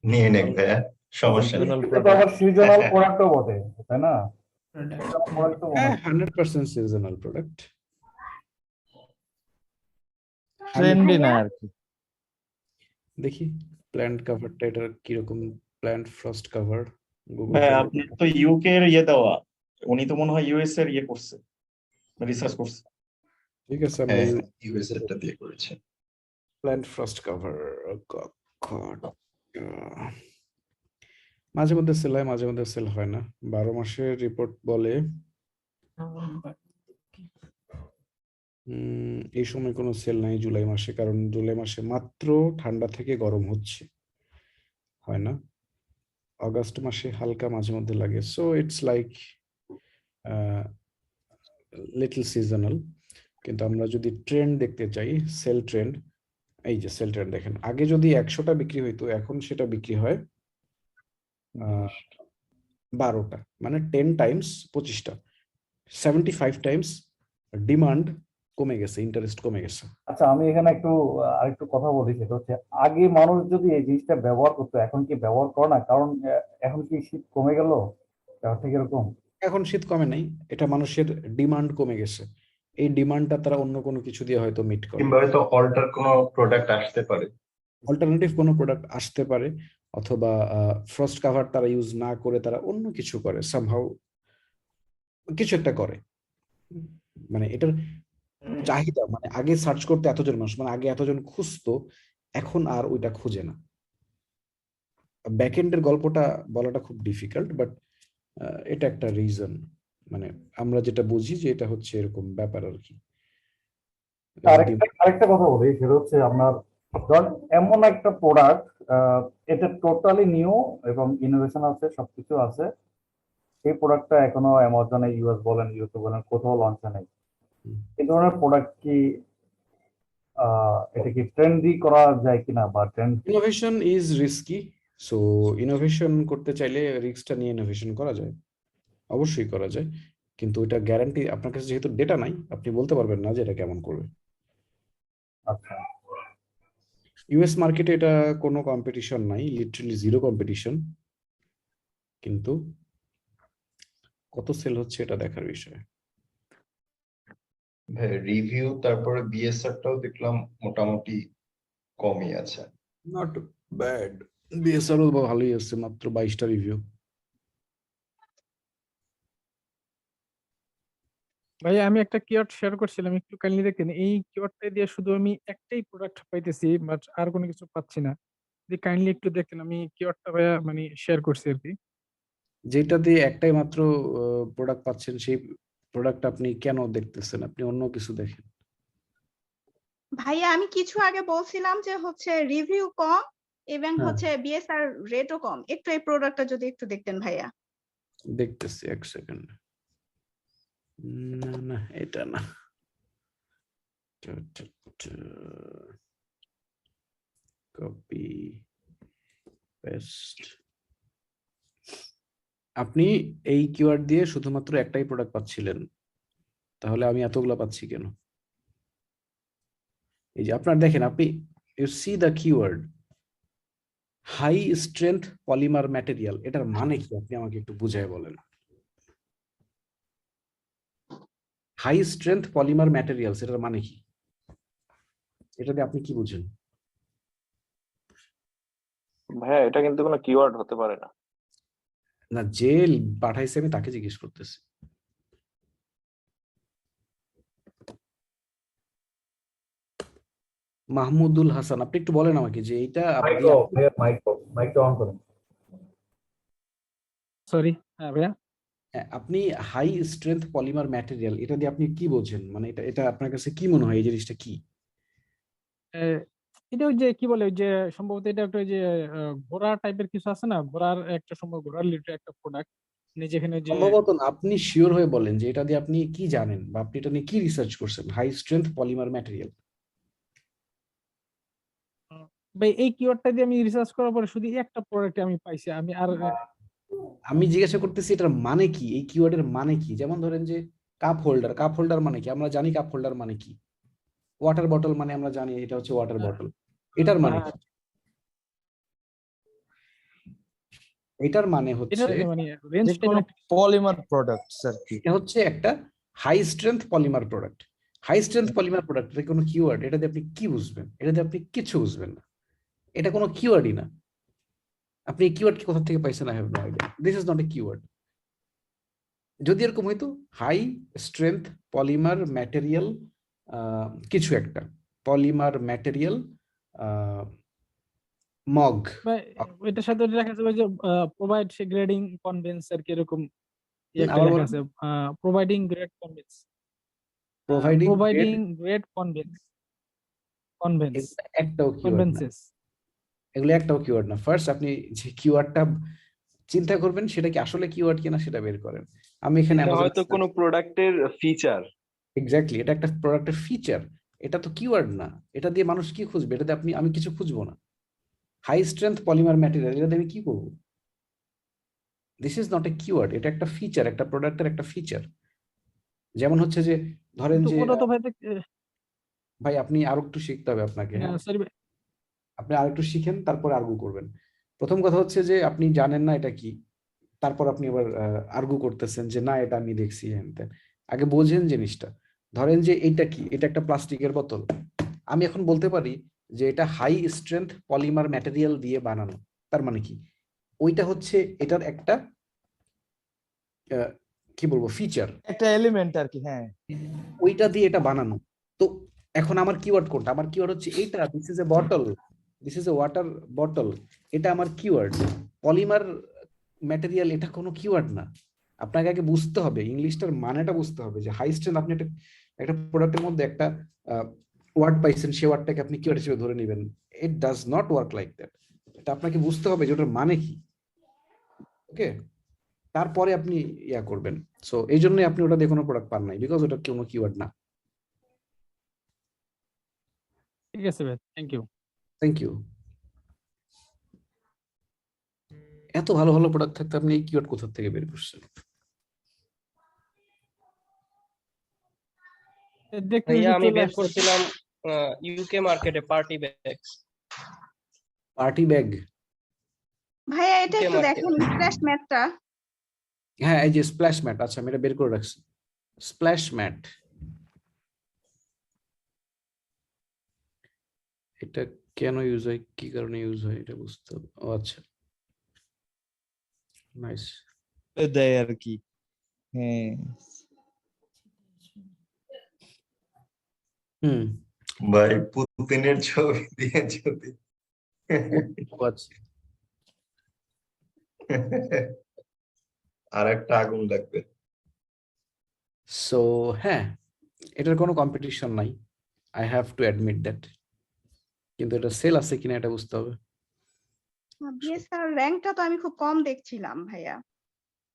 নিয়ে নেন ভাইয়া, সমস্যা নেই। এটা তো আবার সিজনাল প্রোডাক্টও বটে, তাই না? হ্যাঁ, 100% সিজনাল প্রোডাক্ট। ট্রেন্ডি না আর কি। দেখি প্ল্যান্ট কাভারটা এটার কিরকম। Plant frost cover Google. হ্যাঁ, আপনি তো ইউকে এর ইয়ে দেওয়া, উনি তো মনে হয় ইউএস এর ইয়ে করছে, রিসার্চ করছে। ঠিক আছে, আমরা হ্যাঁ, ইউএস এরটা দিয়ে করেছি। Plant frost cover. মাঝে মধ্যে সেল হয়, মাঝে মধ্যে সেল হয় না। 12 মাসের রিপোর্ট বলে এই সময় কোনো সেল নাই জুলাই মাসে, কারণ জুলাই মাসে মাত্র ঠান্ডা থেকে গরম হচ্ছে, হয় না। অগাস্ট মাসে হালকা মাঝে মধ্যে লাগে। So it's like little seasonal. কিন্তু আমরা যদি ট্রেন্ড দেখতে চাই, সেল ট্রেন্ড, এই যে সেল ট্রেন্ড দেখেন, আগে যদি 100টা বিক্রি হইতো, এখন সেটা বিক্রি হয় 12টা, মানে 10 টাইমস 25টা, 75 টাইমস ডিমান্ড কমে গেছে, ইন্টারেস্ট কমে গেছে। আচ্ছা, আমি এখানে একটু আরেকটু কথা বলি, সেটা হচ্ছে আগে মানুষ যদি এই জিনিসটা ব্যবহার করতো, এখন কি ব্যবহার করে না? কারণ এখন কি শীত কমে গেল, ব্যাপারটা কিরকম? এখন শীত কমে নাই, এটা মানুষের ডিমান্ড কমে গেছে। এই ডিমান্ডটা তারা অন্য কোনো কিছু দিয়ে হয়তো মিট করে, কিংবা হয়তো অল্টার কোনো প্রোডাক্ট আসতে পারে, অল্টারনেটিভ কোনো প্রোডাক্ট আসতে পারে, অথবা ফ্রস্ট কাভার তারা ইউজ না করে তারা অন্য কিছু করে, সামহাউ কিছু একটা করে। মানে এটার চাহিদা, মানে আগে সার্চ করতে এতজন মানুষ, মানে আগে এতজন খুঁজতো, এখন আর ওইটা খুঁজে না। ব্যাকএন্ডের গল্পটা বলাটা খুব ডিফিকাল্ট, বাট এটা একটা রিজন। মানে আমরা যেটা বুঝি যে এটা হচ্ছে এরকম ব্যাপার আর কি। আরেকটা কথা বলি, সেটা হচ্ছে আপনার ধরেন এমন একটা প্রোডাক্ট, এটা টোটালি নিউ এবং ইনোভেশন আছে, সবকিছু আছে, এই প্রোডাক্টটা এখনো অ্যামাজনে, ইউএস বলেন, ইউকে বলেন, কোথাও লঞ্চ নেই। এই ধরনের প্রোডাক্ট কি এটা কি ট্রেন্ডি করা যায় কিনা, বা trend? Innovation is risky, so innovation করতে চাইলে রিস্কটা নিয়ে ইনোভেশন করা যায়, অবশ্যই করা যায়, কিন্তু এটা গ্যারান্টি, আপনার কাছে যেহেতু ডেটা নাই, আপনি বলতে পারবেন না যে এটা কেমন করবে। আচ্ছা, ইউএস মার্কেটে এটা কোনো কম্পিটিশন নাই, লিটারালি জিরো কম্পিটিশন, কিন্তু কত সেল হচ্ছে এটা দেখার বিষয়। রিভিউ তারপরে বিএসআরটাও দেখলাম মোটামুটি কমই আছে। নট ব্যাড, বিএসআরও ভালোই আছে, মাত্র 22টা রিভিউ। ভাই আমি একটা কিওয়ার্ড শেয়ার করছিলাম, একটু কাইন্ডলি দেখেন। এই কিওয়ার্ডটা দিয়ে শুধু আমি একটাই প্রোডাক্ট পাইতেছি, বাট আর কোনো কিছু পাচ্ছি না। যদি কাইন্ডলি একটু দেখেন, আমি কিওয়ার্ডটা ভাইয়া মানে শেয়ার করছি আর কি। যেটা দিয়ে একটাই মাত্র প্রোডাক্ট পাচ্ছেন, সেই প্রোডাক্ট আপনি কেন দেখতেছেন? আপনি অন্য কিছু দেখেন। ভাইয়া আমি কিছু আগে বলছিলাম যে হচ্ছে রিভিউ কম এবং হ্যাঁ হচ্ছে বিএসআর রেটও কম, একটু এই প্রোডাক্টটা যদি একটু দেখতেন ভাইয়া। দেখতেছি, এক সেকেন্ড। না না, এটা না। Copy paste. আপনি এই কিওয়ার্ড দিয়ে শুধুমাত্র একটাই প্রোডাক্ট পাচ্ছিলেন, তাহলে আমি এতগুলো পাচ্ছি কেন? এই যে আপনার দেখেন, আপনি you see the keyword high strength polymer material, এটার মানে কি আপনি আমাকে একটু বুঝায় বলেন। হাই স্ট্রেংথ পলিমার ম্যাটেরিয়ালস এটার মানে কি? এটা দিয়ে আপনি কি বুঝেন? ভাইয়া এটা কিন্তু কোনো কিওয়ার্ড হতে পারে না। না, যে পাঠাইছে আমি তাকে জিজ্ঞেস করতেছি। মাহমুদুল হাসান, আপনি একটু বলেন আমাকে যে এইটা মাইকটা অন করুন। সরি, হ্যাঁ ভাইয়া। আপনি হাই স্ট্রেংথ পলিমার ম্যাটেরিয়াল এটা দিয়ে আপনি কি বোঝেন? মানে এটা এটা আপনার কাছে কি মনে হয় এই জিনিসটা কি? এটা ওই যে কি বলে, ওই যে সম্ভবত এটা একটা ওই যে ঘোড়া টাইপের কিছু আছে না, ঘোড়ার একটা সম্ভব ঘোড়ার রিলেটেড একটা প্রোডাক্ট যেখানে যে সম্ভবত না। আপনি শিওর হয়ে বলেন যে এটা দিয়ে আপনি কি জানেন বা আপনি এটা নিয়ে কি রিসার্চ করছেন? High strength polymer material. ভাই এই কিওয়ার্ডটা দিয়ে আমি রিসার্চ করার পরে শুধু একটা প্রোডাক্ট আমি পাইছি, আমি আর আমি জিজ্ঞাসা করতেছি এটার মানে কি, এই কিওয়ার্ডের মানে কি? যেমন ধরেন যে কাপ হোল্ডার, কাপ হোল্ডার মানে কি? আমরা জানি কাপ হোল্ডার মানে কি। ওয়াটার বটল মানে আমরা জানি এটা হচ্ছে ওয়াটার বটল। এটার মানে কি? এটার মানে এটা হচ্ছে মানে রেঞ্জটা যেকোনো পলিমার প্রোডাক্টস আর কি। এটা হচ্ছে একটা high strength polymer product. High strength polymer product এটা কোনো কিওয়ার্ড? এটা দিয়ে আপনি কি বুঝবেন? এটা দিয়ে আপনি কিছু বুঝবেন না। এটা কোনো কিওয়ার্ডই না। আপনি এই কিওয়ার্ড কি কোথা থেকে পাইছেন? I have no idea. This is not a keyword. যদি এরকম হইতো হাই স্ট্রেংথ পলিমার ম্যাটেরিয়াল কিছু একটা পলিমার ম্যাটেরিয়াল মগ, এটার সাথে লেখা আছে ওই যে প্রোভাইড গ্রেডিং কনভেন্স আর কি, এরকম একটা আবার লেখা বলেন। আছে providing grade convince, providing providing grade convince একটাও কিওয়ার্ড না। কনভেন্সেস। এগুলো একটাও কিওয়ার্ড না। ফার্স্ট আপনি যে কিওয়ার্ডটা চিন্তা করবেন সেটা কি আসলে কিওয়ার্ড কিনা সেটা বের করেন। আমি এখানে এটা হয়তো কোনো প্রোডাক্টের ফিচার। এক্স্যাক্টলি, এটা একটা প্রোডাক্টের ফিচার। এটা তো কিওয়ার্ড না। এটা দিয়ে মানুষ কি খুঁজবে? এটা দিয়ে আমি কিছু খুঁজবো না। হাই স্ট্রেংথ পলিমার ম্যাটেরিয়াল এটা দিয়ে আমি কি করবো? This is not a keyword. এটা একটা ফিচার, একটা প্রোডাক্টের একটা ফিচার। যেমন হচ্ছে যে ধরেন যে ওটা তো ভাই ভাই আপনি আরো একটু শিখতে হবে আপনাকে। হ্যাঁ, সরি আপনি আর একটু শিখেন, তারপর আর্গু করবেন। প্রথম কথা হচ্ছে যে আপনি জানেন না এটা কি, তারপর আপনি আবার আর্গু করতেছেন যে না এটা আমি দেখছি হ্যান ত্যান। আগে বোঝেন জিনিসটা। ধরেন যে এটা কি, এটা একটা প্লাস্টিকের বোতল। আমি এখন বলতে পারি যে এটা হাই স্ট্রেংথ পলিমার ম্যাটেরিয়াল দিয়ে বানানো। তার মানে কি? ওইটা হচ্ছে এটার একটা কি বলবো ফিচার, একটা এলিমেন্ট আর কি। হ্যাঁ, ওইটা দিয়ে এটা বানানো। তো এখন আমার কিওয়ার্ড কোনটা? আমার কিওয়ার্ড হচ্ছে এইটা, this is A bottle, this is a water bottle. এটা আমার কিওয়ার্ড। পলিমার ম্যাটেরিয়াল এটা কোনো কিওয়ার্ড না। আপনাকে আগে বুঝতে হবে, ইংলিশটার মানেটা বুঝতে হবে যে হাই স্ট্রেংথ। আপনি একটা প্রোডাক্টের মধ্যে একটা ওয়ার্ড পাইছেন, সেই ওয়ার্ডটাকে আপনি কিওয়ার্ড হিসেবে ধরে নেবেন। It does not work like that. এটা আপনাকে বুঝতে হবে যে ওটার মানে কি। ওকে, তারপরে আপনি ইয়া করবেন। সো এই জন্যই আপনি ওটা দিয়ে কোনো প্রোডাক্ট পান নাই, বিকজ ওটা কোনো কিওয়ার্ড না। ঠিক আছে ভাই, থ্যাংক ইউ। Thank you. এত ভালো ভালো প্রোডাক্ট থাকতে আপনি এই কিওয়ার্ড কোথা থেকে বের করছেন? ভাইয়া আমি বের করছিলাম ইউকে মার্কেটে পার্টি ব্যাগ। Party bag? ভাইয়া এটা একটু দেখেন স্প্ল্যাশ ম্যাটটা। হ্যাঁ, এই যে স্প্ল্যাশ ম্যাট। আচ্ছা, আমি এটা বের করে রাখছি। স্প্ল্যাশ ম্যাট এটা কেন ইউজ হয়, কি কারণে ইউজ হয় এটা বুঝতে হবে। ও আচ্ছা, নাইস। দেয় আর কি। হ্যাঁ, ভাই পুতিনের ছবি দিয়ে যদি আর একটা আগুন লাগবে। সো হ্যাঁ, এটার কোনো কম্পিটিশন নাই, I have to admit that, কিন্তু এটা সেল আছে কিনা এটা বুঝতে হবে। বিএসআর র্যাঙ্কটা তো আমি খুব কম দেখছিলাম ভাইয়া।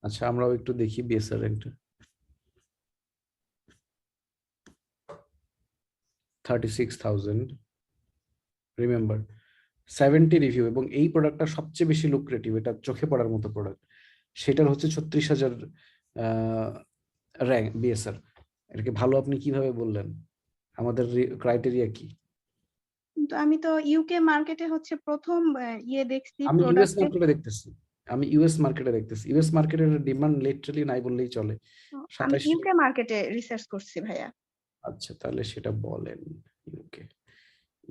আচ্ছা, আমরাও একটু দেখি বিএসআর র্যাঙ্কটা। 36,000, রিমেম্বার 70 রিভিউ, এবং এই প্রোডাক্টটা সবচেয়ে বেশি লুক্রেটিভ, এটা চোখে পড়ার মতো প্রোডাক্ট, সেটার হচ্ছে 36,000 র্যাঙ্ক বিএসআর। এটাকে ভালো আপনি কিভাবে বললেন? আমাদের ক্রাইটেরিয়া কি? কিন্তু আমি তো ইউকে মার্কেটে হচ্ছে প্রথম দেখছি আমি ইউএস প্রোডাক্টে। মার্কেটে দেখতেছি, আমি ইউএস মার্কেটে দেখতেছি। ইউএস মার্কেটের ডিমান্ড লিটারালি নাই বললেই চলে। আমি 27 ইউকে মার্কেটে রিসার্চ করছি ভাইয়া। আচ্ছা, তাহলে সেটা বলেন।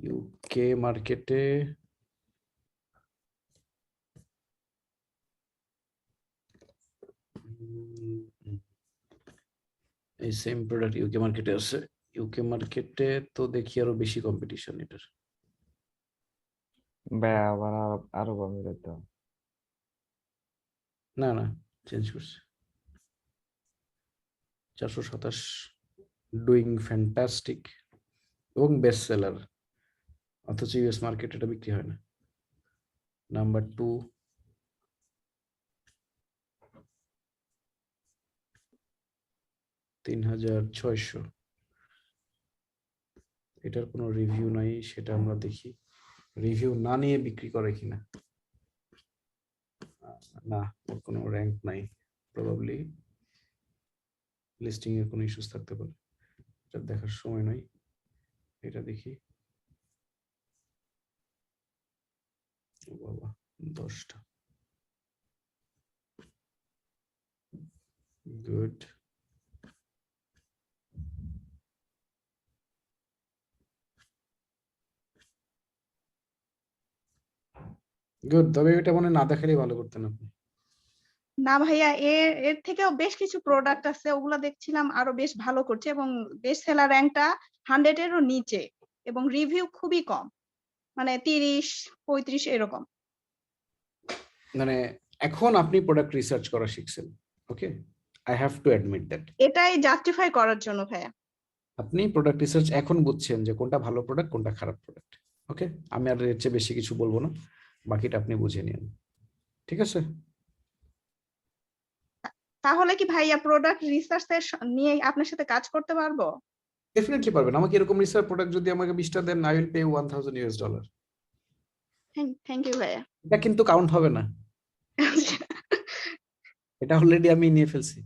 ইউকে মার্কেটে এই সেম প্রোডাক্ট ইউকে মার্কেটে আছে। ইউকে মার্কেটে তো দেখি আরো বেশি কম্পিটিশন এটার। আবার আরো কমে যেত। না না, চেঞ্জ করছে। 427, ডুইং ফ্যান্টাস্টিক এবং বেস্ট সেলার, অথচ ইউএস মার্কেট এটা বিক্রি হয় না। নাম্বার 2 3,600, এটার কোনো রিভিউ নাই, সেটা আমরা দেখি রিভিউ না নিয়ে বিক্রি করে কিনা। না, ওর কোনো র্যাঙ্ক নাই, প্রবাবলি লিস্টিং এর কোনো ইস্যুস থাকতে পারে, এটা দেখার সময় নাই। এটা দেখি। ও বাবা, 10টা। গুড। গুড, তবে এটা মনে না দেখালেই ভালো করতেন আপনি। না ভাইয়া, এর থেকেও বেশ কিছু প্রোডাক্ট আছে, ওগুলা দেখছিলাম আরো বেশ ভালো করছে, এবং বেস্ট সেলার র্যাঙ্কটা 100 এরও নিচে, এবং রিভিউ খুবই কম, মানে 30-35 এরকম। মানে এখন আপনি প্রোডাক্ট রিসার্চ করা শিখছেন, okay, I have to admit that. এটাই জাস্টিফাই করার জন্য ভাইয়া। আপনি প্রোডাক্ট রিসার্চ এখন বুঝছেন যে কোনটা ভালো প্রোডাক্ট কোনটা খারাপ প্রোডাক্ট, ওকে। আমি আর এর চেয়ে বেশি কিছু বলবো না, বাকিটা আপনি বুঝে নিন, ঠিক আছে? তাহলে কি ভাইয়া প্রোডাক্ট রিসার্চ নিয়ে আপনার সাথে কাজ করতে পারবো? ডেফিনেটলি পারবেন। আমাকে এরকম রিসার্চ প্রোডাক্ট যদি আমাকে 20টা দেন, I will pay $1,000। Thank you ভাইয়া। এটা কিন্তু কাউন্ট হবে না, এটা অলরেডি আমি নিয়ে ফেলছি।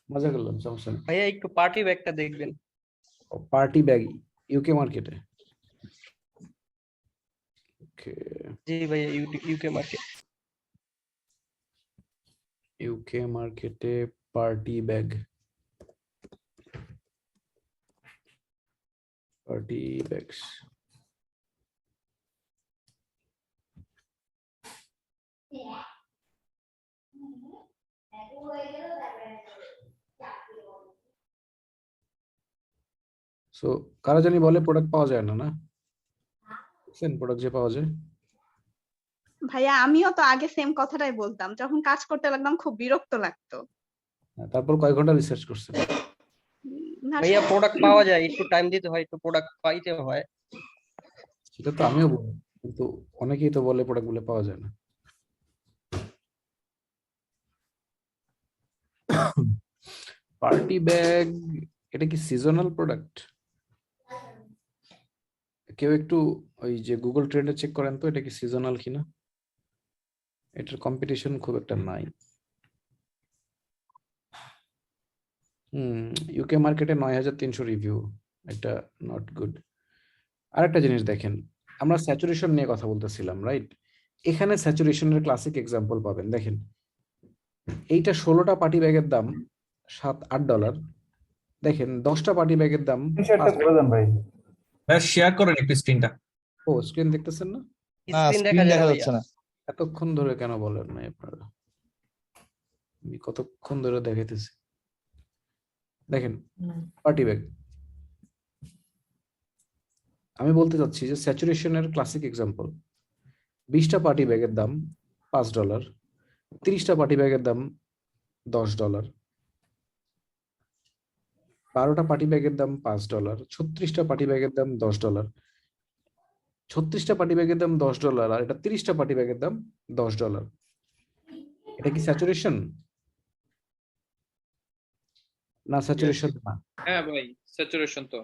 মজা করলাম, সমস্যা নেই। ভাইয়া একটু পার্টি ব্যাগটা দেখবেন। পার্টি ব্যাগ ইউকে মার্কেটে? ওকে, জি ভাইয়া, ইউকে মার্কেট। ইউকে মার্কেটে party bag, party bags. So কারা জানি বলে প্রোডাক্ট পাওয়া যায় না, না বুঝছেন? প্রোডাক্ট যে পাওয়া যায়। ভাইয়া আমিও তো আগে সেম কথাটাই বলতাম, যখন কাজ করতে লাগতাম খুব বিরক্ত লাগতো। তারপর কয় ঘন্টা রিসার্চ করছেন? না, ভাইয়া প্রোডাক্ট পাওয়া যায়, একটু টাইম দিতে হয়, একটু প্রোডাক্ট পাইতে হয়। সেটা তো আমিও বলি, কিন্তু অনেকেই তো বলে প্রোডাক্ট গুলো পাওয়া যায় না। পার্টি ব্যাগ, এটা কি সিজনাল প্রোডাক্ট? কেউ একটু ওই যে গুগল ট্রেন্ডে চেক করেন তো, এটা কি সিজনাল কিনা। এটার কম্পিটিশন খুব একটা নাই। ইউকে মার্কেটে 9,300 রিভিউ, এটা নট গুড। আরেকটা জিনিস দেখেন, আমরা স্যাচুরেশন নিয়ে কথা বলতেছিলাম, রাইট? এখানে স্যাচুরেশনের ক্লাসিক এক্সাম্পল পাবেন। দেখেন, এইটা 16টা পার্টি ব্যাগের দাম $7-8। দেখেন 10টা পার্টি ব্যাগের দাম ভাই। শেয়ার করেন একটু স্ক্রিনটা। ও, স্ক্রিন দেখতেছেন না? স্ক্রিন দেখা যাচ্ছে না। এতক্ষণ ধরে কেন বলেন না আপনারা? আমি কতক্ষণ ধরে দেখাইতেছি। দেখেন পার্টি ব্যাগ, আমি বলতে চাচ্ছি যে স্যাচুরেশনের ক্লাসিক এক্সাম্পল, 20টা পার্টি ব্যাগের দাম $5, 30টা পার্টি ব্যাগের দাম $10, 12টা পার্টি ব্যাগের দাম $5, 36টা পার্টি ব্যাগের দাম $10, 36টা পার্টি ব্যাগের দাম $10, আর এটা 30টা পার্টি ব্যাগের দাম $10। এটা কি স্যাচুরেশন না? স্যাচুরেশন না, হ্যাঁ ভাই, স্যাচুরেশন তো।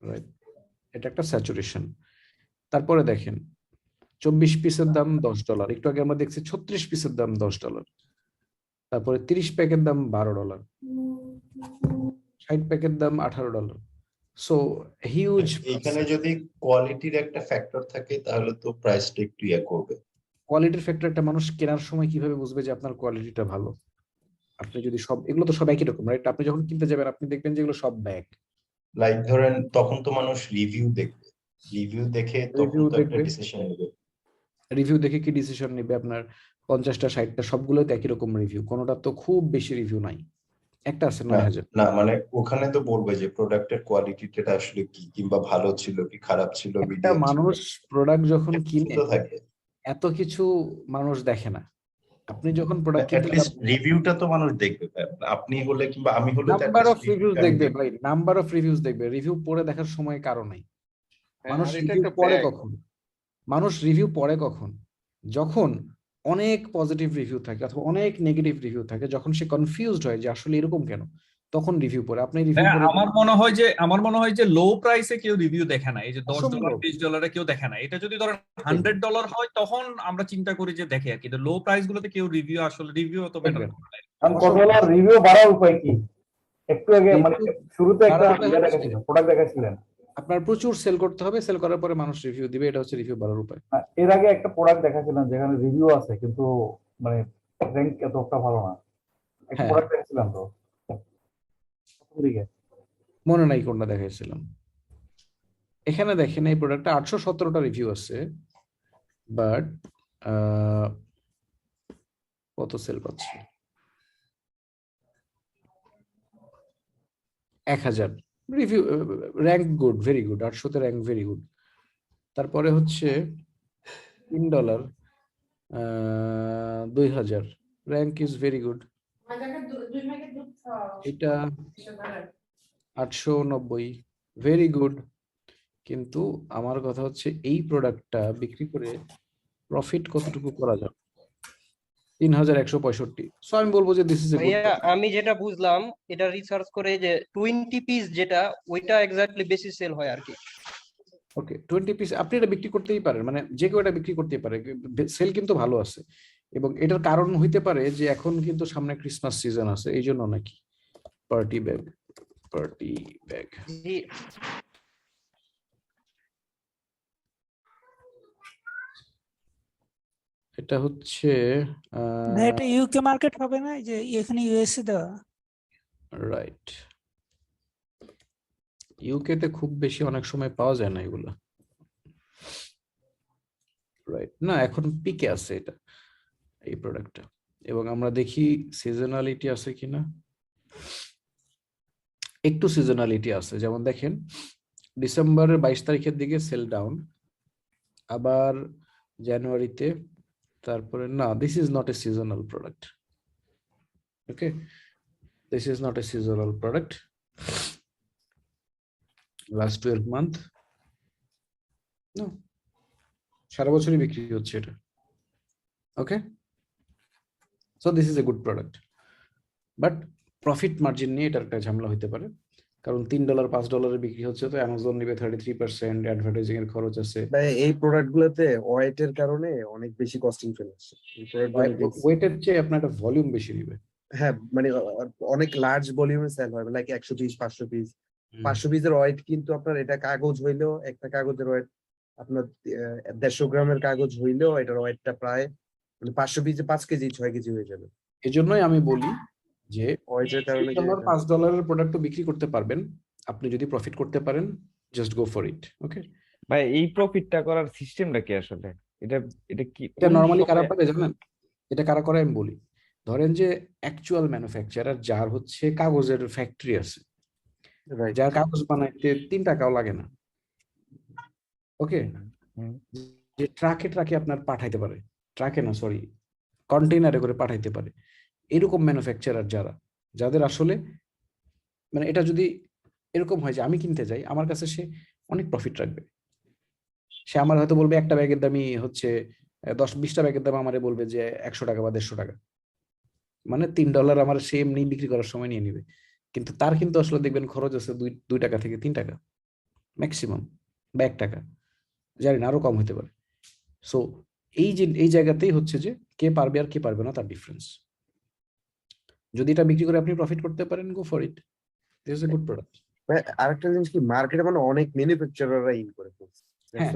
রাইট, এটা একটা স্যাচুরেশন। তারপরে দেখেন 24 পিসের দাম $10, একটু আগে আমরা দেখছি 36 পিসের দাম $10, তারপরে 30 প্যাকের দাম $12, 60 প্যাকের দাম $18। So huge. এখানে যদি কোয়ালিটির একটা ফ্যাক্টর থাকে তাহলে তো প্রাইসটা একটু ইয়ে করবে। কোয়ালিটির ফ্যাক্টর একটা মানুষ কেনার সময় কিভাবে বুঝবে যে আপনার কোয়ালিটিটা ভালো? আপনি যদি সব, এগুলো তো সব একই রকম, রাইট? আপনি যখন কিনতে যাবেন আপনি দেখবেন যে এগুলো সব ব্যাগ। লাইক ধরেন তখন তো মানুষ রিভিউ দেখবে, রিভিউ দেখে তখন তো একটা ডিসিশন নেবে। রিভিউ দেখে কি ডিসিশন নেবে? আপনার 50টা 60টা সবগুলো তো একই রকম রিভিউ, কোনোটা তো খুব বেশি রিভিউ নাই, একটা আছে 9000। না মানে ওখানে তো বলবে যে প্রোডাক্টের কোয়ালিটিটা আসলে কি, কিংবা ভালো ছিল কি খারাপ ছিল। একটা মানুষ প্রোডাক্ট যখন কিনে থাকে এত কিছু মানুষ দেখে না। আপনি যখন প্রোডাক্ট কিনতে রিভিউটা তো মানুষ দেখবে, আপনি হলে কিংবা আমি হলে নাম্বার অফ রিভিউজ দেখবে ভাই, নাম্বার অফ রিভিউজ দেখবে। রিভিউ পড়ে দেখার সময় কারো নাই। মানুষ রিভিউ পড়ে কখন? মানুষ রিভিউ পড়ে কখন? যখন অনেক পজিটিভ রিভিউ থাকে অথবা অনেক নেগেটিভ রিভিউ থাকে, যখন সে কনফিউজড হয় যে আসলে এরকম কেন, তখন রিভিউ পড়ে। আপনি রিভিউ পড়ে আমার মনে হয় যে লো প্রাইসে কেউ রিভিউ দেখে না, এই যে $10 $20 কেউ দেখে না। এটা যদি ধরেন $100 হয় তখন আমরা চিন্তা করি যে দেখে আর কি। লো প্রাইস গুলোতে কেউ রিভিউ আসলে রিভিউ অত বেটার করে। রিভিউ বাড়ার উপায় কি? একটু আগে মানে শুরুতে একটা প্রোডাক্ট দেখাচ্ছিলেন, আপনার প্রচুর সেল করতে হবে, সেল করার পরে মানুষ রিভিউ দিবে, এটা হচ্ছে রিভিউ বাড়ার উপায়। এর আগে একটা প্রোডাক্ট দেখাচ্ছিলাম যেখানে রিভিউ আছে কিন্তু মানে র্যাঙ্ক এতটা ভালো না, একটা প্রোডাক্ট দেখাচ্ছিলাম তো মনে নাই কোনটা দেখাইছিলাম। এখানে দেখেন এই প্রোডাক্টটা 817টা রিভিউ আছে, বাট কত সেল পাচ্ছে? 1000 review. Rank good, very good, 800তে র্যাঙ্ক ভেরি গুড। তারপরে হচ্ছে $3, 2000 র্যাঙ্ক ইজ ভেরি গুড। এটা 890 ভেরি গুড। কিন্তু আমার কথা হচ্ছে এই প্রোডাক্টটা বিক্রি করে প্রফিট কতটুকু করা যাবে? 3165। সো আমি বলবো যে দিস ইজ এ গুড। ভাইয়া আমি যেটা বুঝলাম এটা রিসার্চ করে যে 20 পিস যেটা ওইটা এক্স্যাক্টলি বেশি সেল হয় আর কি। ওকে, 20 পিস আপনি এটা বিক্রি করতেই পারেন, মানে যে কেউ এটা বিক্রি করতেই পারে, সেল কিন্তু ভালো আছে। এবং এটার কারণ হইতে পারে যে এখন কিন্তু সামনে ক্রিসমাস সিজন আছে, এই জন্য নাকি। পার্টি ব্যাগ এটা হচ্ছে এটা ইউকে মার্কেট হবে না, যে এখানে ইউএসএ দেওয়া। রাইট, ইউকে তে খুব বেশি অনেক সময় পাওয়া যায় না এগুলো। রাইট, না এখন পিকে আছে এটা, এই প্রোডাক্টটা। এবং আমরা দেখি সিজনালিটি আছে কিনা। একটু সিজনালিটি আছে, যেমন দেখেন ডিসেম্বরের 22 তারিখের দিকে সেল ডাউন, আবার জানুয়ারিতে, তারপরে না, this is not a seasonal product. Okay, this is not a seasonal product. Last 12 month no, সারা বছরই বিক্রি হচ্ছে এটা। Okay, so this is a good product, but profit margin নিয়ে এটার একটা ঝামেলা হইতে পারে, কারণ $3 $5 বিক্রি হচ্ছে, তো অ্যামাজন নিবে 33%, অ্যাডভার্টাইজিং এর খরচ আছে। এই প্রোডাক্ট গুলোতে ওয়েটের কারণে অনেক বেশি কস্টিং চলে আসছে। ওয়েটের চেয়ে আপনার একটা ভলিউম বেশি নিবে। হ্যাঁ, মানে অনেক লার্জ ভলিউমে সেল হয়, লাইক 100 পিস 500 পিস। 500 পিসের ওয়েট কিন্তু আপনার, এটা কাগজ হইলেও একটা কাগজের ওয়েট আপনার 150 গ্রামের কাগজ হইলেও এটার ওয়েটটা প্রায় মানে 500 পিসে 5 কেজি 6 কেজি হয়ে যাবে। এজন্যই আমি বলি যে ওয়েটের কারণে $5 প্রোডাক্ট বিক্রি করতে পারবেন আপনি যদি প্রফিট করতে পারেন, জাস্ট গো ফর ইট। ওকে ভাই, এই প্রফিটটা করার সিস্টেমটা কি আসলে? এটা কি এটা নরমালি কারা পারে জানেন? এটা কারা করে আমি বলি। ধরেন যে অ্যাকচুয়াল ম্যানুফ্যাকচারার যার হচ্ছে কাগজের ফ্যাক্টরি আছে, যার কাগজ বানাইতে 3 টাকাও লাগে না। ওকে, যে ট্রাকে আপনার পাঠাইতে পারে, ট্রাকে না সরি কন্টেইনারে করে পাঠাইতে পারে, এরকম ম্যানুফ্যাকচারার যাদের আসলে মানে এটা যদি এরকম হয় যে আমি কিনতে যাই, আমার কাছে সে অনেক প্রফিট রাখবে। সে আমার হয়তো বলবে একটা ব্যাগের দামই হচ্ছে 10-20টা ব্যাগের দাম আমারে বলবে যে 100 টাকা বা 150 টাকা, মানে $3 আমার সে এমনি বিক্রি করার সময় নিয়ে নিবে। কিন্তু তার কিন্তু আসলে দেখবেন খরচ আছে 2 টাকা থেকে 3 টাকা ম্যাক্সিমাম, বা 1 টাকা, জানি না আরো কম হতে পারে। সো এই জায়গাতেই হচ্ছে যে কে পারবে আর কে পারবে না তার ডিফারেন্স। যদি এটা বিক্রি করে আপনি প্রফিট করতে পারেন, go for it, this is a good product. আরেকটা জিনিস কি, মার্কেটে মানে অনেক ম্যানুফ্যাকচারাররা ইন করে ফেলছে। হ্যাঁ।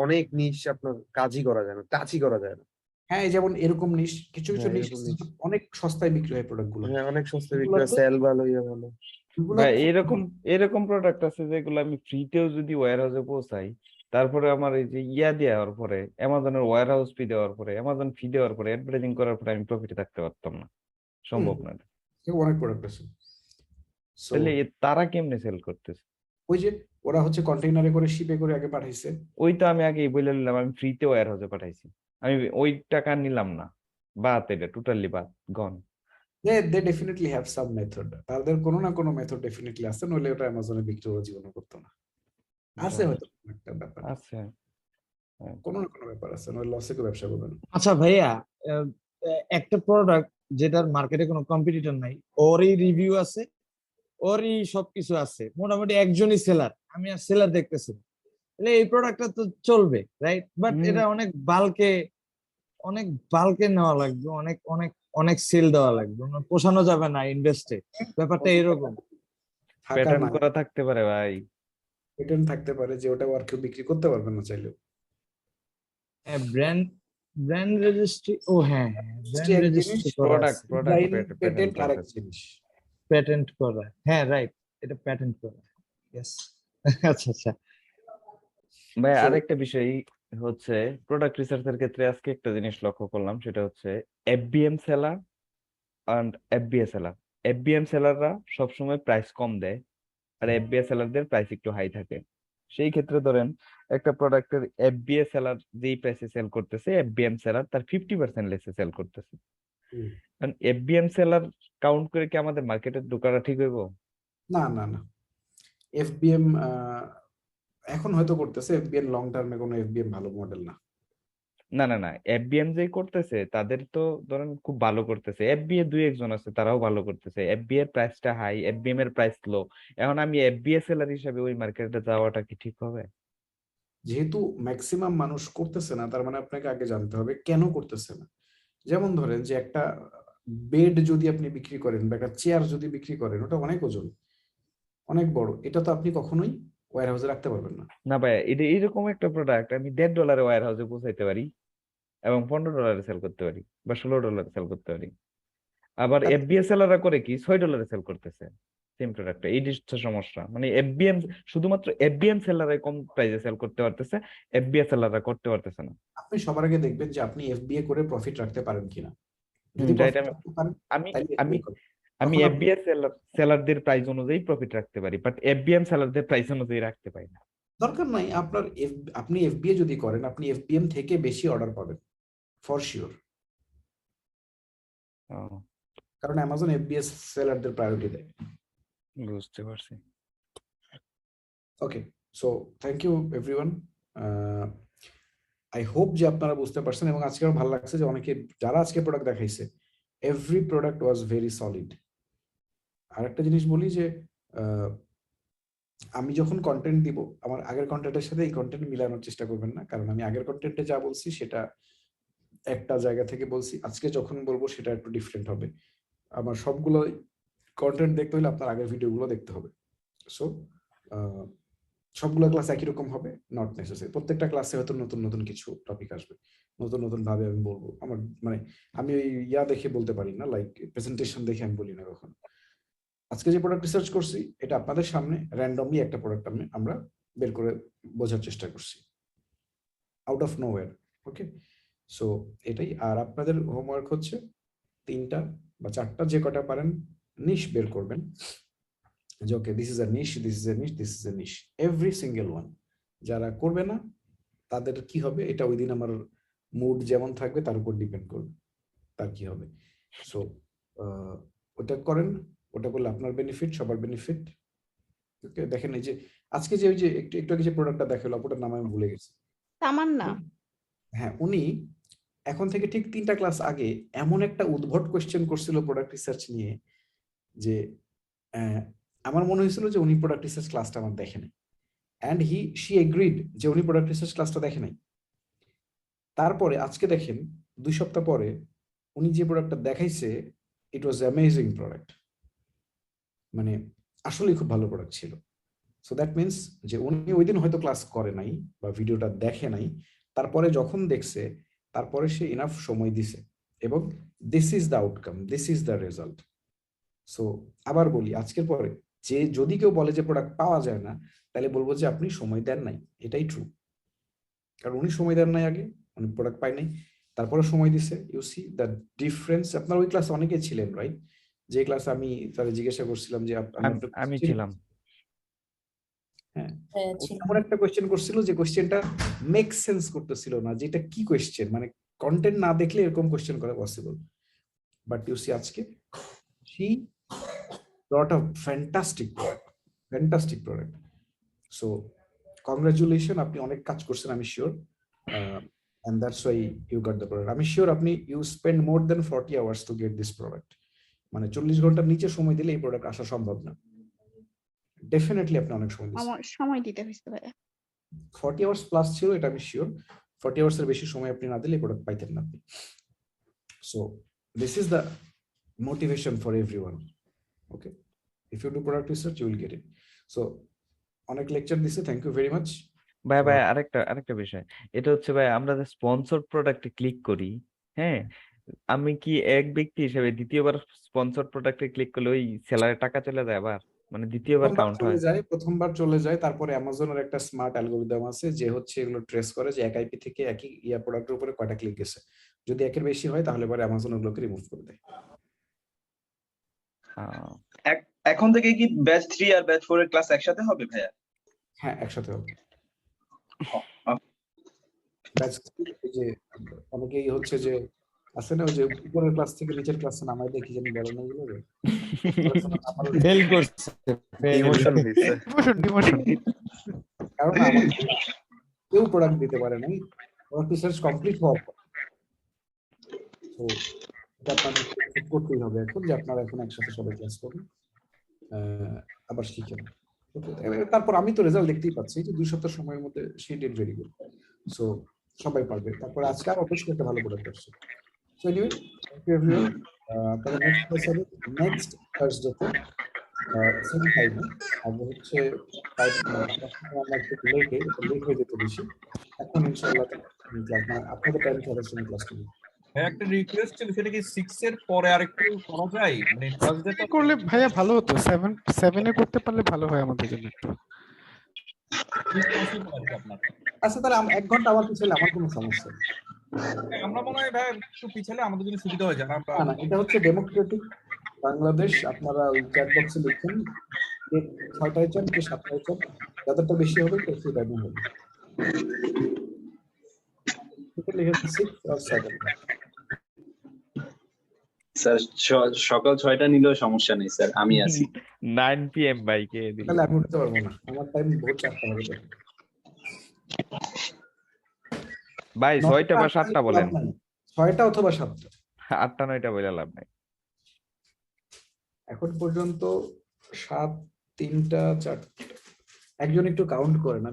অনেক নিশ আপনার কাজই করা যায় না, টাচই করা যায় না। হ্যাঁ, যেমন এরকম নিশ, কিছু হ্যাঁ, নিশ এরকম niche। অনেক সস্তায় বিক্রি হয় প্রোডাক্ট গুলো। হ্যাঁ, অনেক সস্তায় বিক্রি হয়, সেল ভালো, ইয়ে ভালো। ভাই এরকম প্রোডাক্ট আছে যেগুলো আমি ফ্রিতেও যদি ওয়্যার হাউসে পৌঁছাই, তারপরে আমার এই যে দেওয়ার পরে, অ্যামাজনের ওয়্যার হাউস ফি দেওয়ার পরে, অ্যামাজন ফি দেওয়ার পরে, অ্যাডভার্টাইজিং করার পরে আমি প্রফিটে থাকতে পারতাম না, সম্ভব না। অনেক প্রোডাক্ট আছে। তাহলে তারা কেমনে সেল করতেছে? ওই যে ওরা হচ্ছে কন্টেইনারে করে, শিপে করে আগে পাঠাইছে। ওই তো আমি আগেই বলে নিলাম, আমি ফ্রিতে ওয়্যার হাউসে পাঠাইছি, আমি ওই টাকা নিলাম না, বাদ, এটা টোটালি বাদ, গন। they definitely have some method, তাদের কোনো না কোনো মেথড ডেফিনেটলি আছে, নইলে ওটা অ্যামাজনে বিক্রি করে জীবনে করতো না। আছে হয়তো একটা ব্যাপার আছে, কোনো না কোনো ব্যাপার আছে, নইলে লসে কেউ ব্যবসা করবে না। আচ্ছা ভাইয়া, একটা প্রোডাক্ট যেটার মার্কেটে কোনো কম্পিটিটর নাই, ওরই রিভিউ আছে, ওরই সবকিছু আছে, মোটামুটি একজনই সেলার, আমি আর সেলার দেখতেছি, তাহলে এই প্রোডাক্টটা তো চলবে, রাইট? বাট এটা অনেক বালকে নেওয়া লাগবে, অনেক অনেক অনেক সেল দেওয়া লাগবে, পোষানো যাবে না ইনভেস্টে, ব্যাপারটা এরকম। প্যাটার্ন করা থাকতে পারে ভাই, প্যাটার্ন থাকতে পারে যে ওটা আর কেউ বিক্রি করতে পারবে না চাইলেও। ব্র্যান্ড রেজিস্ট্রি, ও হ্যাঁ, ব্র্যান্ড রেজিস্ট্রি করা, প্যাটেন্ট আরেক জিনিস, প্যাটেন্ট করা, হ্যাঁ রাইট, এটা প্যাটেন্ট করা, ইয়েস। আচ্ছা আচ্ছা ভাই আরেকটা বিষয় হচ্ছে, প্রোডাক্ট রিসার্চের ক্ষেত্রে আজকে একটা জিনিস লক্ষ্য করলাম, সেটা হচ্ছে FBM seller and FBA seller. FBM সেলাররা সবসময় প্রাইস কম দেয়, আর এফবিএ সেলারদের প্রাইস একটু হাই থাকে। সেই ক্ষেত্রে ধরেন একটা প্রোডাক্টের এফবিএ সেলার যেই প্রাইসে সেল করতেছে, এফবিএম সেলার তার 50% লেসে সেল করতেছে। কারণ এফবিএম সেলার কাউন্ট করে কি আমাদের মার্কেটে ঢোকাটা ঠিক হইব? না না না, এফবিএম এখন হয়তো করতেছে, এফবিএম লং টার্মে কোনো এফবিএম ভালো মডেল না। না না না, এফবিএম যে করতেছে তাদের তো ধরেন খুব ভালো করতেছে, এফবিএ 2-1 আছে তারাও ভালো করতেছে, এফবিএ এর প্রাইসটা হাই, এফবিএম এর প্রাইস লো, এখন আমি এফবিএ সেলার হিসেবে ওই মার্কেটে যাওয়াটা কি ঠিক হবে? যেহেতু ম্যাক্সিমাম মানুষ করতেছে না, তার মানে আপনাকে আগে জানতে হবে কেন করতেছে না। যেমন ধরেন যে একটা বেড যদি আপনি বিক্রি করেন বা একটা চেয়ার যদি বিক্রি করেন, ওটা অনেক ওজন, অনেক বড়, এটা তো আপনি কখনোই ওয়্যার হাউসে রাখতে পারবেন না। না ভাই, এটা এরকম একটা প্রোডাক্ট আমি $1.5 ওয়্যার হাউসে পৌঁছাইতে পারি এবং $15 সেল করতে পারি বা $16 সেল করতে পারি। আবার এফবিএ সেলাররা করে কি $6 সেল করতেছে সেম প্রোডাক্ট। এই জিনিসটা সমস্যা, মানে এফবিএম শুধুমাত্র এফবিএম সেলাররা কম প্রাইসে সেল করতে পারতেছে, এফবিএ সেলাররা করতে পারতেছে না। আপনি সবার আগে দেখবেন যে আপনি এফবিএ করে প্রফিট রাখতে পারেন কিনা। আমি এফবিএ সেলারদের প্রাইস অনুযায়ী প্রফিট রাখতে পারি, বাট এফবিএম সেলারদের প্রাইস অনুযায়ী রাখতে পারি না। দরকার নাই আপনার, আপনি এফবিএ যদি করেন, আপনি এফবিএম থেকে বেশি অর্ডার পাবেন ফর শিওর, কারণ অ্যামাজন এফবিএস সেলারদের প্রায়োরিটি দেয়। বুঝতে পারছি। Okay, so thank you everyone. I hope যে আপনারা বুঝতে পারছেন, এবং আজকে আমার ভালো লাগছে যে অনেকে যারা আজকে প্রোডাক্ট দেখাইছে, every product was very solid. আর একটা জিনিস বলি যে আমি যখন কন্টেন্ট দিব, আমার আগের কন্টেন্টের সাথে এই কন্টেন্ট মিলানোর চেষ্টা করবেন না, কারণ আমি আগের কন্টেন্টে যা বলছি সেটা একটা জায়গা থেকে বলছি, আজকে যখন বলবো সেটা একটু ডিফারেন্ট হবে। আমার সবগুলো কন্টেন্ট দেখতে হলে আপনার আগের ভিডিওগুলো দেখতে হবে। সো সবগুলো ক্লাস একই রকম হবে, নট নেসেসারি। প্রত্যেকটা ক্লাসে হয়তো নতুন নতুন কিছু টপিক আসবে, নতুন নতুন ভাবে আমি বলবো। আমার মানে আমি ওই দেখে বলতে পারি না, লাইক প্রেজেন্টেশন দেখে আমি বলি না কখনো। আজকে যে প্রোডাক্ট রিসার্চ করছি, এটা আপনাদের সামনে র্যান্ডমলি একটা প্রোডাক্ট আমরা বের করে বোঝার চেষ্টা করছি, out of nowhere. Okay, so এটাই। আর আপনাদের হোমওয়ার্ক হচ্ছে 3টা বা 4টা, যে কটা পারেন, নিশ বের করবেন, যে ওকে this is a niche, this is a niche, this is a niche, every single one. যারা করবে না তাদের কি হবে, এটা ওই দিন আমার মুড যেমন থাকবে তার উপর ডিপেন্ড করবে তার কি হবে। সো ওটা করেন, ওটা করলে আপনার বেনিফিট, সবার বেনিফিট। ওকে, দেখেন এই যে আজকে যে ওই যে একটু আগে যে প্রোডাক্টটা দেখালো, ওটার নাম আমি ভুলে গেছি। তামান্না। হ্যাঁ, উনি এখন থেকে ঠিক 3টা ক্লাস আগে এমন একটা উদ্ভট কোশ্চেন করছিল প্রোডাক্ট রিসার্চ নিয়ে যে আমার মনে হয়েছিল যে উনি প্রোডাক্ট রিসার্চ ক্লাসটা আমার দেখে নাই, অ্যান্ড শি এগ্রিড যে উনি প্রোডাক্ট রিসার্চ ক্লাসটা দেখে নাই। তারপরে আজকে দেখেন 2 সপ্তাহ পরে উনি যে প্রোডাক্টটা দেখাইছে, ইট ওয়াজ অ্যামেজিং প্রোডাক্ট, মানে আসলেই খুব ভালো প্রোডাক্ট ছিল। সো দ্যাট মিনস যে উনি ওই দিন হয়তো ক্লাস করে নাই বা ভিডিওটা দেখে নাই, তারপরে যখন দেখছে তারপরে সে ইনাফ সময় দিছে, এবং this is the outcome, this is the result. So আবার বলি, আজকের পরে যে যদি কেউ বলে যে প্রোডাক্ট পাওয়া যায় না, তাহলে বলবো যে আপনি সময় দেন নাই, এটাই ট্রু। কারণ উনি সময় দেন নাই, আগে উনি প্রোডাক্ট পায় নাই, তারপরে সময় দিছে। You see the difference. আপনার ওই ক্লাসে অনেকেই ছিলেন, রাইট? যে ক্লাসে আমি তারে জিজ্ঞাসা করছিলাম যে আমি ছিলাম। হ্যাঁ, এমন একটা কোশ্চেন করছিল যে কোশ্চেনটা মেক সেন্স করতেছিল না, যেটা কি কোশ্চেন, মানে কন্টেন্ট না দেখলে এরকম কোশ্চেন করা পসিবল। বাট ইউ সি আজকে she brought a fantastic product. So congratulations, আপনি অনেক কাজ করছেন, আমি sure, and that's why you got the product. আমি শিওর আপনি you spend more than 40 hours to get this product, মানে 40 ঘন্টার নিচে সময় দিলে এই প্রোডাক্ট আসা সম্ভব না। ডেফিনেটলি আপনি অনেক সময় দিয়েছেন। আমার সময় দিতে হয়েছে ভাইয়া। 40 আওয়ার্স প্লাস ছিল, এটা আমি শিওর। 40 আওয়ার্স এর বেশি সময় আপনি না দিলে এই প্রোডাক্ট পাইতেন না আপনি। So this is the motivation for everyone. Okay, if you do product research you will get it. So অনেক লেকচার দিছে, থ্যাংক ইউ ভেরি মাচ। ভাই আরেকটা বিষয়, এটা হচ্ছে ভাই আমরা যে স্পন্সর প্রোডাক্টে ক্লিক করি, হ্যাঁ, আমি কি এক ব্যক্তি হিসেবে দ্বিতীয়বার স্পন্সর প্রোডাক্টে ক্লিক করলে ওই সেলারের টাকা চলে যায় আবার, মানে দ্বিতীয়বার কাউন্ট হয়? প্রথমবার চলে যায়, তারপরে অ্যামাজনের একটা স্মার্ট অ্যালগরিদম আছে যে হচ্ছে এগুলো ট্রেস করে যে এক আইপি থেকে একই প্রোডাক্টের উপরে কয়টা ক্লিক গেছে। যদি একের বেশি হয় তাহলে পরে অ্যামাজন ওগুলোকে রিমুভ করে দেয়। এখন থেকে কি ব্যাচ 3 আর ব্যাচ 4 এর ক্লাস একসাথে হবে ভাইয়া? হ্যাঁ, একসাথে হবে। ব্যাচ যে অনেকেই হচ্ছে যে আছে না, যে উপরের ক্লাস থেকে নিচের ক্লাসে নামাই দেখি জানি বড় না এগুলো ফেল করছে, ডিমোশন। কারণ কেউ প্রোডাক্ট দিতে পারে নাই, প্রোডাক্ট রিসার্চ কমপ্লিট হওয়ার পর। তো এটা আপনাদের করতেই হবে এখন, যে আপনারা এখন একসাথে সবাই ক্লাস করুন, আবার শিখেন। তারপর আমি তো রেজাল্ট দেখতেই পাচ্ছি যে 2 সপ্তাহ সময়ের মধ্যে সে ডিড ভেরি গুড। সো সবাই পারবে। তারপর আজকে আর অবশ্যই একটা ভালো প্রোডাক্ট আসছে। So anyway, thank you everyone. তাহলে নেক্সট ক্লাস হবে নেক্সট থার্সডেতে সেম টাইমে। আগে হচ্ছে আমরা একটু লেট হয়ে যেত বেশি, এখন ইনশাআল্লাহ ক্লাস না আপনাদের টাইম ছাড়ার সময় ক্লাস করব। একটা রিকোয়েস্ট ছিল, সেটা কি 6 এর পরে আরেকটু করা যায়? মানে থার্সডে করলে ভাইয়া ভালো হতো, 7 এ করতে পারলে ভালো হয় আমাদের জন্য একটু। আচ্ছা, তাহলে 1 ঘন্টা আমার পিছলে আমার কোনো সমস্যা নেই। আমরা মনে হয় ভাই একটু পিছলে আমাদের জন্য সুবিধা হয়ে যায়। না, এটা হচ্ছে ডেমোক্রেটিক বাংলাদেশ। আপনারা ওই চ্যাট বক্সে লিখুন যে 6টায় চান কি 7টায় চান, যতটা বেশি হবে তত টাইম হবে। লিখে 6 আর 7। স্যার সকাল 6টা নিলেও সমস্যা নেই স্যার, আমি আছি। 9 PM ভাই কে দিল? তাহলে আমি উঠতে পারবো না, আমার টাইম ভোর 4টা হবে। ভাই 6টা বা 7টা বলেন। 6টা অথবা 7টা, 8টা 9টা বলে লাভ নাই। এখন পর্যন্ত 7, 3টা, 4টা। একজন একটু কাউন্ট করেন।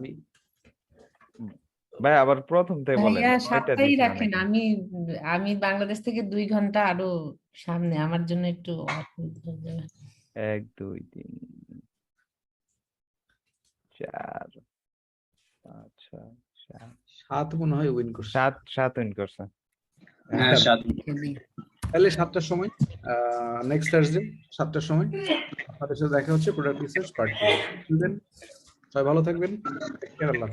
ভাই আবার প্রথম থেকে বলেন। ভাইয়া 7টাই রাখেন। আমি বাংলাদেশ থেকে 2 ঘন্টা আরো সামনে, আমার জন্য একটু অসুবিধা হয়ে যাবে। 1 2 3 4 5 6 7 মনে হয় উইন করছে। 7 উইন করছে। হ্যাঁ 7। তাহলে 7টার সময় নেক্সট থার্সডে 7টার সময় আপনাদের সাথে দেখা হচ্ছে প্রোডাক্ট রিসার্চ পার্ট 2। সবাই ভালো থাকবেন। Take care. আল্লাহ।